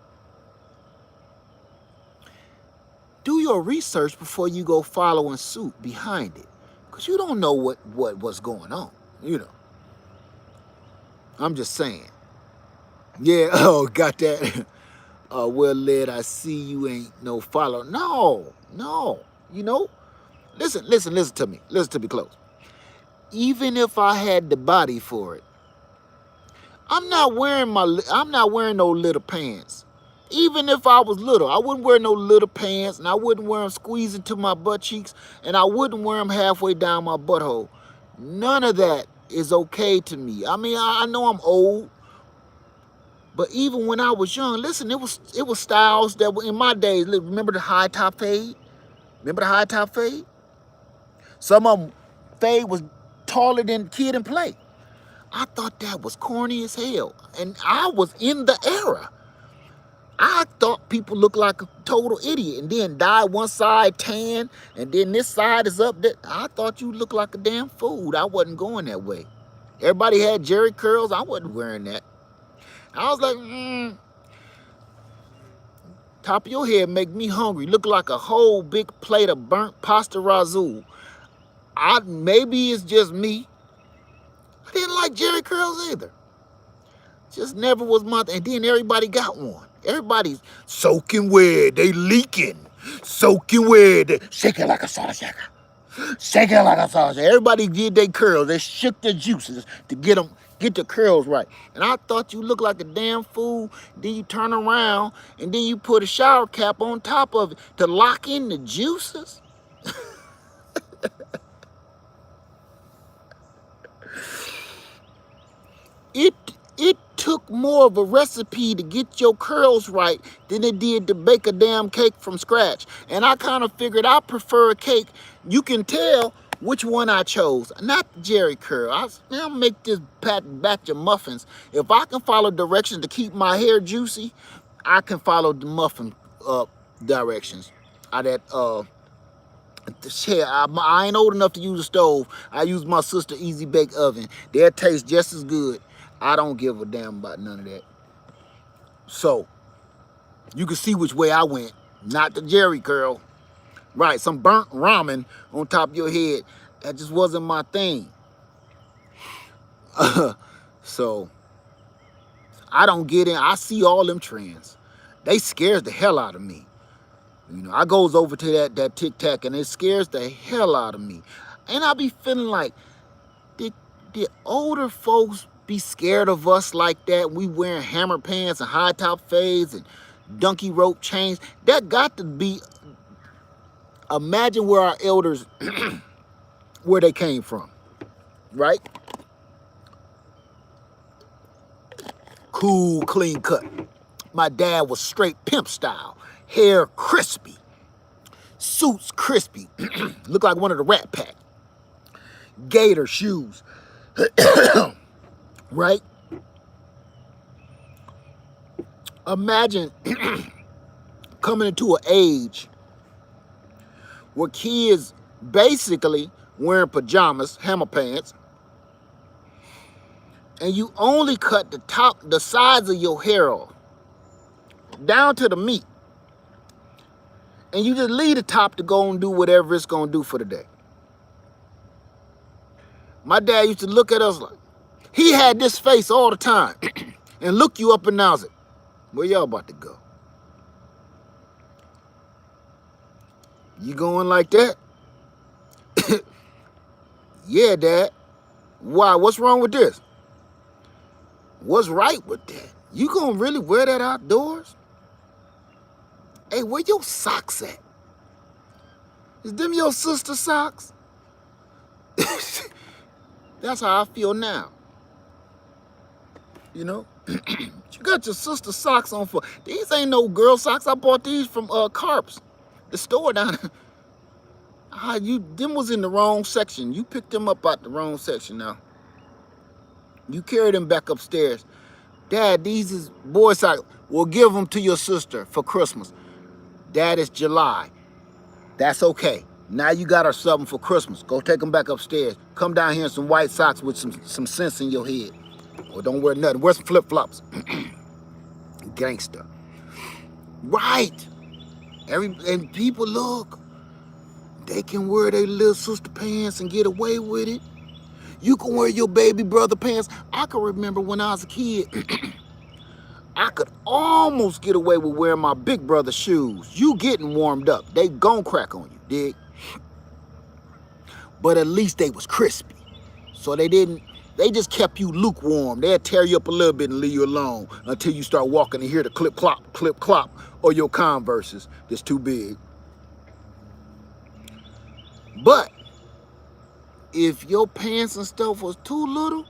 do your research before you go following suit behind it. Because you don't know what's going on. You know. I'm just saying. Yeah, oh, got that. Well, Led, I see you ain't no follower. No. You know, listen to me. Listen to me close. Even if I had the body for it, I'm not wearing no little pants. Even if I was little, I wouldn't wear no little pants, and I wouldn't wear them squeezing to my butt cheeks, and I wouldn't wear them halfway down my butthole. None of that is okay to me. I mean, I know I'm old, but even when I was young, listen, it was styles that were in my days. Remember the high top fade? Remember the high top fade? Some of them fade was taller than Kid and Play. I thought that was corny as hell, and I was in the era. I thought people looked like a total idiot, and then dye one side tan, and then this side is up. I thought you looked like a damn fool. I wasn't going that way. Everybody had Jerry curls. I wasn't wearing that. I was like, top of your head make me hungry. Look like a whole big plate of burnt pasta razool. Maybe it's just me. I didn't like Jerry curls either. Just never was my thing. And then everybody got one. Everybody's soaking wet. They leaking. Soaking wet. Shake it like a salt shaker. Shake it like a salt shaker. Everybody did their curls. They shook their juices to get the curls right. And I thought you looked like a damn fool. Then you turn around and then you put a shower cap on top of it to lock in the juices. It took more of a recipe to get your curls right than it did to bake a damn cake from scratch. And I kind of figured I prefer a cake. You can tell which one I chose. Not the Jerry curl. I'll make this batch of muffins. If I can follow directions to keep my hair juicy, I can follow the muffin directions. I ain't old enough to use a stove. I use my sister Easy Bake Oven. They'll taste just as good. I don't give a damn about none of that. So, you can see which way I went. Not the Jerry curl. Right, some burnt ramen on top of your head. That just wasn't my thing. So, I don't get in. I see all them trends. They scares the hell out of me. You know, I goes over to that tic-tac and it scares the hell out of me. And I be feeling like, did older folks be scared of us like that? We wearing hammer pants and high top fades and donkey rope chains. That got to be, imagine where our elders, where they came from, right? Cool, clean cut. My dad was straight pimp style. Hair crispy. Suits crispy. Looked like one of the Rat Pack. Gator shoes. Right? Imagine coming into an age where kids basically wearing pajamas, hammer pants, and you only cut the sides of your hair off, down to the meat. And you just leave the top to go and do whatever it's gonna do for the day. My dad used to look at us like, he had this face all the time and look you up and down and say, where y'all about to go? You going like that? Yeah, Dad. Why? What's wrong with this? What's right with that? You gonna really wear that outdoors? Hey, where your socks at? Is them your sister's socks? That's how I feel now. You know? You got your sister's socks on for... These ain't no girl socks. I bought these from Carp's, the store down there. Them was in the wrong section. You picked them up out the wrong section now. You carried them back upstairs. Dad, these is boy socks. Well, give them to your sister for Christmas. Dad, it's July. That's okay. Now you got her something for Christmas. Go take them back upstairs. Come down here in some white socks with some sense in your head. Or don't wear nothing. Wear some flip-flops. Gangster. Right. And people, look, they can wear their little sister pants and get away with it. You can wear your baby brother pants. I can remember when I was a kid, I could almost get away with wearing my big brother's shoes. You getting warmed up. They gon' crack on you, dig? But at least they was crispy. So they just kept you lukewarm. They'd tear you up a little bit and leave you alone until you start walking and hear the clip clop, or your Converses that's too big. But if your pants and stuff was too little,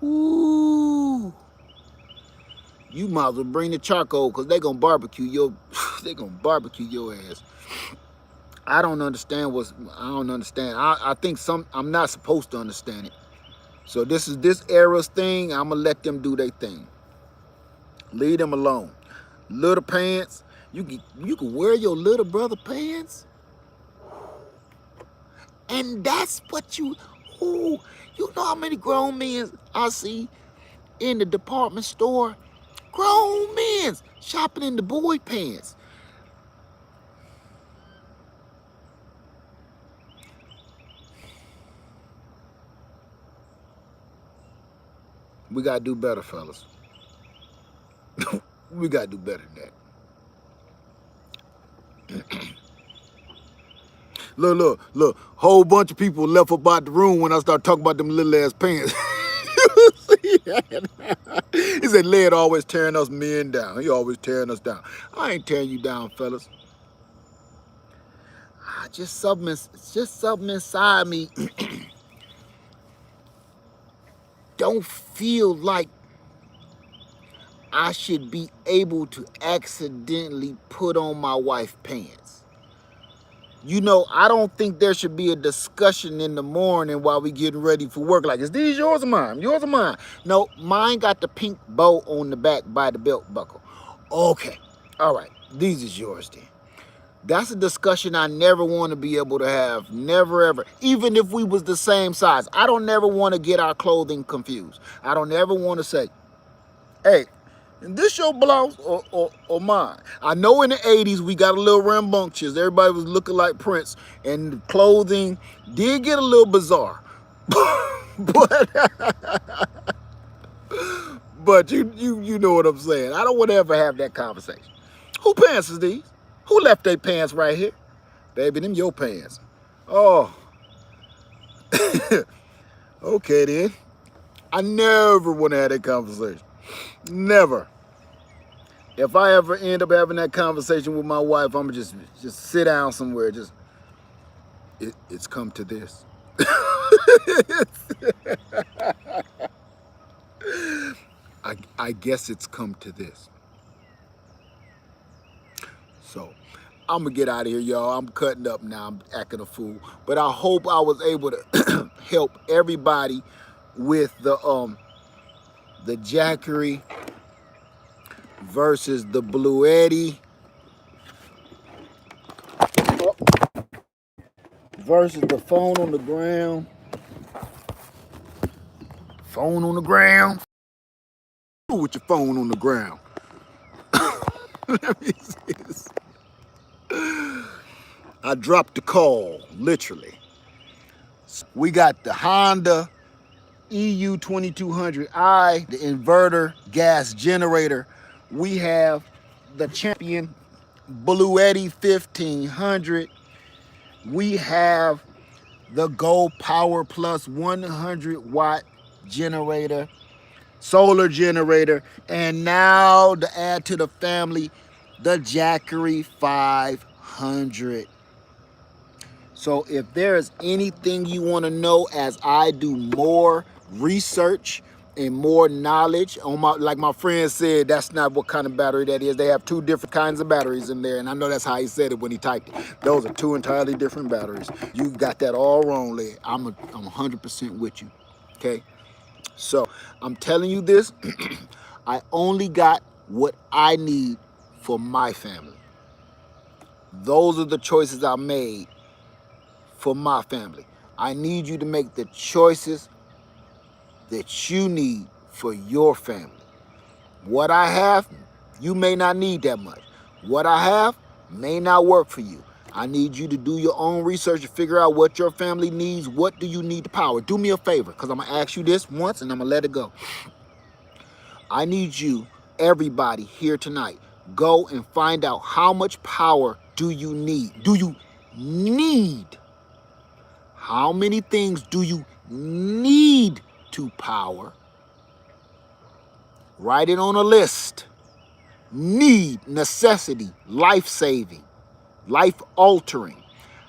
ooh, you might as well bring the charcoal, because they gonna barbecue your ass. I don't understand I think I'm not supposed to understand it. So this is this era's thing. I'm gonna let them do their thing. Leave them alone. Little pants, you can wear your little brother pants. And that's what you know how many grown men I see in the department store? Grown men shopping in the boy pants. We gotta do better, fellas. We gotta do better than that. Look, whole bunch of people left about the room when I start talking about them little ass pants. He said, Led always tearing us men down. He always tearing us down. I ain't tearing you down, fellas. Just something inside me don't feel like I should be able to accidentally put on my wife's pants. You know, I don't think there should be a discussion in the morning while we getting ready for work. Like, is these yours or mine? Yours or mine? No, mine got the pink bow on the back by the belt buckle. Okay, all right, these is yours then. That's a discussion I never want to be able to have. Never, ever. Even if we was the same size. I don't never want to get our clothing confused. I don't ever want to say, hey, is this your blouse or mine? I know in the 80s we got a little rambunctious. Everybody was looking like Prince. And the clothing did get a little bizarre. But you know what I'm saying. I don't want to ever have that conversation. Who pants is these? Who left their pants right here? Baby, them your pants. Oh. Okay then. I never want to have that conversation. Never. If I ever end up having that conversation with my wife, I'm just sit down somewhere. It's come to this. I guess it's come to this. So, I'm going to get out of here, y'all. I'm cutting up now. I'm acting a fool. But I hope I was able to help everybody with the Jackery versus the Bluetti versus the phone on the ground. Phone on the ground. With your phone on the ground. Let me see this. I dropped the call, literally. We got the Honda EU 2200i, the inverter gas generator. We have the Champion Bluetti 1500. We have the Go Power Plus 100 watt generator, solar generator, and now to add to the family, the JAKERY 500. So if there's anything you want to know as I do more research and more knowledge on my, like my friend said, that's not what kind of battery that is. They have two different kinds of batteries in there, and I know that's how he said it when he typed it. Those are two entirely different batteries. You got that all wrong, Led. I'm 100% with you, okay? So I'm telling you this, I only got what I need for my family. Those are the choices I made for my family. I need you to make the choices that you need for your family. What I have, you may not need that much. What I have may not work for you. I need you to do your own research to figure out what your family needs. What do you need to power? Do me a favor, because I'm going to ask you this once and I'm going to let it go. I need you, everybody here tonight, go and find out how much power do you need? Do you need? How many things do you need to power? Write it on a list. Need, necessity, life-saving, life-altering.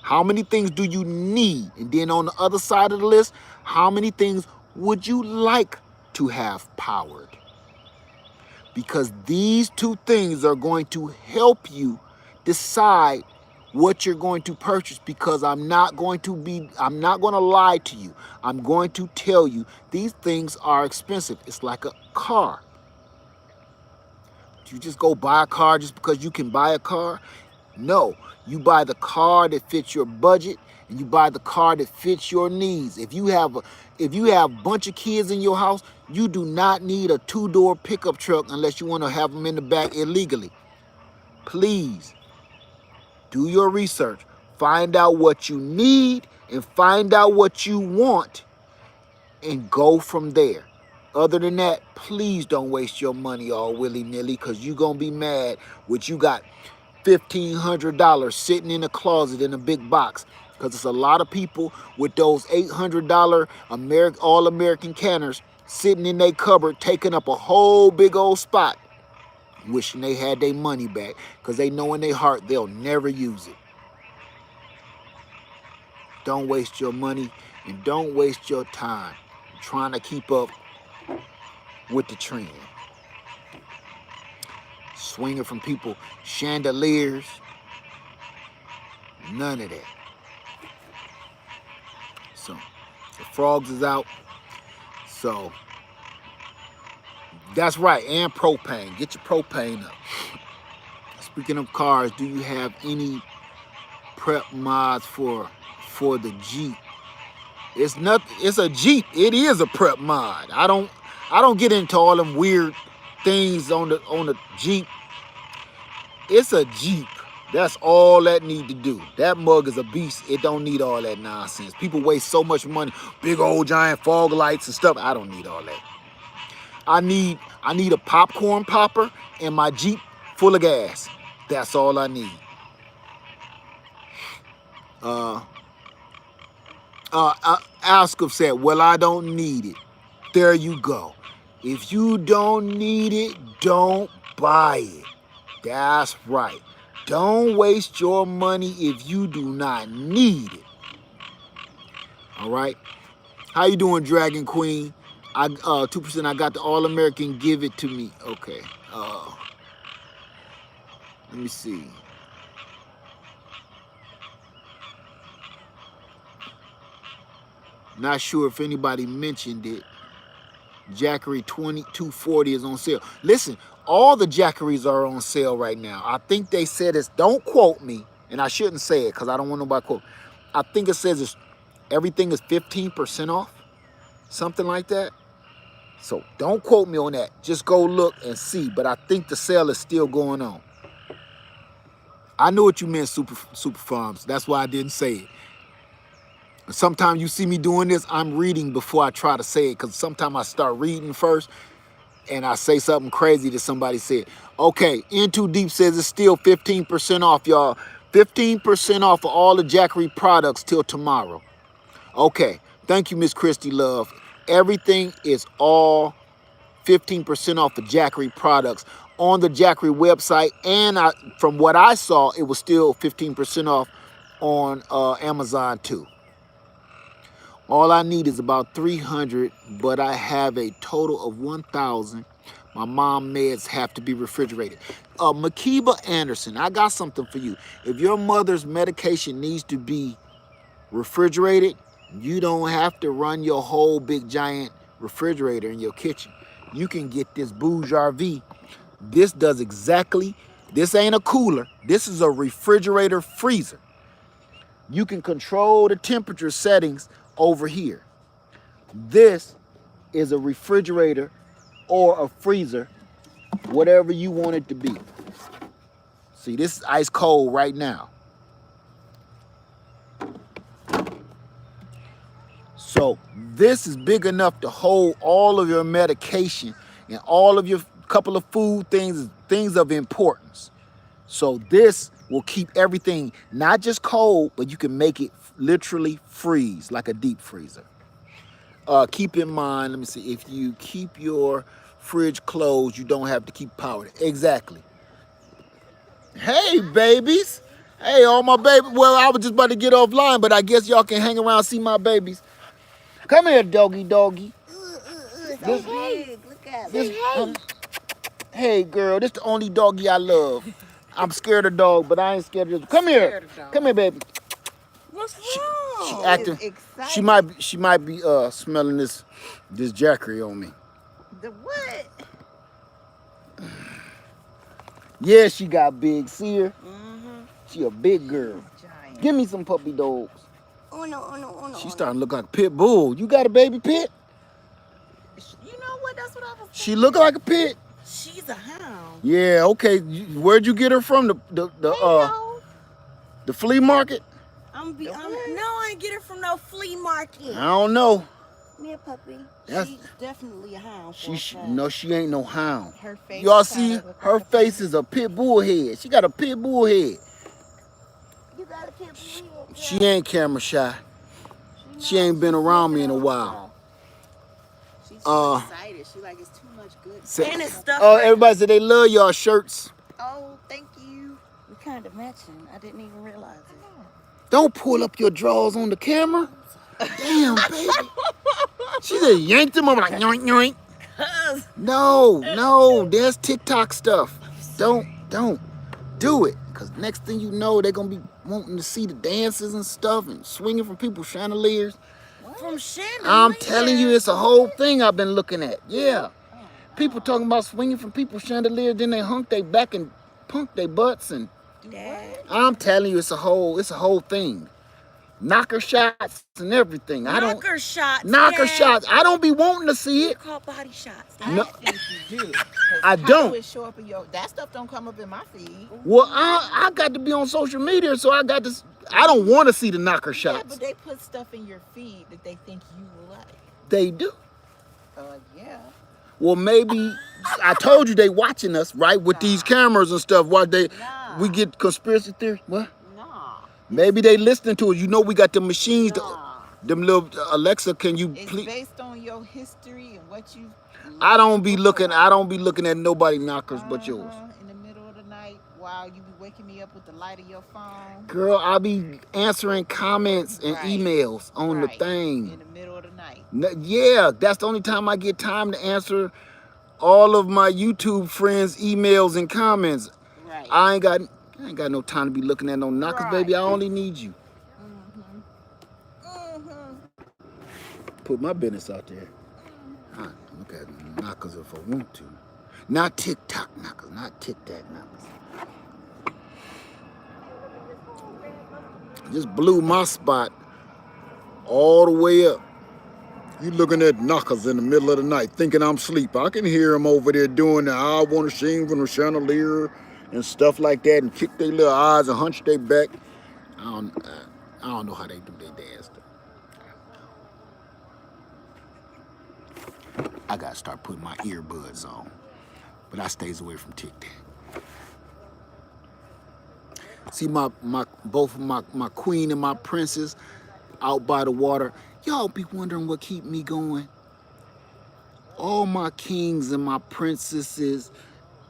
How many things do you need? And then on the other side of the list, how many things would you like to have powered? Because these two things are going to help you decide what you're going to purchase, because I'm not going to lie to you. I'm going to tell you these things are expensive. It's like a car. Do you just go buy a car just because you can buy a car? No, you buy the car that fits your budget, and you buy the car that fits your needs. If you have a bunch of kids in your house, you do not need a two-door pickup truck unless you want to have them in the back illegally. Please do your research. Find out what you need and find out what you want and go from there. Other than that, please don't waste your money all willy-nilly, because you're going to be mad when you got $1,500 sitting in a closet in a big box, because it's a lot of people with those $800 all-American canners sitting in their cupboard taking up a whole big old spot, wishing they had their money back, because they know in their heart they'll never use it. Don't waste your money and don't waste your time trying to keep up with the trend. Swinging from people, chandeliers, none of that. So the frogs is out. So that's right, and propane. Get your propane up. Speaking of cars, do you have any prep mods for the Jeep? It's a Jeep. It is a prep mod. I don't get into all them weird things on the Jeep. It's a Jeep. That's all that need to do. That mug is a beast. It don't need all that nonsense. People waste so much money, big old giant fog lights and stuff. I don't need all that. I need a popcorn popper and my Jeep full of gas. That's all I need. Askov said, well, I don't need it. There you go. If you don't need it, don't buy it. That's right. Don't waste your money if you do not need it. All right. How you doing, Dragon Queen? 2%. I got the All-American. Give it to me. Okay. Let me see. Not sure if anybody mentioned it. JAKERY 2240 is on sale. Listen, All the Jackeries are on sale right now. I think they said it's, don't quote me, and I shouldn't say it because I don't want nobody to quote. I think it says it's, everything is 15% off, something like that. So don't quote me on that. Just go look and see. But I think the sale is still going on. I knew what you meant, Super Farms. That's why I didn't say it. Sometimes you see me doing this, I'm reading before I try to say it, because sometimes I start reading first and I say something crazy that somebody said. Okay, In Too Deep says it's still 15% off, y'all. 15% off of all the Jackery products till tomorrow. Okay, thank you, Miss Christy Love. Everything is all 15% off of Jackery products on the Jackery website, and from what I saw, it was still 15% off on Amazon too. All I need is about 300, but I have a total of 1,000. My mom meds have to be refrigerated. Makiba Anderson, I got something for you. If your mother's medication needs to be refrigerated, you don't have to run your whole big giant refrigerator in your kitchen. You can get this Bouge-RV. This does exactly, this ain't a cooler. This is a refrigerator freezer. You can control the temperature settings over here. This is a refrigerator or a freezer, whatever you want it to be. See, this is ice cold right now. So this is big enough to hold all of your medication and all of your couple of food things of importance. So this will keep everything not just cold, but you can make it literally freeze like a deep freezer. Keep in mind, let me see, if you keep your fridge closed, you don't have to keep power. Exactly. Hey, babies. Hey, all my babies. Well, I was just about to get offline, but I guess y'all can hang around and see my babies. Come here, doggy. So big. Look at me. Hey, girl, this the only doggy I love. I'm scared of dog, but I ain't scared of this. Come here. Come here, baby. What's wrong? She acting. She might be smelling this Jackery on me. The what? Yeah, she got big. See her? She a big girl. Give me some puppy dogs. Oh no. She's starting to look like a pit bull. You got a baby pit? You know what? That's what I was saying. She look like a pit. She's a hound. Yeah, okay. Where'd you get her from? The flea market? No, I ain't get her from no flea market. I don't know. Me a puppy. She's definitely a hound. No, she ain't no hound. Her face. Y'all see, her face is a pit bull head. She got a pit bull head. You got a pit bull head. She ain't camera shy. She ain't been around me in a while. She's so excited. She like, it's too much good. And it's stuff. Oh, everybody said they love y'all shirts. Oh, thank you. We kind of matching. I didn't even realize it. Don't pull up your drawers on the camera. Damn, baby. She just yanked them up like yoink, yoink. No, there's TikTok stuff. Don't do it. Because next thing you know, they're going to be wanting to see the dances and stuff and swinging from people's chandeliers. What? From chandeliers? I'm telling you, it's a whole thing I've been looking at. Yeah. People talking about swinging from people's chandeliers, then they hunk their back and punk their butts. And I'm telling you, it's a whole thing. Knocker shots and everything. Knocker shots. I don't be wanting to see it. They're called body shots. I think you do. I don't. Show up in that stuff don't come up in my feed. Well, I got to be on social media, so I don't want to see the knocker shots. Yeah, but they put stuff in your feed that they think you will like. They do. Yeah. Well, maybe I told you they watching us, right? With these cameras and stuff. Why we get conspiracy theory? What? Maybe they listening to it. You know we got the machines, them little Alexa. Can you please? It's based on your history and what you. I don't be looking at nobody knockers but yours. In the middle of the night, while you be waking me up with the light of your phone. Girl, I be answering comments and emails on the thing. In the middle of the night. Yeah, that's the only time I get time to answer all of my YouTube friends' emails and comments. Right. I ain't got no time to be looking at no knockers, baby. I only need you. Put my business out there. I look at knockers if I want to. Not TikTok knuckles, not tic-tac knuckles. Just blew my spot all the way up. You looking at knuckles in the middle of the night thinking I'm asleep. I can hear them over there doing the I want to sing from the chandelier and stuff like that and kick their little eyes and hunch their back. I don't know how they do their dance. I gotta start putting my earbuds on, but I stays away from TikTok. See both my queen and my princess out by the water. Y'all be wondering what keep me going. All my kings and my princesses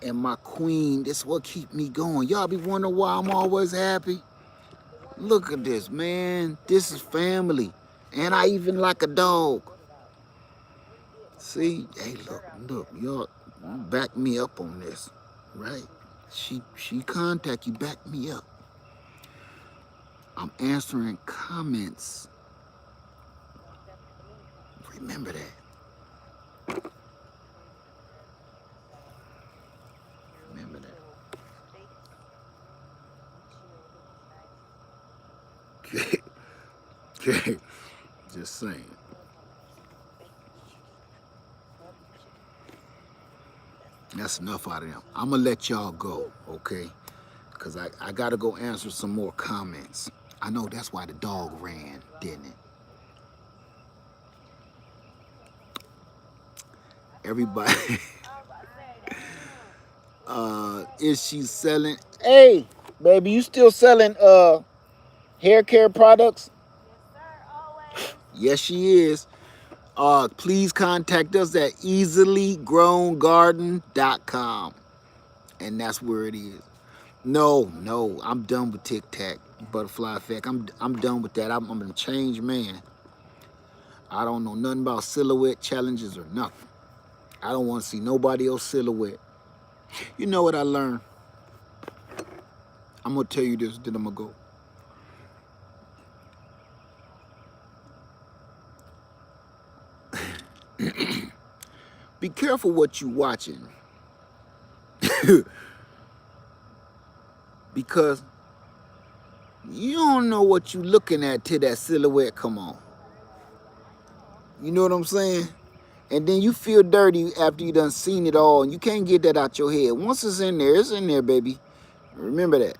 and my queen, that's what keep me going. Y'all be wondering why I'm always happy. Look at this, man. This is family. And I even like a dog. See? Hey, look, y'all back me up on this, right? She contact you, back me up. I'm answering comments. Remember that. Remember that. Okay. Just saying. That's enough out of them. I'm going to let y'all go, okay? Because I got to go answer some more comments. I know that's why the dog ran, didn't it? Everybody. Is she selling? Hey, baby, you still selling hair care products? Yes, she is. Please contact us at easilygrowngarden.com. And that's where it is. No, I'm done with TikTok, butterfly effect. I'm done with that. I'm a changed man. I don't know nothing about silhouette challenges or nothing. I don't want to see nobody else silhouette. You know what I learned? I'm going to tell you this, then I'm going to go. Be careful what you're watching. Because you don't know what you're looking at till that silhouette come on. You know what I'm saying? And then you feel dirty after you done seen it all, and you can't get that out your head. Once it's in there, baby. Remember that.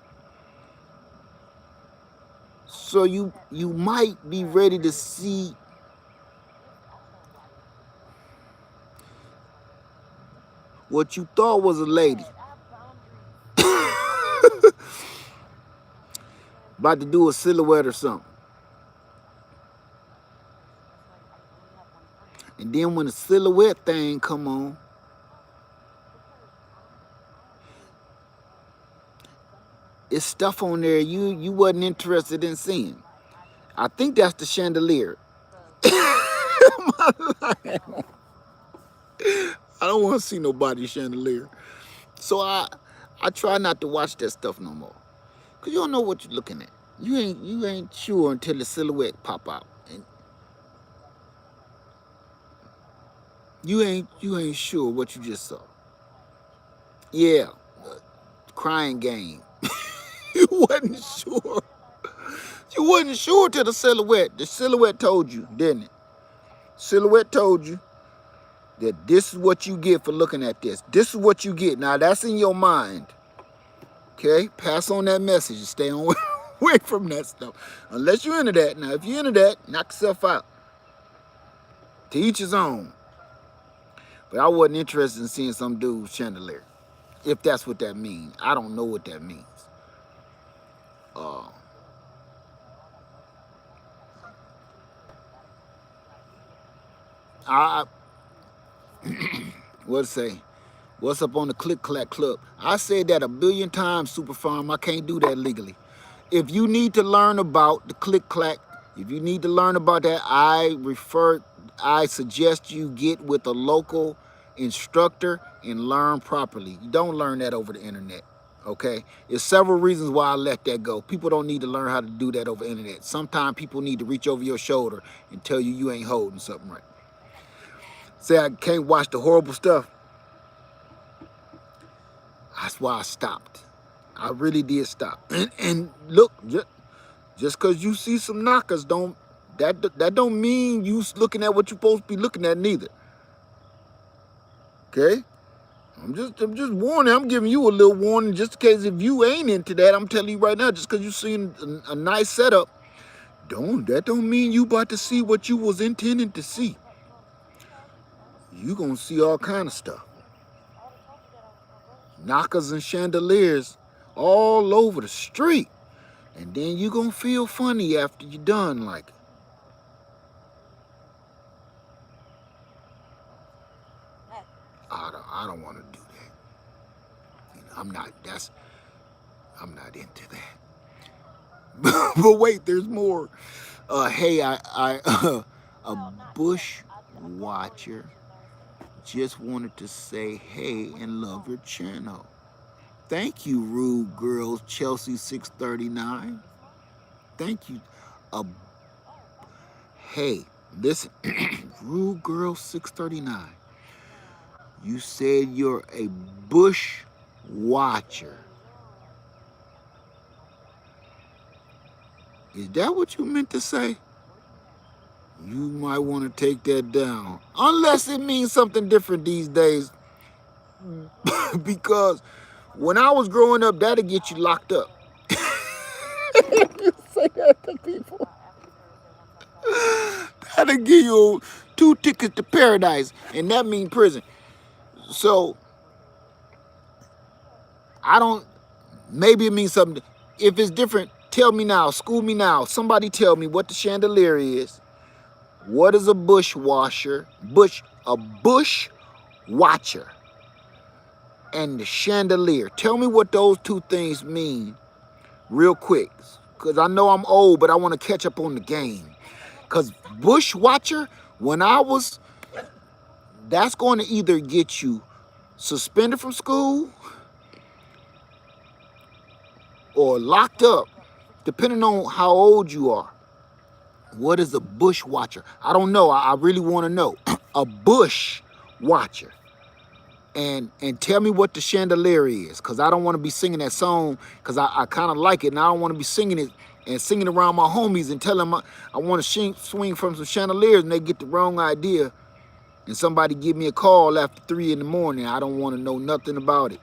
So you might be ready to see what you thought was a lady. About to do a silhouette or something. And then when the silhouette thing come on, it's stuff on there you wasn't interested in seeing. I think that's the chandelier. I don't want to see nobody's chandelier. So I try not to watch that stuff no more. Cause you don't know what you're looking at. You ain't sure until the silhouette pop out. And you ain't sure what you just saw. Yeah, crying game. You wasn't sure. You wasn't sure till the silhouette. The silhouette told you, didn't it? Silhouette told you that this is what you get for looking at this. This is what you get. Now that's in your mind. Okay? Pass on that message and stay on away from that stuff. Unless you're into that. Now if you're into that, knock yourself out. To each his own. But I wasn't interested in seeing some dude's chandelier. If that's what that means. I don't know what that means. What'd it say? What's up on the Click Clack Club? I said that a billion times, Super Farm. I can't do that legally. If you need to learn about the Click Clack, if you need to learn about that, I suggest you get with a local instructor and learn properly. You don't learn that over the internet. Okay, there's several reasons why I let that go. People don't need to learn how to do that over the internet. Sometimes people need to reach over your shoulder and tell you you ain't holding something right. Say I can't watch the horrible stuff. That's why I stopped. I really did stop. And look, just because you see some knockers, that don't mean you looking at what you're supposed to be looking at neither. Okay? I'm just warning. I'm giving you a little warning just in case if you ain't into that. I'm telling you right now, just because you seen a nice setup, that don't mean you about to see what you was intending to see. You gonna see all kind of stuff. Knockers and chandeliers all over the street. And then you gonna feel funny after you're done like it. I don't want to do that. You know, I'm not into that. But wait, there's more. Hey, a bush watcher just wanted to say hey and love your channel. Thank you, Rude Girls Chelsea 639. Thank you. Hey, listen, Rude Girl 639. You said you're a bush watcher. Is that what you meant to say? You might want to take that down. Unless it means something different these days. Because when I was growing up, that'd get you locked up. You say that to people. That'll give you 2 tickets to paradise, and that means prison. So, maybe it means something. If it's different, tell me now, school me now. Somebody tell me what the chandelier is. What is a bush washer? A bush watcher. And the chandelier. Tell me what those 2 things mean real quick. Because I know I'm old, but I want to catch up on the game. Because bush watcher, that's going to either get you suspended from school or locked up, depending on how old you are. What is a bush watcher? I don't know. I really want to know. A bush watcher. And tell me what the chandelier is, because I don't want to be singing that song, because I kind of like it, and I don't want to be singing it and singing around my homies and tell them I want to swing from some chandeliers, and they get the wrong idea, and somebody give me a call after 3 in the morning. I don't want to know nothing about it.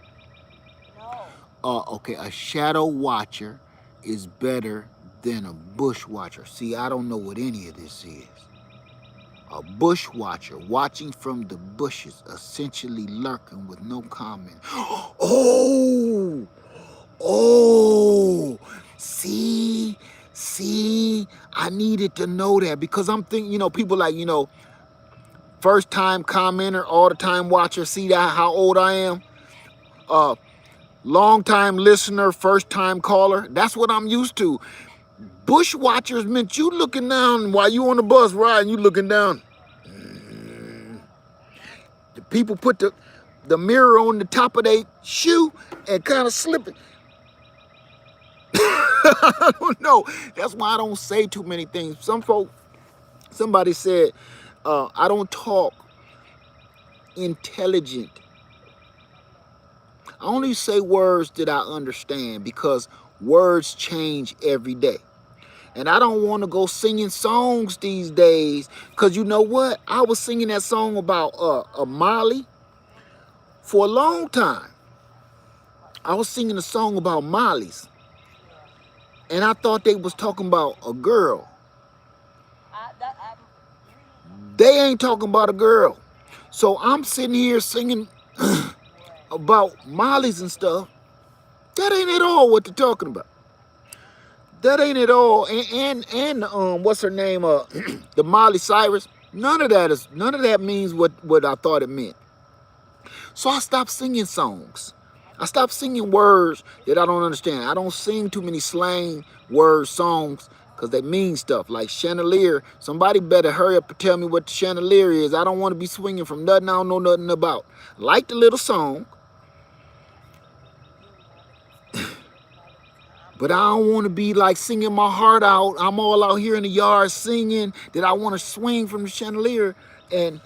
No. Okay, a shadow watcher is better than a bush watcher. See, I don't know what any of this is. A bush watcher, watching from the bushes, essentially lurking with no comment. Oh, see, I needed to know that, because I'm thinking, people like, first time commenter, all the time watcher, see that how old I am? Long time listener, first time caller, that's what I'm used to. Bush watchers meant you looking down while you on the bus riding, you looking down. The people put the mirror on the top of their shoe and kind of slip it. I don't know. That's why I don't say too many things. Somebody said, I don't talk intelligent. I only say words that I understand, because words change every day. And I don't want to go singing songs these days, because you know what? I was singing that song about a Molly for a long time. I was singing a song about Mollies, and I thought they was talking about a girl. They ain't talking about a girl. So I'm sitting here singing about Mollies and stuff. That ain't at all what they're talking about. That ain't at all. And what's her name? The Miley Cyrus. None of that means what I thought it meant. So I stopped singing songs. I stopped singing words that I don't understand. I don't sing too many slang word songs, because they mean stuff like chandelier. Somebody better hurry up and tell me what the chandelier is. I don't want to be swinging from nothing I don't know nothing about. Like the little song, but I don't want to be like singing my heart out. I'm all out here in the yard singing that I want to swing from the chandelier. And,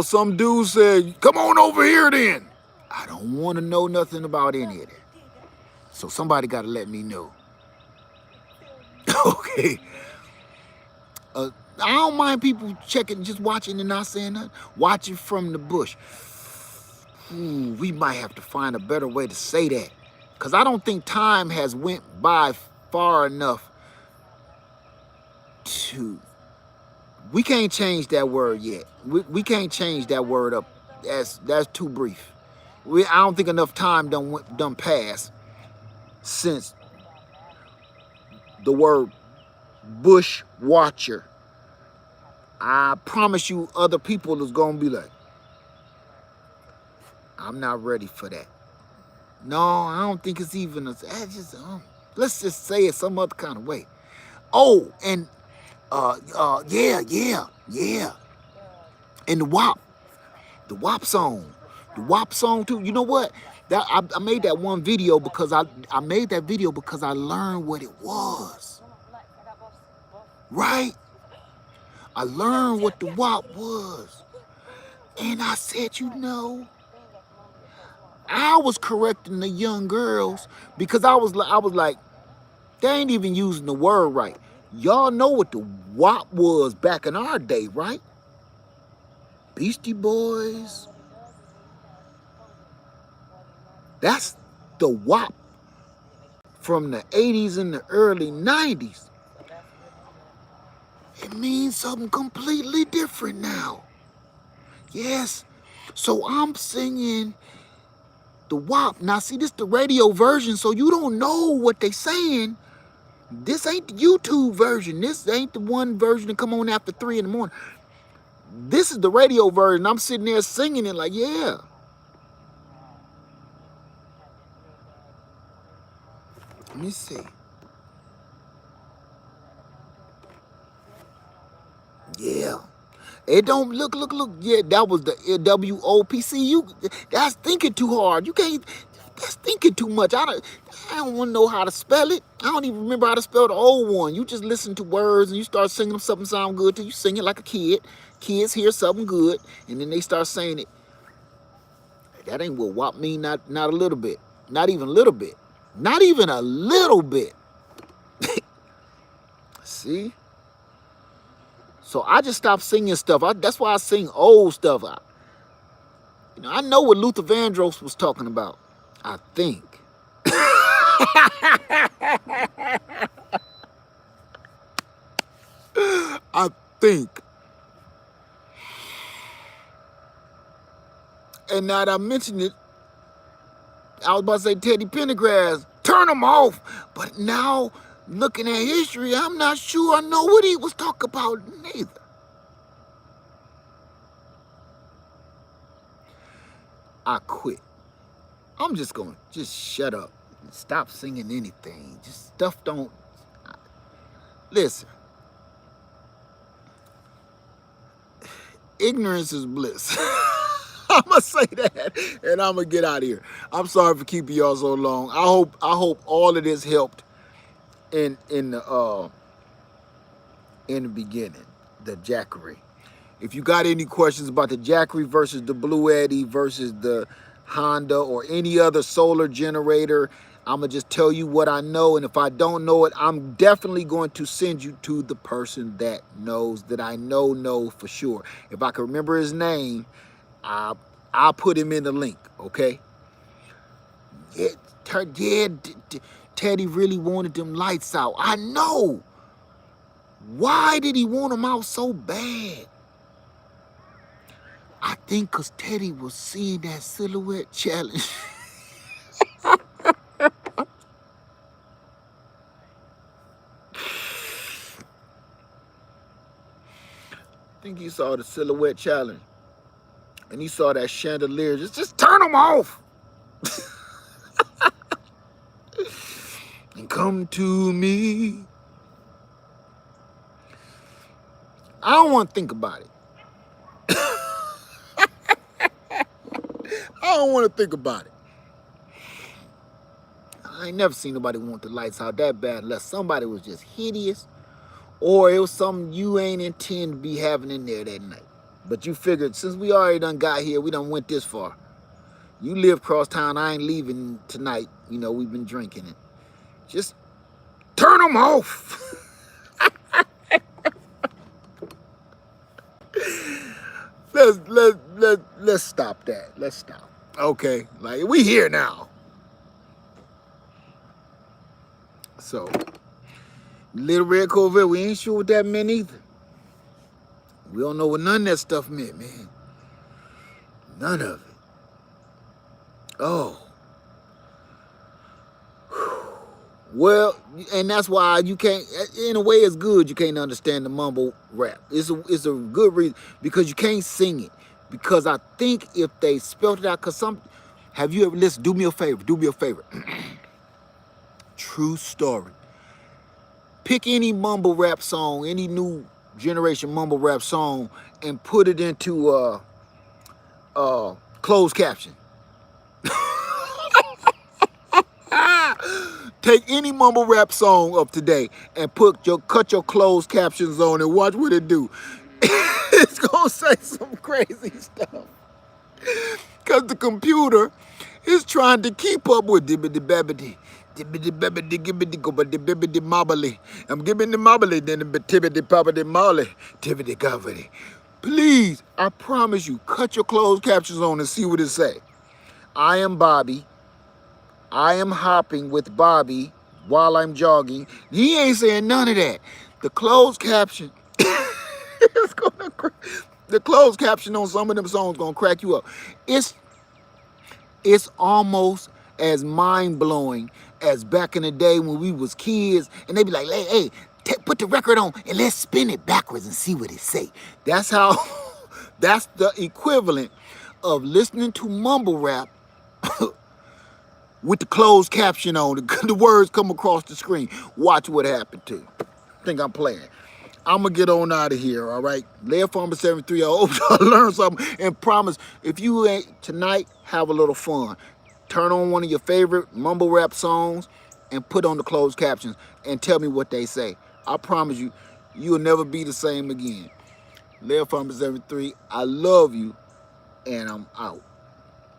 some dude said, come on over here then. I don't want to know nothing about any of that. So somebody got to let me know. Okay. I don't mind people checking, just watching and not saying nothing. Watching from the bush. Ooh, we might have to find a better way to say that. Because I don't think time has went by far enough to... We can't change that word yet. We can't change that word up. That's too brief. I don't think enough time done passed since the word bush watcher. I promise you other people is going to be like, I'm not ready for that. No, I don't think it's even, let's just say it some other kind of way. Oh, and yeah. And the WAP song. The WAP song too. You know what? I made that one video because I made that video because I learned what it was. Right? I learned what the WAP was. And I said, you know, I was correcting the young girls because I was like, they ain't even using the word right. Y'all know what the WAP was back in our day, right? Beastie Boys. That's the WAP from the 80s and the early 90s. It means something completely different now. Yes. So I'm singing the WAP. Now see, this the radio version, so you don't know what they saying. This ain't the YouTube version. This ain't the one version that come on after 3 in the morning. This is the radio version. I'm sitting there singing it like, yeah. Let me see. Yeah. It don't look. Yeah, that was the WOPC. That's thinking too hard. You can't. That's thinking too much. I don't want to know how to spell it. I don't even remember how to spell the old one. You just listen to words and you start singing them. Something sound good to you. Sing it like a kid. Kids hear something good and then they start saying it. That ain't what WAP mean. Not a little bit. Not even a little bit. Not even a little bit. See? So I just stopped singing stuff. That's why I sing old stuff. I know what Luther Vandross was talking about. I think. I think. And now that I mentioned it, I was about to say Teddy Pendergrass, turn him off. But now, looking at history, I'm not sure I know what he was talking about neither. I quit. I'm just going to just shut up and stop singing anything. Just stuff don't... Listen. Ignorance is bliss. I'm going to say that and I'm going to get out of here. I'm sorry for keeping y'all so long. I hope all of this helped in the beginning, the Jackery. If you got any questions about the Jackery versus the Bluetti versus the Honda or any other solar generator, I'm going to just tell you what I know. And if I don't know it, I'm definitely going to send you to the person that knows, that I know for sure. If I can remember his name, I'll put him in the link, okay? Yeah, Teddy really wanted them lights out. I know. Why did he want them out so bad? I think because Teddy was seeing that silhouette challenge. I think he saw the silhouette challenge. And he saw that chandelier. Just turn them off. And come to me. I don't want to think about it. I don't want to think about it. I ain't never seen nobody want the lights out that bad unless somebody was just hideous or it was something you ain't intend to be having in there that night. But you figured since we already done got here, we done went this far. You live cross town, I ain't leaving tonight. You know, we've been drinking it. Just turn them off. Let's stop that. Let's stop. Okay, like we here now. So, Little Red Corvette, we ain't sure what that meant either. We don't know what none of that stuff meant, man. None of it. Oh. Well, and that's why you can't, in a way it's good you can't understand the mumble rap. It's a good reason, because you can't sing it. Because I think if they spelled it out, because have you ever listened, do me a favor. True story. Pick any mumble rap song, any new generation mumble rap song, and put it into closed caption. Take any mumble rap song of today and cut your closed captions on and watch what it do. It's gonna say some crazy stuff. Cause the computer is trying to keep up with dibbity babbity. Dibbity babbity gibbity go but the bibbity mobbly. I'm giving the mobbly, then the tibbity poppity molly. Tibbity coverty. Please, I promise you, cut your closed captions on and see what it say. I am Bobby. I am hopping with Bobby while I'm jogging. He ain't saying none of that. The closed caption is gonna the closed caption on some of them songs gonna crack you up. It's almost as mind-blowing as back in the day when we was kids and they be like, hey, put the record on and let's spin it backwards and see what it say. That's how, that's the equivalent of listening to mumble rap with the closed caption on, the words come across the screen. Watch what happened to you. Think I'm playing. I'm gonna get on out of here, all right? Lair Farmer 73, I hope y'all learn something, and promise, if you ain't tonight, have a little fun. Turn on one of your favorite mumble rap songs and put on the closed captions and tell me what they say. I promise you, you'll never be the same again. Lair Farmer 73, I love you, and I'm out.